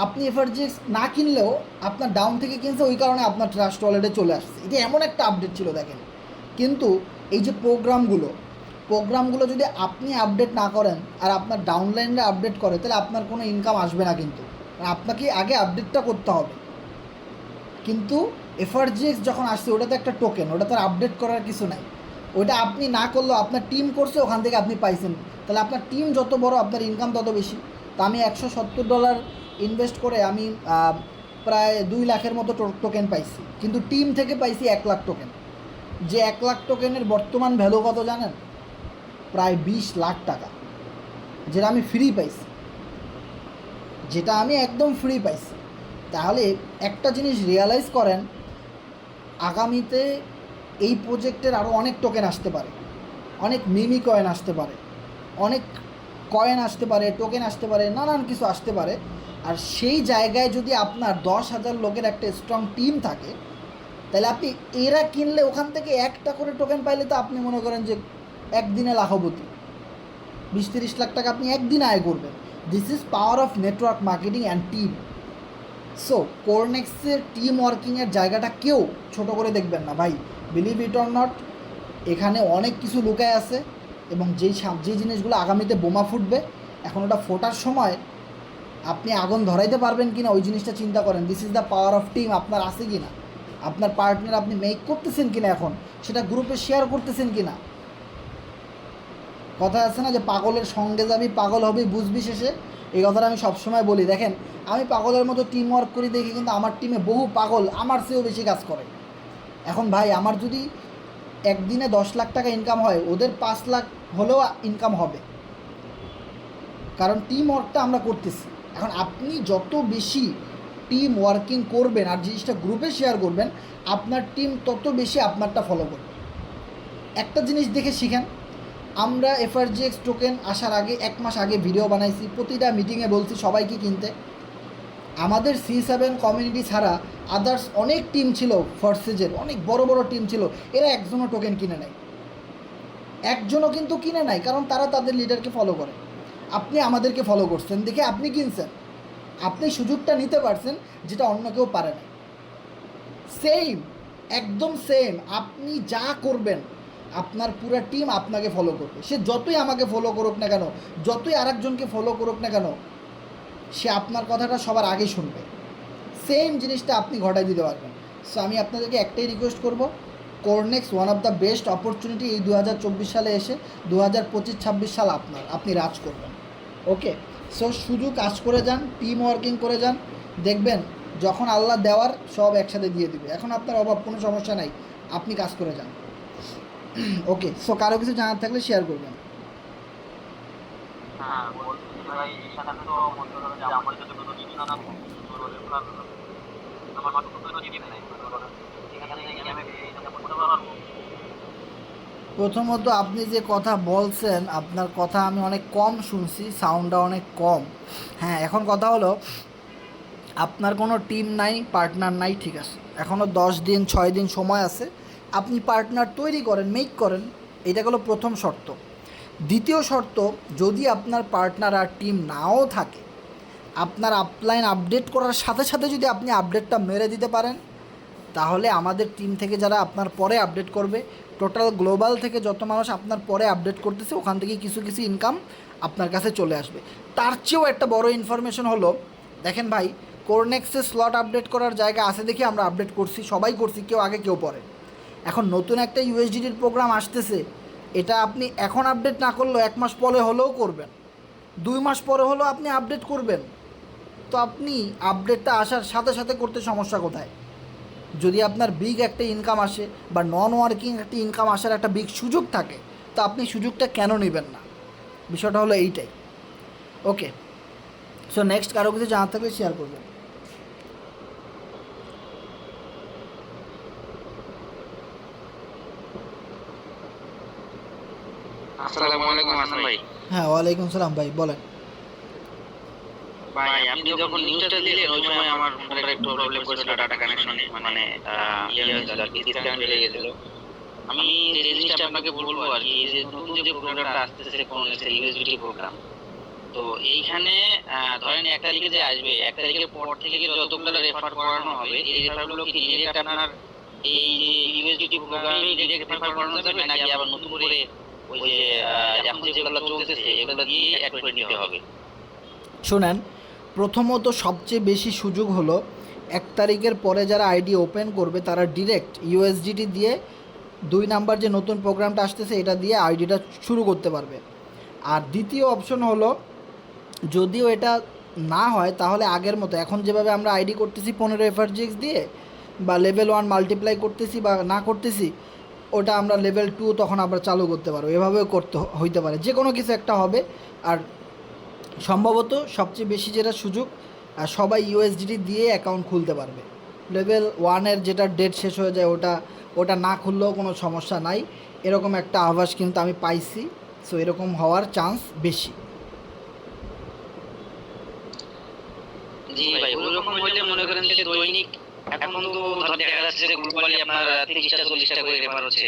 আপনি FRGX না কিনলেও আপনার ডাউন থেকে কিনছে, ওই কারণে আপনার ট্রাস্ট ওয়ালেটে চলে আসছে। এটা এমন একটা আপডেট ছিল দেখেন। কিন্তু এই যে প্রোগ্রামগুলো, প্রোগ্রামগুলো যদি আপনি আপডেট না করেন আর আপনার ডাউনলাইনরা আপডেট করে, তাহলে আপনার কোনো ইনকাম আসবে না। কিন্তু আপনাকে আগে আপডেটটা করতে হবে। কিন্তু FRGX যখন আসছে ওটা তো একটা টোকেন, ওটা তো আর আপডেট করার কিছু নাই। ওটা আপনি না করলেও আপনার টিম করছে, ওখান থেকে আপনি পাইছেন, তাহলে আপনার টিম যত বড় আপনার ইনকাম তত বেশি। তো আমি $170 ইনভেস্ট করে আমি প্রায় 2 লাখের মতো টোকেন পাইছি, কিন্তু টিম থেকে পাইছি 1 লাখ টোকেন। যে 1 লাখ টোকেনের বর্তমান ভ্যালু কত জানেন? প্রায় 20 লাখ টাকা, যেটা আমি ফ্রি পাইছি, যেটা আমি একদম ফ্রি পাইছি। তাহলে একটা জিনিস রিয়ালাইজ করেন, আগামীতে এই প্রজেক্টের আরও অনেক টোকেন আসতে পারে, অনেক মিমি কয়েন আসতে পারে, অনেক কয়েন আসতে পারে, টোকেন আসতে পারে, নানান কিছু আসতে পারে। আর সেই জায়গায় যদি আপনার 10,000 লোকের একটা স্ট্রং টিম থাকে, তাহলে আপনি এরা কিনলে ওখান থেকে একটা করে টোকেন পাইলে তো আপনি মনে করেন যে একদিনে লাখপতি, 20-30 লাখ টাকা আপনি একদিনে আয় করবেন। This is power of network marketing and team. So কোরনেক্সের টিম ওয়ার্কিংয়ের জায়গাটা কেউ ছোট করে দেখবেন না ভাই। বিলিভ ইট অর নট, এখানে অনেক কিছু লুকায় আছে, এবং যে জিনিসগুলো আগামীতে বোমা ফুটবে, এখন ওটা ফোটার সময় আপনি আগুন ধরাইতে পারবেন কি না ওই জিনিসটা চিন্তা করেন। This is the power of team. আপনার আছে কি না, আপনার পার্টনার আপনি মেক করতেছেন কি না, এখন সেটা গ্রুপে শেয়ার করতেছেন কি না। কথা আছে না যে পাগলের সঙ্গে যাবি পাগল হবি বুঝবি শেষে, এই কথাটা আমি সবসময় বলি। দেখেন, আমি পাগলের মতো টিম ওয়ার্ক করি দেখি, কিন্তু আমার টিমে বহু পাগল আমার চেয়েও বেশি কাজ করে। এখন ভাই, আমার যদি একদিনে 10 লাখ টাকা ইনকাম হয়, ওদের 5 লাখ হলেও ইনকাম হবে, কারণ টিম ওয়ার্কটা আমরা করতেছি। এখন আপনি যত বেশি টিম ওয়ার্কিং করবেন আর জিনিসটা গ্রুপে শেয়ার করবেন, আপনার টিম তত বেশি আপনারটা ফলো করবে। একটা জিনিস দেখে শিখেন, আমরা FRGX টোকেন আসার আগে 1 মাস আগে ভিডিও বানাইছি, প্রতিটা মিটিংয়ে বলছি সবাইকে কিনতে। আমাদের C7 কমিউনিটি ছাড়া আদার্স অনেক টিম ছিল, ফোর্সেজের অনেক বড় বড় টিম ছিল, এরা একজনও টোকেন কিনে নেয়, একজনও কিন্তু কিনে নেয়, কারণ তারা তাদের লিডারকে ফলো করে। আপনি আমাদেরকে ফলো করছেন দেখে আপনি কিনছেন, আপনি সুযোগটা নিতে পারছেন, যেটা অন্য কেউ পারে না। সেম, একদম সেম, আপনি যা করবেন আপনার পুরো টিম আপনাকে ফলো করবে। সে যতই আমাকে ফলো করুক না কেন, যতই আরেকজনকে ফলো করুক না কেন, সে আপনার কথাটা সবার আগে শুনবে। সেম জিনিসটা আপনি ঘটাই দিতে পারবেন। সো আমি আপনাদেরকে একটাই রিকোয়েস্ট করব, Cornex one of the best opportunity. এই 2024 সালে এসে 2025-26 সাল আপনি রাজ করবেন। ওকে, সো শুধু কাজ করে যান, টিম ওয়ার্কিং করে যান, দেখবেন যখন আল্লাহ দেওয়ার সব একসাথে দিয়ে দিবে। এখন আপনার অভাব, কোনো সমস্যা নাই, আপনি কাজ করে যান। ওকে, সো কারো কিছু জানার থাকলে শেয়ার করবেন। হ্যাঁ, বলছি ভাই, এখানে তো মনে করেন যে আমার যদি কোনো কিছু না থাকুক, আমার মাত্র কোনো জিনিস নাই, এখানে আমি এটা করতে পারবো। প্রথমত আপনি যে কথা বলছেন, আপনার কথা আমি অনেক কম শুনছি, সাউন্ডটা অনেক কম। হ্যাঁ, এখন কথা হলো, আপনার কোনো টিম নাই, পার্টনার নাই, ঠিক আছে, এখনও 10 দিন 6 দিন সময় আছে, আপনি পার্টনার তৈরি করেন, মেক করেন। এটা হলো প্রথম শর্ত। দ্বিতীয় শর্ত, যদি আপনার পার্টনার আর টিম নাও থাকে, আপনার আপলাইন আপডেট করার সাথে সাথে যদি আপনি আপডেটটা মেরে দিতে পারেন, তাহলে আমাদের টিম থেকে যারা আপনার পরে আপডেট করবে, টোটাল গ্লোবাল থেকে যত মানুষ আপনার পরে আপডেট করতেছে, ওখান থেকে কিছু কিছু ইনকাম আপনার কাছে চলে আসবে। তার চেয়েও একটা বড় ইনফরমেশন হলো, দেখেন ভাই, কোরনেক্সে স্লট আপডেট করার জায়গা আছে দেখে আমরা আপডেট করছি, সবাই করছি, কেউ আগে কেউ পরে। এখন নতুন একটা USDTর প্রোগ্রাম আসতেছে, এটা আপনি এখন আপডেট না করলেও 1 মাস পরে হলেও করবেন, 2 মাস পরে হলেও আপনি আপডেট করবেন। তো আপনি আপডেটটা আসার সাথে সাথে করতে সমস্যা কোথায়? যদি আপনার বিগ একটা ইনকাম আসে বা নন ওয়ার্কিং একটা ইনকাম আসার একটা বিগ সুযোগ থাকে, তো আপনি সুযোগটা কেন নেবেন না? বিষয়টা হলো এইটাই। ওকে, সো নেক্সট কারো কিছু জানার থাকলে শেয়ার করবেন। আসসালামু আলাইকুম হাসান ভাই। হ্যাঁ, ওয়ালাইকুম সালাম ভাই, বলেন। ভাই, আপনি যখন নিউজটা দিলেন ওই সময় আমার ফোনটা একটু প্রবলেম করেছিল, ডাটা কানেকশনে, মানে ইয়ে হয়েছিল আর কি, সিস্টেম চলে গেছিল। আমি যে জিনিসটা আপনাকে বলবো আর কি, যে নতুন যে প্রোগ্রামটা আসতেছে কোরনেক্সের USDT প্রোগ্রাম, তো এইখানে ধরেন 1 তারিখে যে আসবে, 1 তারিখের পর থেকে যতগুলো রেফার করানো হবে, এই রেফারগুলো কি ডিরেক্ট আপনার এই যে USDT প্রোগ্রামে ডিরেক্ট রেফার করানো যাবে, নাকি আবার নতুন করে ওই যে এখন যেগুলো চলতেছে এগুলো দিয়ে অ্যাড করে নিতে হবে। শোনেন, প্রথমত সবচেয়ে বেশি সুযোগ হলো 1 তারিখের পরে যারা আইডি ওপেন করবে তারা ডিরেক্ট ইউএসডিটি দিয়ে 2 নাম্বার যে নতুন প্রোগ্রামটা আসতেছে এটা দিয়ে আইডিটা শুরু করতে পারবে। আর দ্বিতীয় অপশন হলো, যদিও এটা না হয় তাহলে আগের মতো এখন যেভাবে আমরা আইডি করতেছি 15 FRGX দিয়ে বা লেভেল 1 মাল্টিপ্লাই করতেছি বা না করতেছি, ওটা আমরা লেভেল 2 তখন আমরা চালু করতে পারবো। এভাবেও করতে হইতে পারে, যে কোনো কিছু একটা হবে। আর সম্ভবত সবচেয়ে বেশি যেটা সুযোগ, সবাই ইউএসডিটি দিয়ে অ্যাকাউন্ট খুলতে পারবে। লেভেল 1-এর যেটা ডেট শেষ হয়ে যায় ওটা না খুললেও কোনো সমস্যা নাই, এরকম একটা আভাস কিন্তু আমি পাইছি। সো এরকম হওয়ার চান্স বেশি। জি ভাই, ওরকম হইলে মনে করেন যে দৈনিক এখন তো দেখা যাচ্ছে যে গ্লোবালি আপনার 30টা 40টা করে রেফার হচ্ছে,